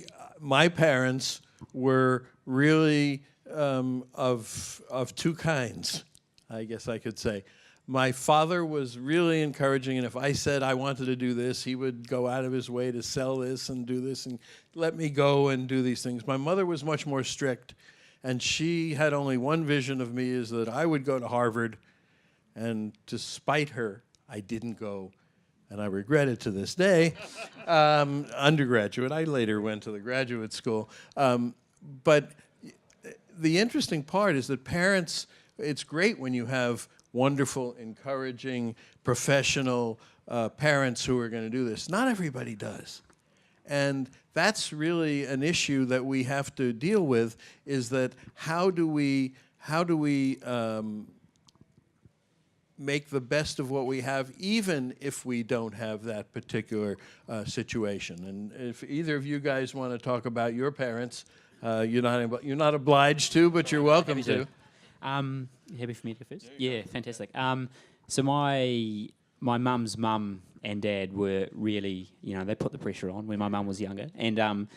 parents were really of two kinds, I guess I could say. My father was really encouraging, and if I said I wanted to do this, he would go out of his way to sell this and do this and let me go and do these things. My mother was much more strict, and she had only one vision of me, is that I would go to Harvard, and to spite her, I didn't go, and I regret it to this day. Undergraduate. I later went to the graduate school. But the interesting part is that parents, it's great when you have wonderful, encouraging, professional parents who are going to do this. Not everybody does. And that's really an issue that we have to deal with, is that how do we make the best of what we have, even if we don't have that particular situation. And if either of you guys want to talk about your parents, you're not obliged to, but you're welcome to. Happy for me to go first? Yeah, fantastic. So my mum's mum and dad were really, you know, they put the pressure on when my mum was younger, and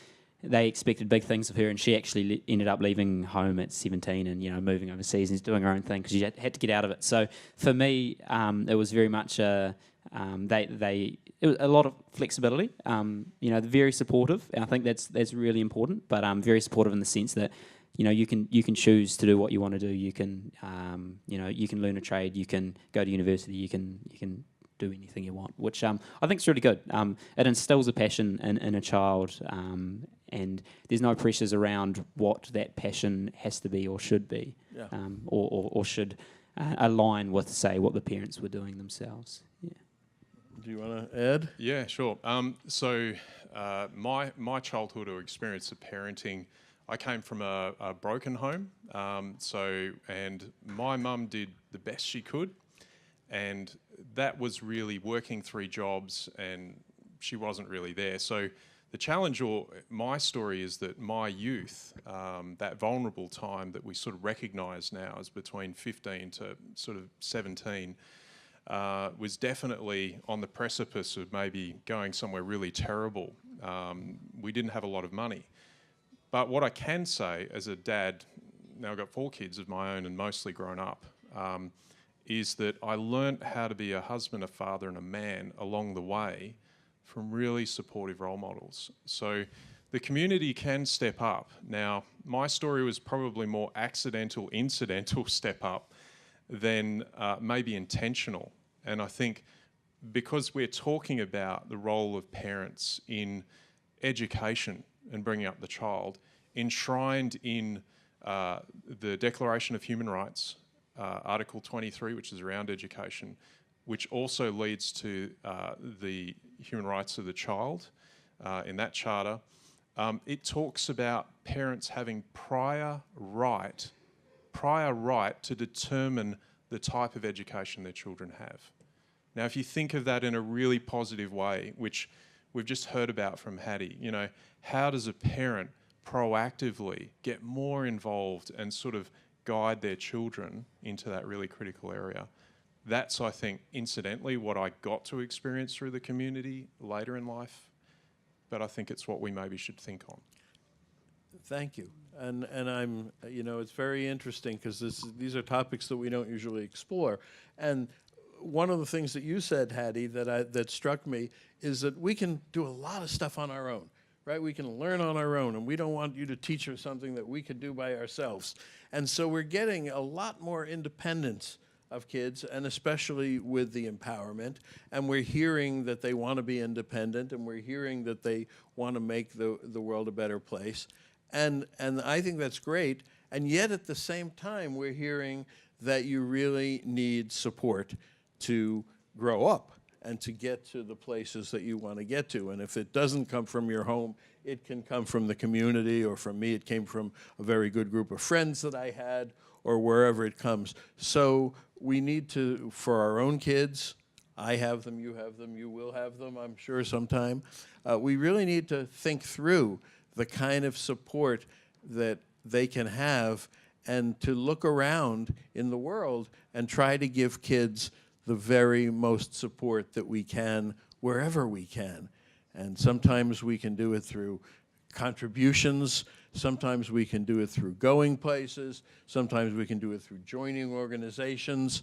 they expected big things of her, and she actually ended up leaving home at 17 and, you know, moving overseas and doing her own thing because she had to get out of it. So for me, it was very much it was a lot of flexibility. You know, very supportive. And I think that's really important. But very supportive in the sense that, you know, you can choose to do what you want to do. You can you know, you can learn a trade. You can go to university. You can do anything you want, which I think is really good. It instills a passion in a child, and there's no pressures around what that passion has to be or should be, or should align with, say, what the parents were doing themselves. Yeah. Do you want to add? Yeah, sure. So my childhood or experience of parenting, I came from a broken home. And my mum did the best she could, and that was really working 3 jobs, and she wasn't really there. So the challenge, or my story, is that my youth, that vulnerable time that we sort of recognise now as between 15 to sort of 17, was definitely on the precipice of maybe going somewhere really terrible. We didn't have a lot of money. But what I can say as a dad, now I've got 4 kids of my own and mostly grown up, is that I learnt how to be a husband, a father and a man along the way from really supportive role models. So the community can step up. Now, my story was probably more accidental, incidental step up than maybe intentional. And I think because we're talking about the role of parents in education and bringing up the child, enshrined in the Declaration of Human Rights, Article 23, which is around education, which also leads to the human rights of the child in that charter. It talks about parents having prior right to determine the type of education their children have. Now, if you think of that in a really positive way, which we've just heard about from Hattie, you know, how does a parent proactively get more involved and sort of guide their children into that really critical area? That's, I think, incidentally what I got to experience through the community later in life, but I think it's what we maybe should think on. Thank you. And I'm, you know, it's very interesting because these are topics that we don't usually explore. And one of the things that you said, Hattie, that struck me is that we can do a lot of stuff on our own, right? We can learn on our own, and we don't want you to teach us something that we could do by ourselves. And so we're getting a lot more independence of kids, and especially with the empowerment. And we're hearing that they want to be independent, and we're hearing that they want to make the world a better place. And I think that's great. And yet at the same time, we're hearing that you really need support to grow up and to get to the places that you want to get to. And if it doesn't come from your home, it can come from the community, or from me, it came from a very good group of friends that I had, or wherever it comes. So we need to, for our own kids, I have them, you have them, you will have them, I'm sure sometime, we really need to think through the kind of support that they can have, and to look around in the world and try to give kids the very most support that we can wherever we can. And sometimes we can do it through contributions, sometimes we can do it through going places, sometimes we can do it through joining organizations,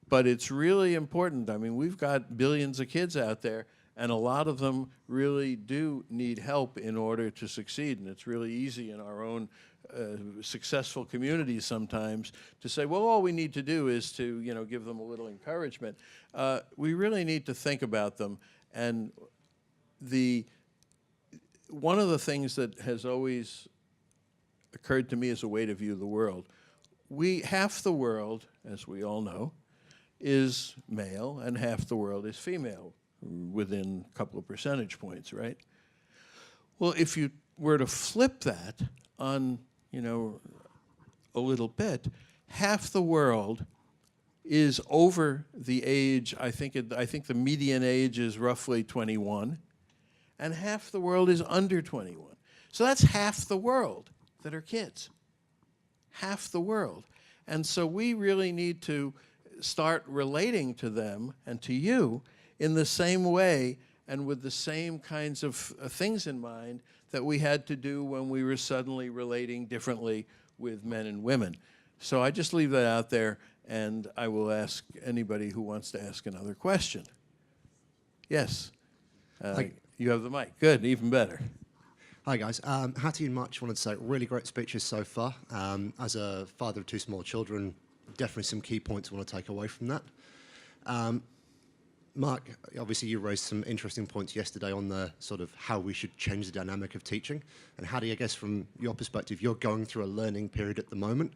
but it's really important. I mean, we've got billions of kids out there, and a lot of them really do need help in order to succeed, and it's really easy in our own successful communities sometimes to say, well, all we need to do is to, you know, give them a little encouragement. We really need to think about them. And one of the things that has always occurred to me as a way to view the world, half the world, as we all know, is male, and half the world is female, within a couple of percentage points, right? Well, if you were to flip that on, you know, a little bit, half the world is over the age, I think the median age is roughly 21, and half the world is under 21. So that's half the world that are kids. Half the world. And so we really need to start relating to them and to you in the same way and with the same kinds of things in mind that we had to do when we were suddenly relating differently with men and women. So I just leave that out there, and I will ask anybody who wants to ask another question. Yes. You have the mic. Good, even better. Hi guys, Hattie and Mark, just wanted to say really great speeches so far. As a father of two small children, definitely some key points I want to take away from that. Mark, obviously you raised some interesting points yesterday on the sort of how we should change the dynamic of teaching. And Hattie, I guess from your perspective, you're going through a learning period at the moment.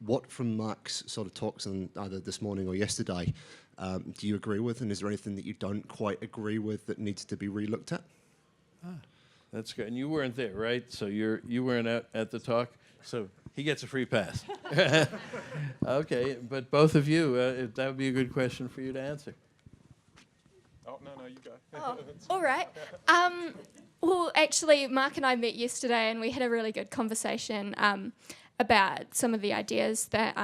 What from Mark's sort of talks on either this morning or yesterday do you agree with, and is there anything that you don't quite agree with that needs to be relooked at? That's good. And you weren't there, right? So you weren't at the talk, so he gets a free pass. Okay, but both of you, that would be a good question for you to answer. Oh, no, you go. Oh, all right. Well, actually, Mark and I met yesterday, and we had a really good conversation about some of the ideas that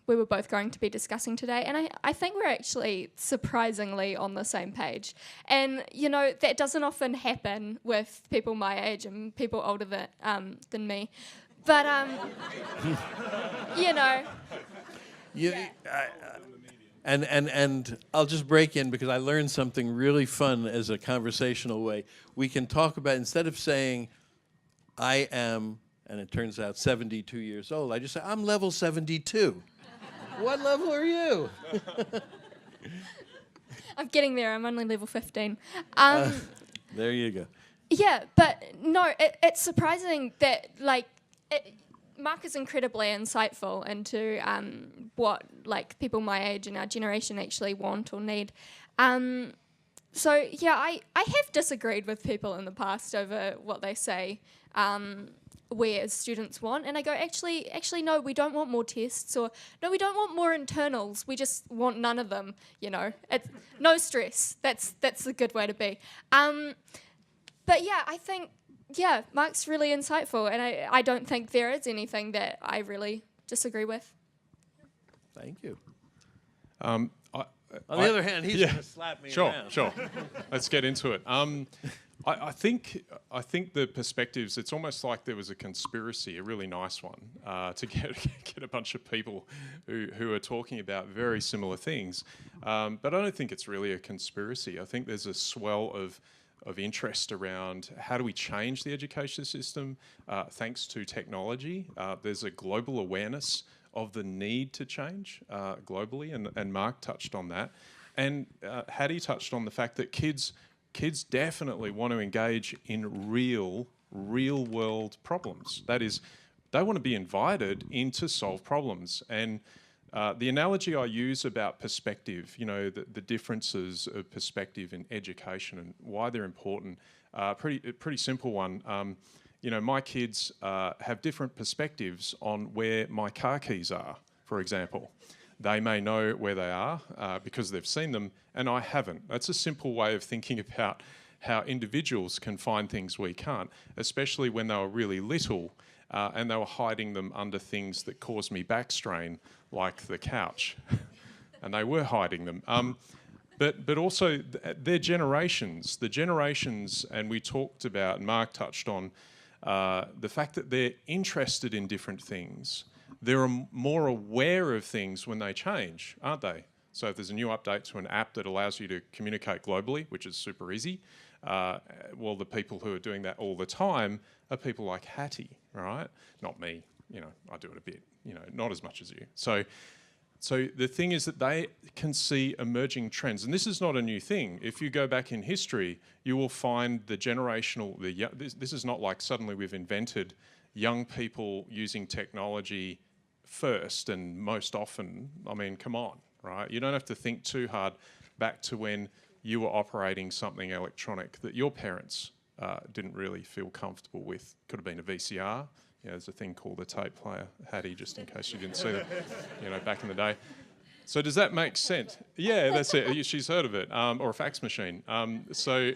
we were both going to be discussing today. And I think we're actually surprisingly on the same page. And, you know, that doesn't often happen with people my age and people older than me. But, you know. And I'll just break in because I learned something really fun as a conversational way. We can talk about, instead of saying, I am, and it turns out 72 years old, I just say, I'm level 72. What level are you? I'm getting there. I'm only level 15. There you go. Yeah, but no, it's surprising that, like, Marc is incredibly insightful into what, like, people my age and our generation actually want or need. So, yeah, I have disagreed with people in the past over what they say we as students want. And I go, actually, no, we don't want more tests, or no, we don't want more internals. We just want none of them, you know. No stress. That's a good way to be. But, yeah, I think... Yeah, Marc's really insightful, and I don't think there is anything that I really disagree with. Thank you. On the other hand, he's going to slap me around. Sure. Let's get into it. I think the perspectives, it's almost like there was a conspiracy, a really nice one, to get a bunch of people who are talking about very similar things. But I don't think it's really a conspiracy. I think there's a swell of interest around how do we change the education system thanks to technology. There's a global awareness of the need to change globally, and Marc touched on that. And Hattie touched on the fact that kids definitely want to engage in real world problems. That is, they want to be invited in to solve problems. And the analogy I use about perspective, you know, the differences of perspective in education and why they're important, pretty simple one. You know, my kids have different perspectives on where my car keys are, for example. They may know where they are because they've seen them, and I haven't. That's a simple way of thinking about how individuals can find things we can't, especially when they were really little and they were hiding them under things that caused me back strain, like the couch. And they were hiding them. But also their generations, and we talked about, and Marc touched on, the fact that they're interested in different things. They're more aware of things when they change, aren't they? So if there's a new update to an app that allows you to communicate globally, which is super easy, well, the people who are doing that all the time are people like Hattie, right? Not me, you know, I do it a bit, you know, not as much as you. So the thing is that they can see emerging trends, and this is not a new thing. If you go back in history, you will find the generational, this is not like suddenly we've invented young people using technology first and most often. I mean, come on, right? You don't have to think too hard back to when you were operating something electronic that your parents didn't really feel comfortable with. Could have been a VCR. Yeah, there's a thing called a tape player, Hattie, just in case you didn't see that, you know, back in the day. So does that make sense? Yeah, that's it. She's heard of it, or a fax machine. So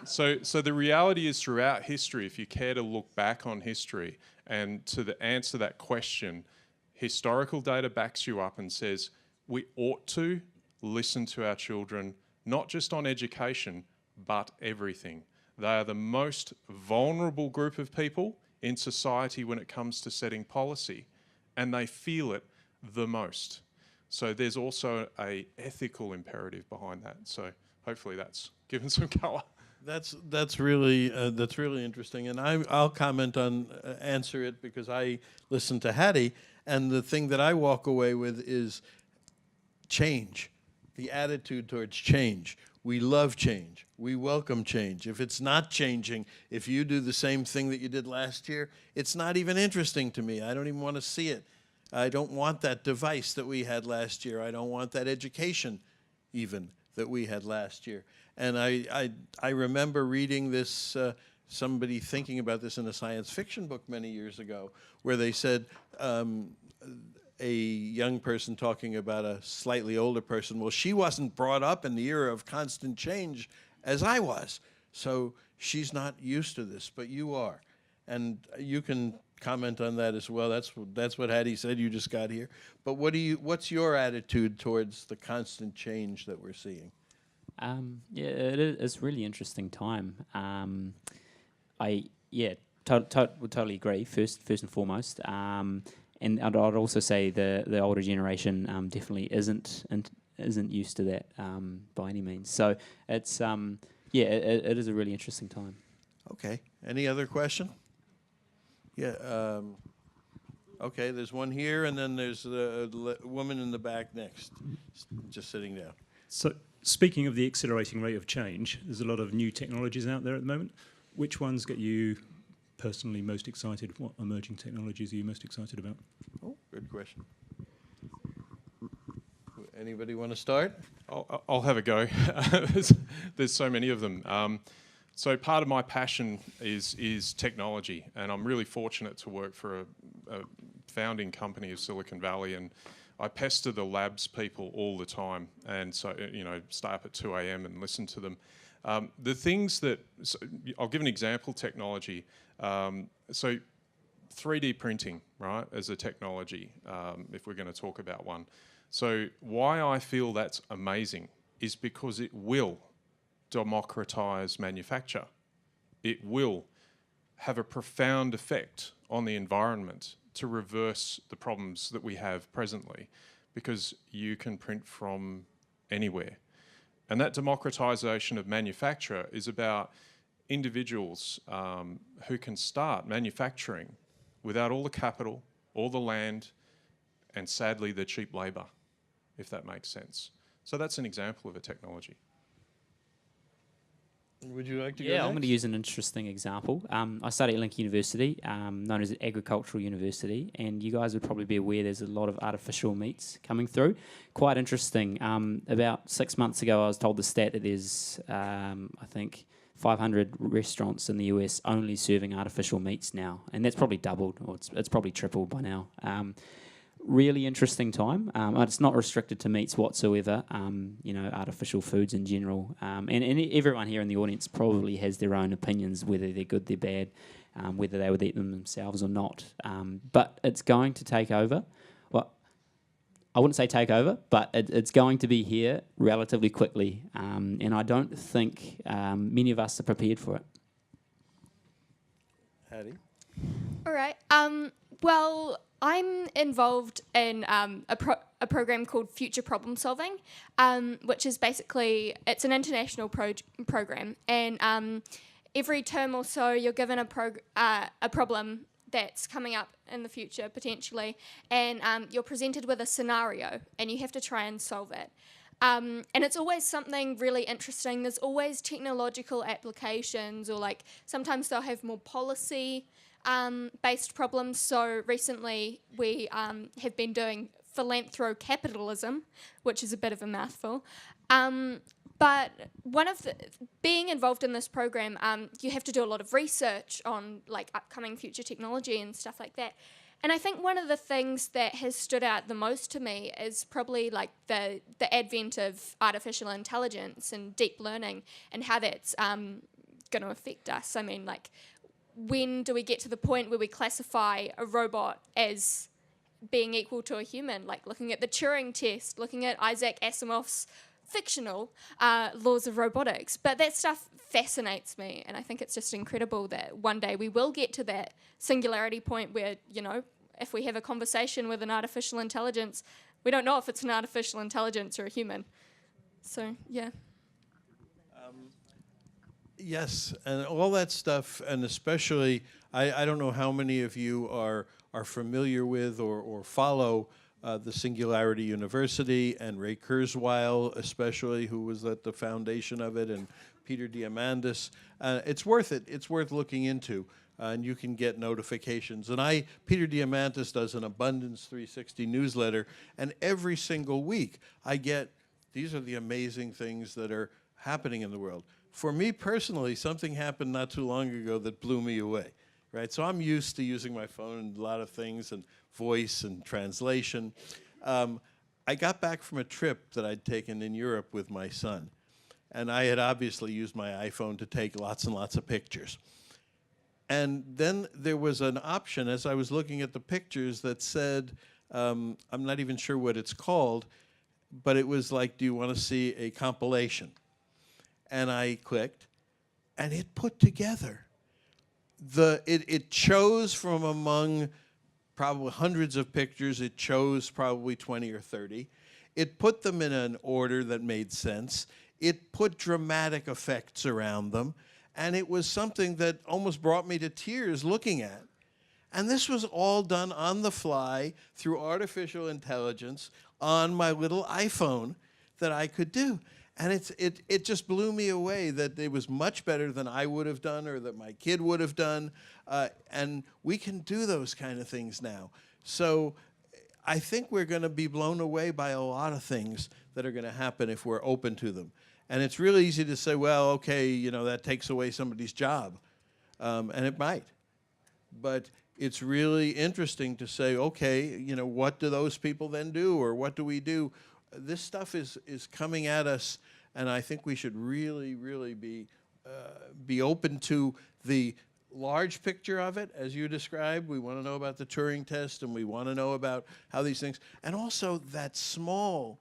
the reality is, throughout history, if you care to look back on history and to answer that question, historical data backs you up and says we ought to listen to our children, not just on education, but everything. They are the most vulnerable group of people in society when it comes to setting policy, and they feel it the most. So there's also an ethical imperative behind that. So hopefully that's given some colour. That's really interesting, and I'll comment on answer it because I listened to Hattie, and the thing that I walk away with is change, the attitude towards change. We love change. We welcome change. If it's not changing, if you do the same thing that you did last year, it's not even interesting to me. I don't even want to see it. I don't want that device that we had last year. I don't want that education even that we had last year. And I remember reading this, somebody thinking about this in a science fiction book many years ago, where they said a young person talking about a slightly older person, well, she wasn't brought up in the era of constant change as I was, so she's not used to this, but you are. And you can comment on that as well. That's what Hattie said. You just got here. But what's your attitude towards the constant change that we're seeing? Yeah, it's a really interesting time. I would totally agree. First and foremost, and I'd also say the older generation definitely isn't used to that by any means. So it's it is a really interesting time. Okay. Any other question? Yeah. Okay, there's one here, and then there's the woman in the back next, just sitting down. So, speaking of the accelerating rate of change, there's a lot of new technologies out there at the moment. Which ones get you personally most excited? What emerging technologies are you most excited about? Oh, good question. Anybody want to start? I'll have a go. There's so many of them. So part of my passion is technology, and I'm really fortunate to work for a founding company of Silicon Valley, and I pester the labs people all the time, and so stay up at 2 a.m. and listen to them. The things that I'll give an example. Technology. So 3D printing, right, as a technology. If we're going to talk about one. So why I feel that's amazing is because it will democratize manufacture. It will have a profound effect on the environment to reverse the problems that we have presently, because you can print from anywhere. And that democratization of manufacture is about individuals who can start manufacturing without all the capital, all the land, and sadly the cheap labor, if that makes sense. So that's an example of a technology. Would you like to go Yeah, next? I'm going to use an interesting example. I study at Lincoln University, known as an agricultural university, and you guys would probably be aware there's a lot of artificial meats coming through. Quite interesting. About 6 months ago, I was told the stat that there's, I think, 500 restaurants in the US only serving artificial meats now, and that's probably doubled, or it's probably tripled by now. Really interesting time. It's not restricted to meats whatsoever, artificial foods in general. And everyone here in the audience probably has their own opinions, whether they're good, they're bad, whether they would eat them themselves or not. But it's going to take over. Well, I wouldn't say take over, but it's going to be here relatively quickly. And I don't think many of us are prepared for it. Hattie? All right. Well, I'm involved in a program called Future Problem Solving, which is basically, it's an international program, and every term or so you're given a problem that's coming up in the future potentially, and you're presented with a scenario and you have to try and solve it. And it's always something really interesting. There's always technological applications, or like sometimes they'll have more policy based problems. So recently we have been doing philanthrocapitalism, which is a bit of a mouthful. But being involved in this program, you have to do a lot of research on like upcoming future technology and stuff like that. And I think one of the things that has stood out the most to me is probably like the advent of artificial intelligence and deep learning, and how that's going to affect us. I mean, like, when do we get to the point where we classify a robot as being equal to a human? Like looking at the Turing test, looking at Isaac Asimov's fictional laws of robotics. But that stuff fascinates me, and I think it's just incredible that one day we will get to that singularity point where, if we have a conversation with an artificial intelligence, we don't know if it's an artificial intelligence or a human. So, yeah. Yes, and all that stuff, and especially, I don't know how many of you are familiar with or follow the Singularity University, and Ray Kurzweil especially, who was at the foundation of it, and Peter Diamandis. It's worth it. It's worth looking into, and you can get notifications. And Peter Diamandis does an Abundance 360 newsletter, and every single week I get, these are the amazing things that are happening in the world. For me personally, something happened not too long ago that blew me away, right? So I'm used to using my phone and a lot of things, and voice and translation. I got back from a trip that I'd taken in Europe with my son, and I had obviously used my iPhone to take lots and lots of pictures. And then there was an option as I was looking at the pictures that said, I'm not even sure what it's called, but it was like, do you want to see a compilation? And I clicked, and it put together it chose from among probably hundreds of pictures. It chose probably 20 or 30. It put them in an order that made sense. It put dramatic effects around them. And it was something that almost brought me to tears looking at. And this was all done on the fly through artificial intelligence on my little iPhone that I could do. And it just blew me away that it was much better than I would have done or that my kid would have done. And we can do those kind of things now. So I think we're going to be blown away by a lot of things that are going to happen if we're open to them. And it's really easy to say, well, okay, you know, that takes away somebody's job. And it might. But it's really interesting to say, okay, you know, what do those people then do, or what do we do? This stuff is coming at us, and I think we should really, really be open to the large picture of it, as you described. We want to know about the Turing test, and we want to know about how these things, and also that small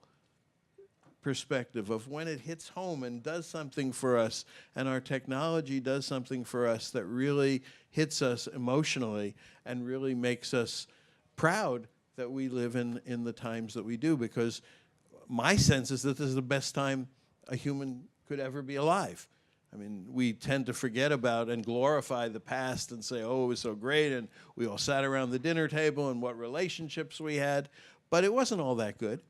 perspective of when it hits home and does something for us, and our technology does something for us that really hits us emotionally and really makes us proud that we live in the times that we do, because my sense is that this is the best time a human could ever be alive. I mean, we tend to forget about and glorify the past and say, oh, it was so great, and we all sat around the dinner table and what relationships we had, but it wasn't all that good.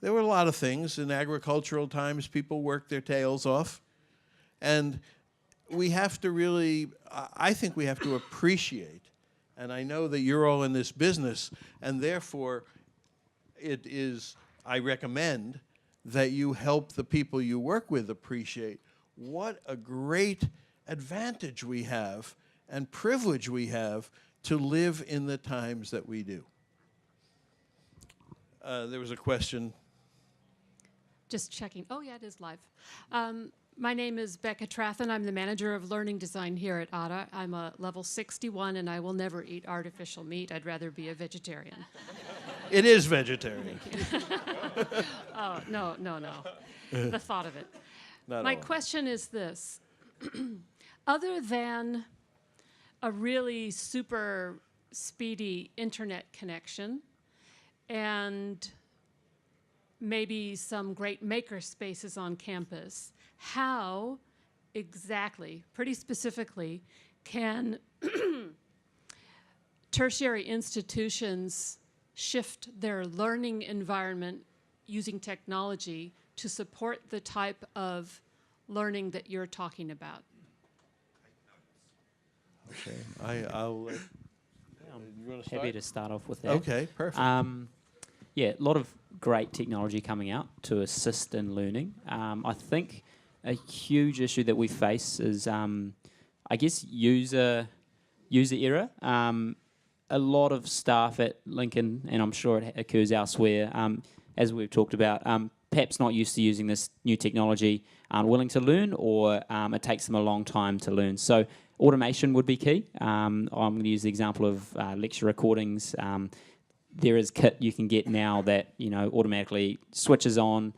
There were a lot of things. In agricultural times, people worked their tails off. And we have to really, I think we have to appreciate, and I know that you're all in this business, and therefore it is, I recommend that you help the people you work with appreciate what a great advantage we have and privilege we have to live in the times that we do. There was a question. Just checking. Oh, yeah, it is live. My name is Becca Trathen. I'm the manager of learning design here at ADA. I'm a level 61, and I will never eat artificial meat. I'd rather be a vegetarian. It is vegetarian. Oh, no. The thought of it. My question is this. Other than a really super speedy internet connection and maybe some great maker spaces on campus, how exactly, pretty specifically, can tertiary institutions shift their learning environment using technology to support the type of learning that you're talking about? Okay, I'll you want to start? Happy to start off with that. Okay, perfect. Yeah, a lot of great technology coming out to assist in learning. I think a huge issue that we face is, I guess, user error. A lot of staff at Lincoln, and I'm sure it occurs elsewhere, as we've talked about, perhaps not used to using this new technology, aren't willing to learn, or it takes them a long time to learn. So automation would be key. I'm going to use the example of lecture recordings. There is kit you can get now that, you know, automatically switches on,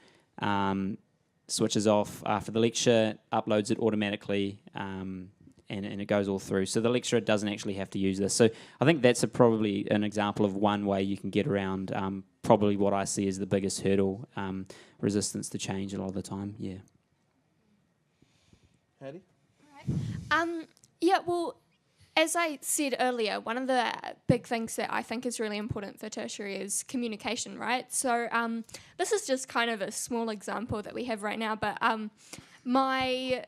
switches off after the lecture, uploads it automatically, and it goes all through. So the lecturer doesn't actually have to use this. So I think that's probably an example of one way you can get around probably what I see as the biggest hurdle, resistance to change a lot of the time. Yeah. Hattie? Yeah, well, as I said earlier, one of the big things that I think is really important for tertiary is communication, right? So this is just kind of a small example that we have right now, but my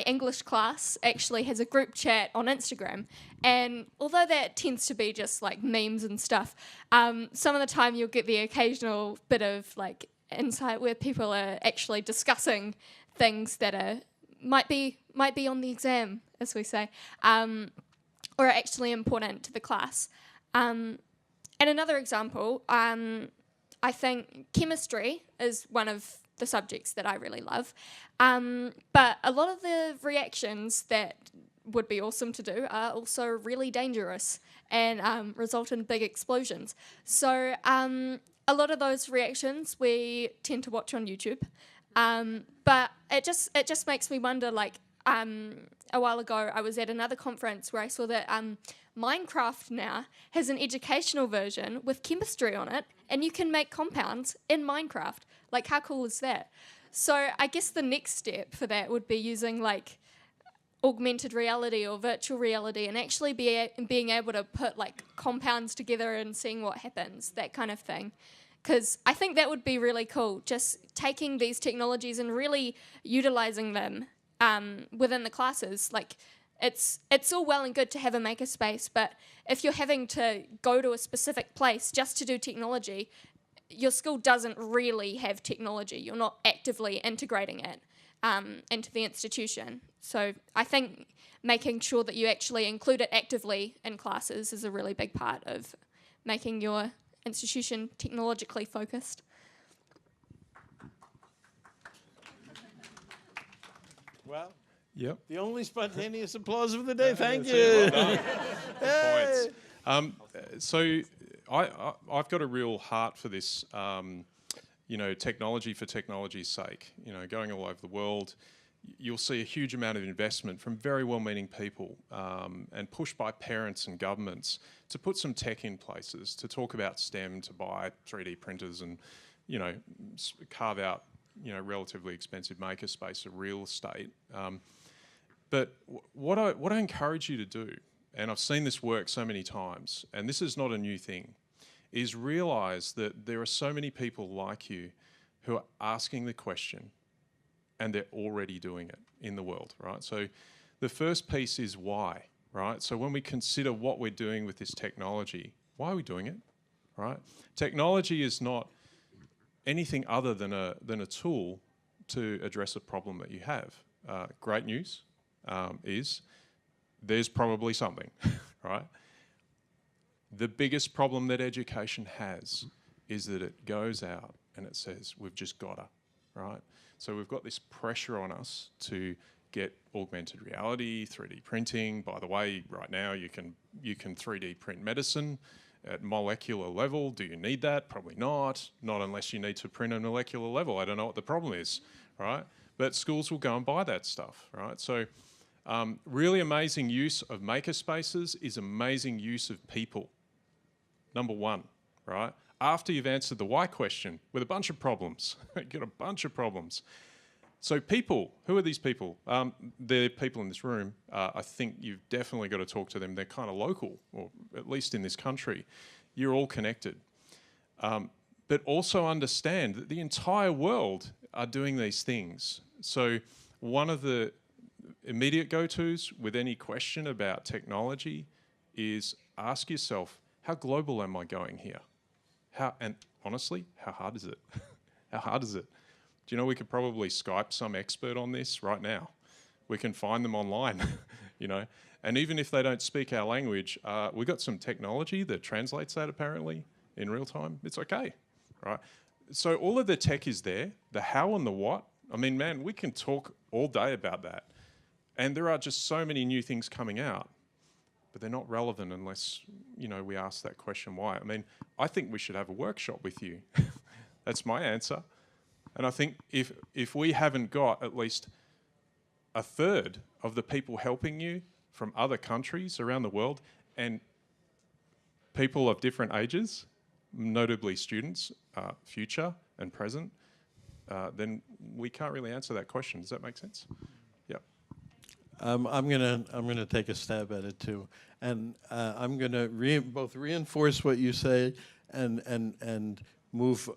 English class actually has a group chat on Instagram, and although that tends to be just like memes and stuff, some of the time you'll get the occasional bit of like insight where people are actually discussing things that are might be on the exam, as we say, or are actually important to the class. And another example, I think chemistry is one of the subjects that I really love. But a lot of the reactions that would be awesome to do are also really dangerous and result in big explosions. So a lot of those reactions we tend to watch on YouTube. But it just makes me wonder, like, a while ago, I was at another conference where I saw that Minecraft now has an educational version with chemistry on it, and you can make compounds in Minecraft. Like, how cool is that? So I guess the next step for that would be using like augmented reality or virtual reality and actually being able to put like compounds together and seeing what happens, that kind of thing. Because I think that would be really cool, just taking these technologies and really utilizing them within the classes. Like, it's all well and good to have a makerspace, but if you're having to go to a specific place just to do technology, your school doesn't really have technology. You're not actively integrating it into the institution. So I think making sure that you actually include it actively in classes is a really big part of making your institution technologically focused. Well, Yep. the only spontaneous applause of the day. Thank That's you. it. Well Hey. done. So I've got a real heart for this, technology for technology's sake. Going all over the world, you'll see a huge amount of investment from very well-meaning people and push by parents and governments to put some tech in places, to talk about STEM, to buy 3D printers and, carve out, relatively expensive makerspace of real estate. But what I encourage you to do, and I've seen this work so many times, and this is not a new thing, is realise that there are so many people like you who are asking the question and they're already doing it in the world, right? So the first piece is why, right? So when we consider what we're doing with this technology, why are we doing it, right? Technology is not anything other than a tool to address a problem that you have. Great news is there's probably something, right? The biggest problem that education has is that it goes out and it says, we've just gotta, right? So we've got this pressure on us to get augmented reality, 3D printing. By the way, right now you can 3D print medicine at molecular level. Do you need that? Probably not. Not unless you need to print at molecular level. I don't know what the problem is, right? But schools will go and buy that stuff, right? So really amazing use of makerspaces is amazing use of people. Number one, right? After you've answered the why question with a bunch of problems, you've got a bunch of problems. So people, who are these people? They're people in this room. I think you've definitely got to talk to them. They're kind of local, or at least in this country. You're all connected. But also understand that the entire world are doing these things. So one of the immediate go-tos with any question about technology is ask yourself, how global am I going here? And honestly, how hard is it? How hard is it? Do you know we could probably Skype some expert on this right now? We can find them online, And even if they don't speak our language, we've got some technology that translates that apparently in real time. It's okay, right? So all of the tech is there, the how and the what. I mean, man, we can talk all day about that. And there are just so many new things coming out, but they're not relevant unless, we ask that question why. I mean, I think we should have a workshop with you. That's my answer. And I think if we haven't got at least a third of the people helping you from other countries around the world and people of different ages, notably students, future and present, then we can't really answer that question. Does that make sense? Yeah. I'm gonna take a stab at it too, and I'm gonna both reinforce what you say and move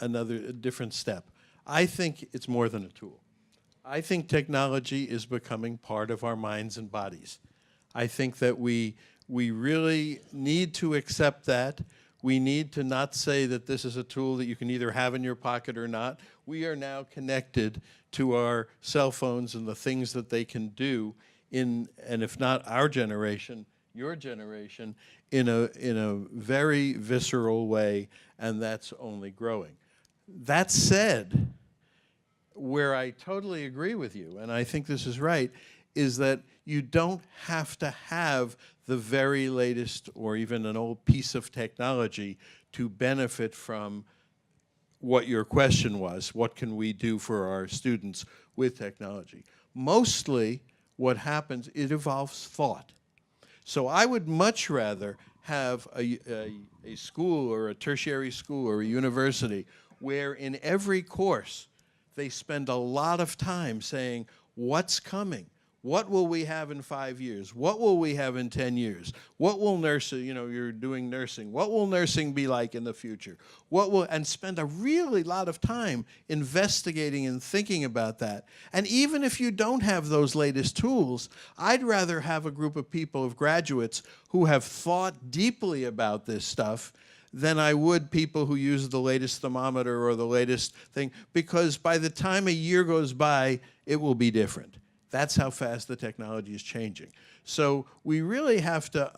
a different step. I think it's more than a tool. I think technology is becoming part of our minds and bodies. I think that we really need to accept that. We need to not say that this is a tool that you can either have in your pocket or not. We are now connected to our cell phones and the things that they can do and if not our generation, your generation, in a very visceral way, and that's only growing. That said, where I totally agree with you, and I think this is right, is that you don't have to have the very latest or even an old piece of technology to benefit from what your question was. What can we do for our students with technology? mostly what happens, it involves thought. So I would much rather have a school or a tertiary school or a university where in every course they spend a lot of time saying, what's coming? What will we have in 5 years? What will we have in 10 years? What will nursing, you're doing nursing. What will nursing be like in the future? And spend a really lot of time investigating and thinking about that. And even if you don't have those latest tools, I'd rather have a group of people, of graduates, who have thought deeply about this stuff than I would people who use the latest thermometer or the latest thing, because by the time a year goes by, it will be different. That's how fast the technology is changing. So we really have to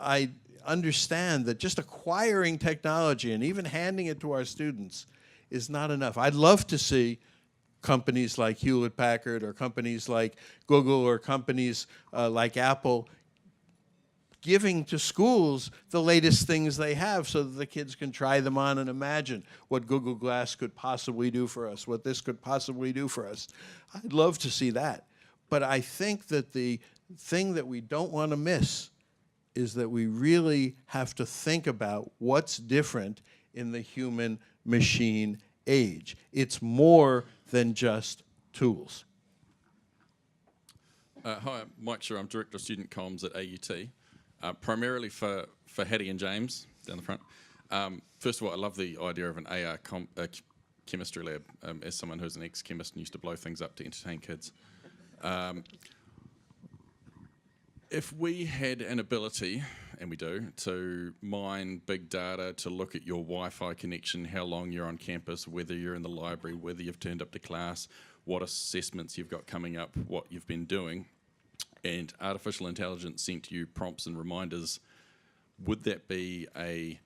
understand that just acquiring technology and even handing it to our students is not enough. I'd love to see companies like Hewlett-Packard or companies like Google or companies like Apple giving to schools the latest things they have so that the kids can try them on and imagine what Google Glass could possibly do for us, what this could possibly do for us. I'd love to see that. But I think that the thing that we don't want to miss is that we really have to think about what's different in the human-machine age. It's more than just tools. Hi, I'm Mike Shearer. I'm Director of Student Comms at AUT, primarily for Hattie and James down the front. First of all, I love the idea of an AR chemistry lab. As someone who's an ex-chemist and used to blow things up to entertain kids. If we had an ability, and we do, to mine big data, to look at your Wi-Fi connection, how long you're on campus, whether you're in the library, whether you've turned up to class, what assessments you've got coming up, what you've been doing, and artificial intelligence sent you prompts and reminders, would that be a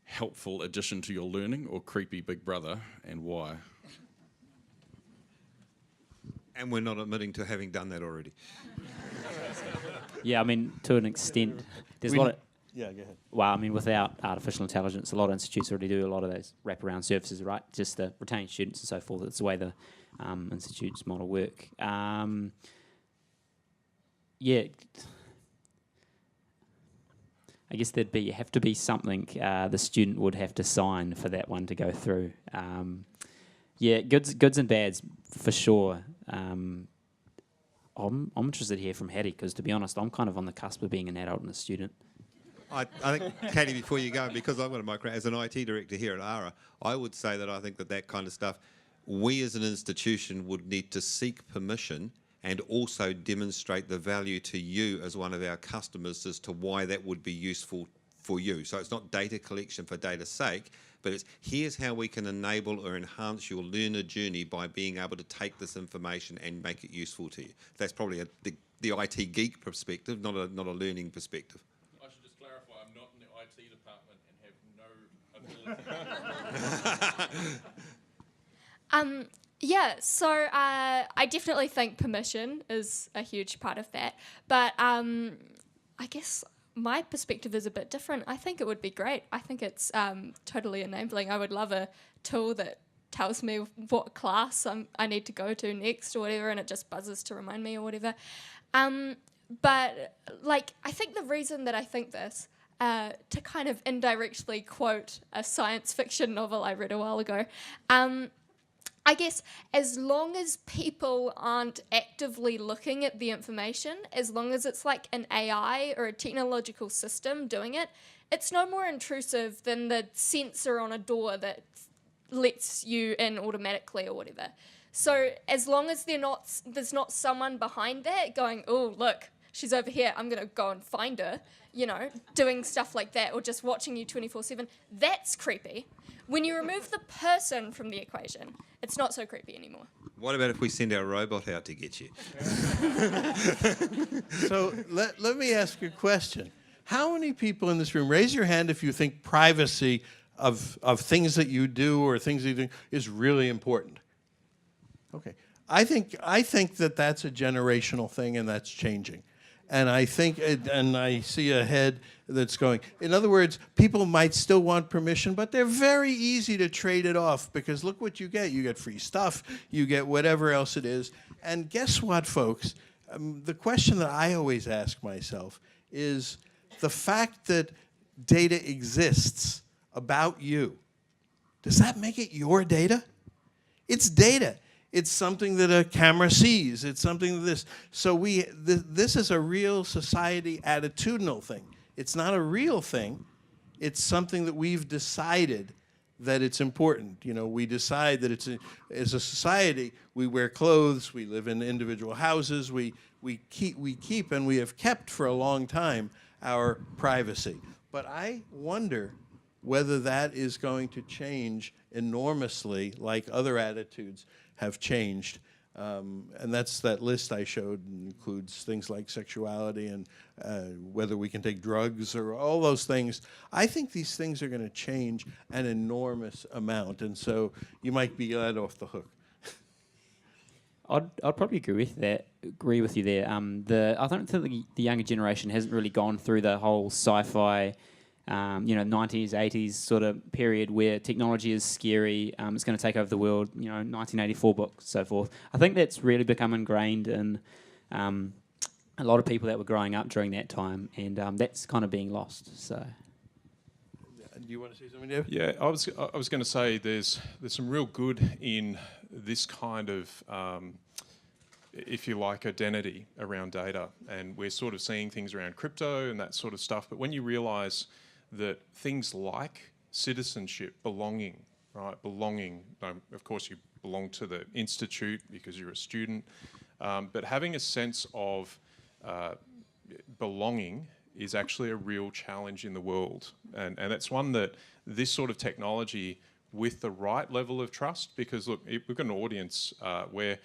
helpful addition to your learning or creepy big brother, and why? And we're not admitting to having done that already. Yeah, I mean, to an extent, there's a lot of... Yeah, go ahead. Well, I mean, without artificial intelligence, a lot of institutes already do a lot of those wraparound services, right? Just to retain students and so forth. It's the way the institute's model work. Yeah, I guess you have to be something the student would have to sign for that one to go through. Yeah, goods and bads for sure. I'm interested to hear from Hattie because, to be honest, I'm kind of on the cusp of being an adult and a student. I think, Katie, before you go, because I've got a micro, as an IT director here at ARA, I would say that I think that kind of stuff, we as an institution would need to seek permission and also demonstrate the value to you as one of our customers as to why that would be useful for you. So it's not data collection for data's sake, but it's here's how we can enable or enhance your learner journey by being able to take this information and make it useful to you. That's probably the IT geek perspective, not a learning perspective. I should just clarify, I'm not in the IT department and have no ability. Yeah, so I definitely think permission is a huge part of that. But I guess my perspective is a bit different. I think it would be great. I think it's totally enabling. I would love a tool that tells me what class I need to go to next or whatever, and it just buzzes to remind me or whatever. But like, I think the reason that I think this, to kind of indirectly quote a science fiction novel I read a while ago, I guess as long as people aren't actively looking at the information, as long as it's like an AI or a technological system doing it, it's no more intrusive than the sensor on a door that lets you in automatically or whatever. So as long as there's not someone behind that going, oh, look, she's over here, I'm going to go and find her, doing stuff like that, or just watching you 24/7, that's creepy. When you remove the person from the equation, it's not so creepy anymore. What about if we send our robot out to get you? So let me ask you a question. How many people in this room, raise your hand if you think privacy of things that you do or things that you do is really important? Okay. I think that that's a generational thing and that's changing. And I think, and I see a head that's going. In other words, people might still want permission, but they're very easy to trade it off because look what you get. You get free stuff, you get whatever else it is, And guess what, folks? The question that I always ask myself is the fact that data exists about you, does that make it your data? It's data. It's something that a camera sees. It's something that this. So this is a real society attitudinal thing. It's not a real thing. It's something that we've decided that it's important. You know, we decide that as a society, we wear clothes, we live in individual houses, we keep and we have kept for a long time our privacy. But I wonder whether that is going to change enormously like other attitudes have changed. And that's that list I showed includes things like sexuality and whether we can take drugs or all those things. I think these things are going to change an enormous amount, and so you might be let off the hook. I'd probably agree with you there. I don't think the younger generation hasn't really gone through the whole sci-fi, 90s, 80s sort of period where technology is scary, it's going to take over the world, 1984 book, so forth. I think that's really become ingrained in a lot of people that were growing up during that time, and that's kind of being lost. So, do you want to say something, Dave? Yeah, I was going to say there's some real good in this kind of, if you like, identity around data, and we're sort of seeing things around crypto and that sort of stuff. But when you realise that things like citizenship, belonging, right? Belonging, of course you belong to the institute because you're a student, but having a sense of belonging is actually a real challenge in the world. And that's one that this sort of technology with the right level of trust, because look, we've got an audience where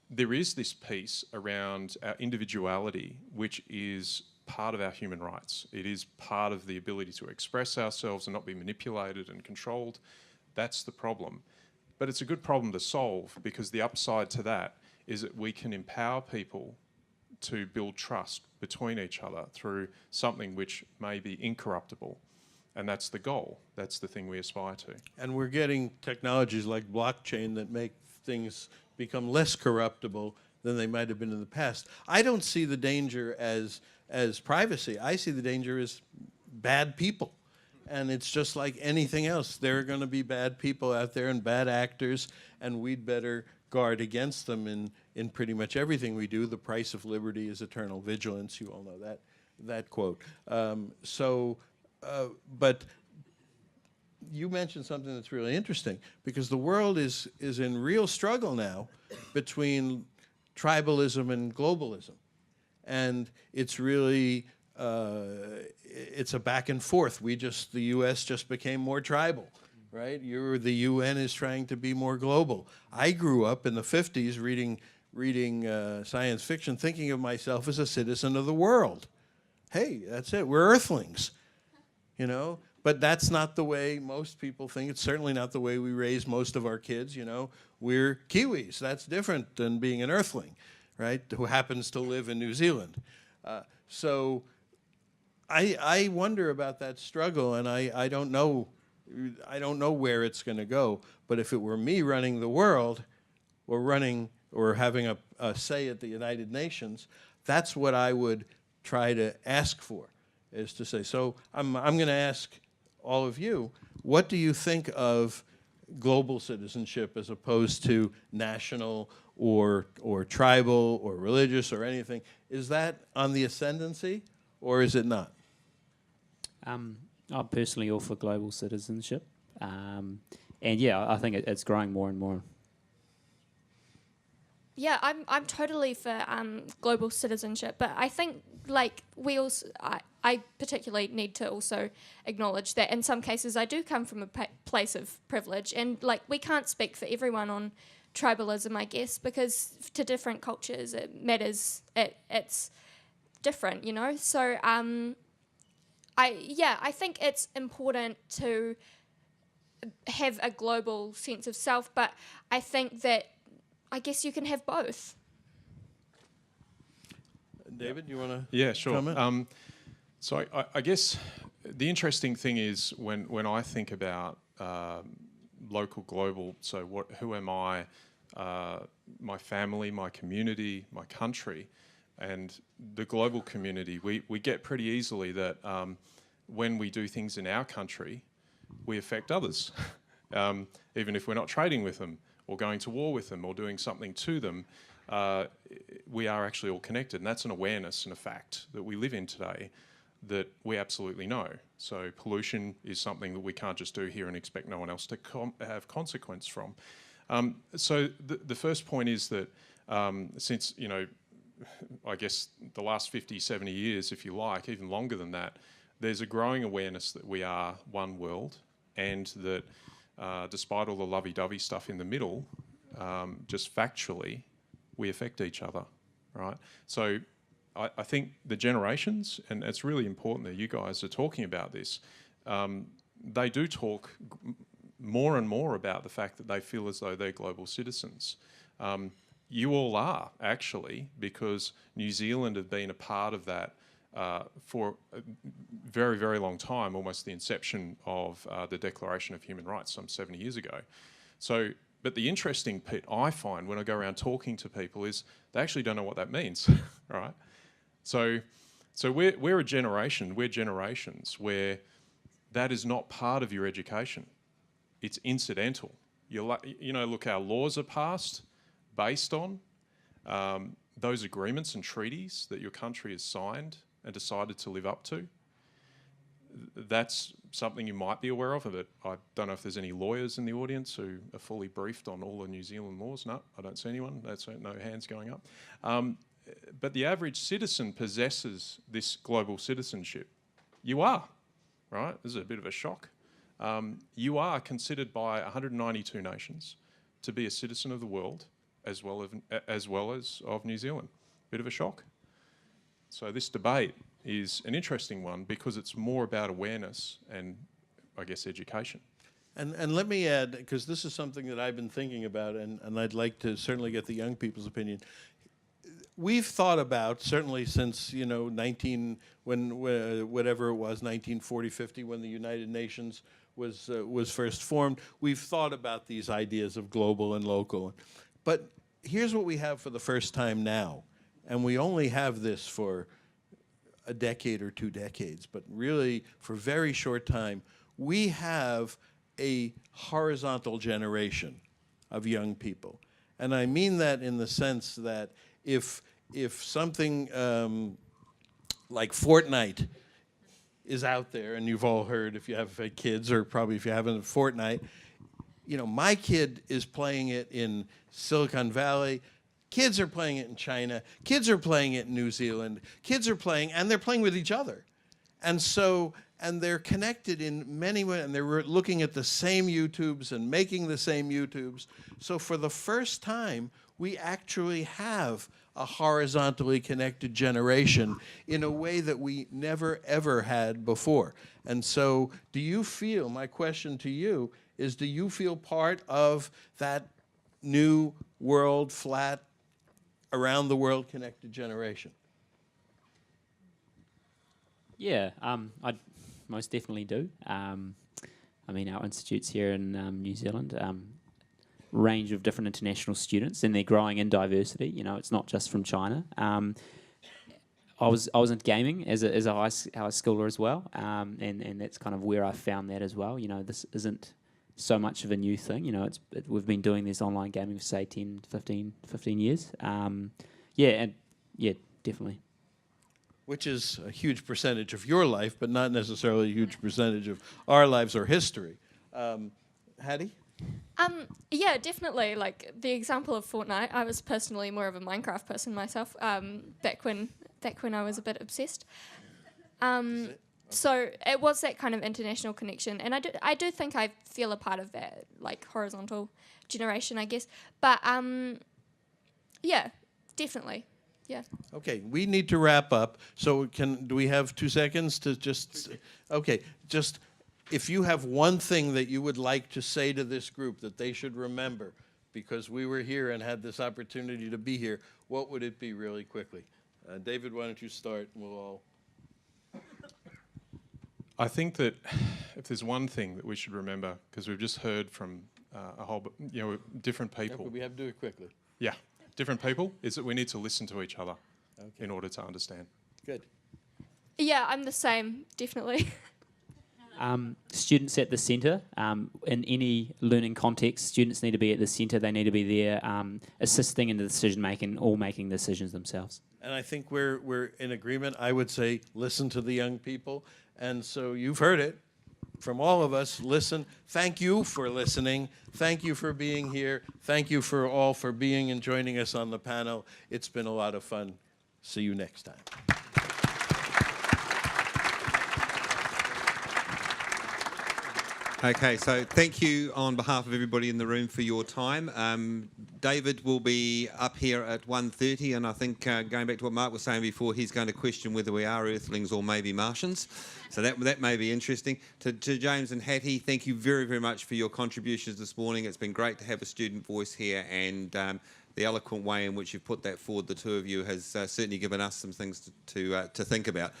there is this piece around our individuality, which is part of our human rights. It is part of the ability to express ourselves and not be manipulated and controlled. That's the problem. But it's a good problem to solve, because the upside to that is that we can empower people to build trust between each other through something which may be incorruptible. And that's the goal. That's the thing we aspire to. And we're getting technologies like blockchain that make things become less corruptible than they might have been in the past. I don't see the danger as privacy. I see the danger as bad people. And it's just like anything else. There are going to be bad people out there and bad actors, and we'd better guard against them in pretty much everything we do. The price of liberty is eternal vigilance. You all know that quote. But you mentioned something that's really interesting, because the world is in real struggle now between tribalism and globalism. And it's really, it's a back and forth. The U.S. just became more tribal, right? The UN is trying to be more global. I grew up in the 50s reading science fiction, thinking of myself as a citizen of the world. Hey, that's it. We're Earthlings, But that's not the way most people think. It's certainly not the way we raise most of our kids, We're Kiwis. That's different than being an Earthling, right, who happens to live in New Zealand. So I wonder about that struggle, and I don't know where it's going to go. But if it were me running the world, or having a say at the United Nations, that's what I would try to ask for, is to say, so I'm going to ask all of you, what do you think of global citizenship as opposed to national or tribal or religious or anything? Is that on the ascendancy, or is it not? I'm personally all for global citizenship. And yeah, I think it's growing more and more. Yeah, I'm totally for global citizenship, but I think I particularly need to also acknowledge that in some cases I do come from a place of privilege, and we can't speak for everyone on tribalism, I guess, because to different cultures it matters. It's different, So I think it's important to have a global sense of self, but I think that I guess you can have both. David, you want to Yeah, sure. comment? So I guess the interesting thing is when I think about local, global, so who am I my family, my community, my country, and the global community. We get pretty easily that when we do things in our country, we affect others. Even if we're not trading with them or going to war with them or doing something to them, we are actually all connected. And that's an awareness and a fact that we live in today that we absolutely know. So pollution is something that we can't just do here and expect no one else to have consequence from. So the first point is that since, you know, I guess the last 50, 70 years, if you like, even longer than that, there's a growing awareness that we are one world, and that despite all the lovey-dovey stuff in the middle, just factually, we affect each other, right? So I think the generations, and it's really important that you guys are talking about this, they do talk more and more about the fact that they feel as though they're global citizens. You all are, actually, because New Zealand have been a part of that for a very, very long time, almost the inception of the Declaration of Human Rights some 70 years ago. So, but the interesting bit I find when I go around talking to people is they actually don't know what that means, right? So we're a generation, we're generations where that is not part of your education. It's incidental. You know, look, our laws are passed based on those agreements and treaties that your country has signed and decided to live up to. That's something you might be aware of, but I don't know if there's any lawyers in the audience who are fully briefed on all the New Zealand laws. No, I don't see anyone. That's no hands going up. But the average citizen possesses this global citizenship. You are, right? This is a bit of a shock. You are considered by 192 nations to be a citizen of the world, as well as of New Zealand. Bit of a shock. So this debate is an interesting one because it's more about awareness and, I guess, education. And let me add, because this is something that I've been thinking about, and I'd like to certainly get the young people's opinion. We've thought about, certainly since, you know, whatever it was, 1940, 50, when the United Nations was first formed, we've thought about these ideas of global and local. But here's what we have for the first time now, and we only have this for a decade or 2 decades, but really for a very short time, we have a horizontal generation of young people. And I mean that in the sense that if something like Fortnite is out there, and you've all heard if you have kids, or probably if you haven't, Fortnite, you know, my kid is playing it in Silicon Valley, kids are playing it in China, kids are playing it in New Zealand, kids are playing, and they're playing with each other. And so, and they're connected in many ways, and they're looking at the same YouTubes and making the same YouTubes. So for the first time, we actually have a horizontally connected generation in a way that we never, ever had before. And so do you feel, my question to you is, do you feel part of that new world, flat, around the world connected generation? Yeah, I most definitely do. I mean, our institutes here in New Zealand, range of different international students, and they're growing in diversity. You know, it's not just from China. I was into gaming as a high schooler as well, and that's kind of where I found that as well. You know, this isn't so much of a new thing. You know, we've been doing this online gaming for, say, 10, 15 years. Yeah, definitely. Which is a huge percentage of your life, but not necessarily a huge percentage of our lives or history. Hattie? Yeah, definitely. Like the example of Fortnite, I was personally more of a Minecraft person myself, back when I was a bit obsessed. So it was that kind of international connection, and I do think I feel a part of that, like, horizontal generation, I guess. But yeah, definitely. Yeah. Okay, we need to wrap up. So do we have 2 seconds to just, okay, just if you have one thing that you would like to say to this group that they should remember, because we were here and had this opportunity to be here, what would it be really quickly? David, why don't you start, and we'll all... I think that if there's one thing that we should remember, because we've just heard from a whole, different people. We have to do it quickly. Yeah, different people, is that we need to listen to each other in order to understand. Good. Yeah, I'm the same, definitely. Students at the centre. In any learning context, students need to be at the centre. They need to be there assisting in the decision making, all making decisions themselves. And I think we're in agreement. I would say listen to the young people. And so you've heard it from all of us. Listen. Thank you for listening. Thank you for being here. Thank you for all for being and joining us on the panel. It's been a lot of fun. See you next time. Okay, so thank you on behalf of everybody in the room for your time. David will be up here at 1:30, and I think going back to what Mark was saying before, he's going to question whether we are Earthlings or maybe Martians. So that may be interesting. To James and Hattie, thank you very, very much for your contributions this morning. It's been great to have a student voice here, and the eloquent way in which you've put that forward, the two of you, has certainly given us some things to think about.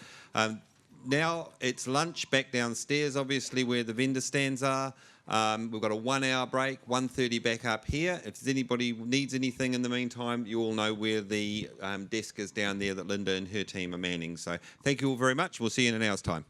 Now it's lunch back downstairs, obviously, where the vendor stands are. We've got a 1 hour break, 1:30 back up here. If anybody needs anything in the meantime, you all know where the desk is down there that Linda and her team are manning. So thank you all very much. We'll see you in an hour's time.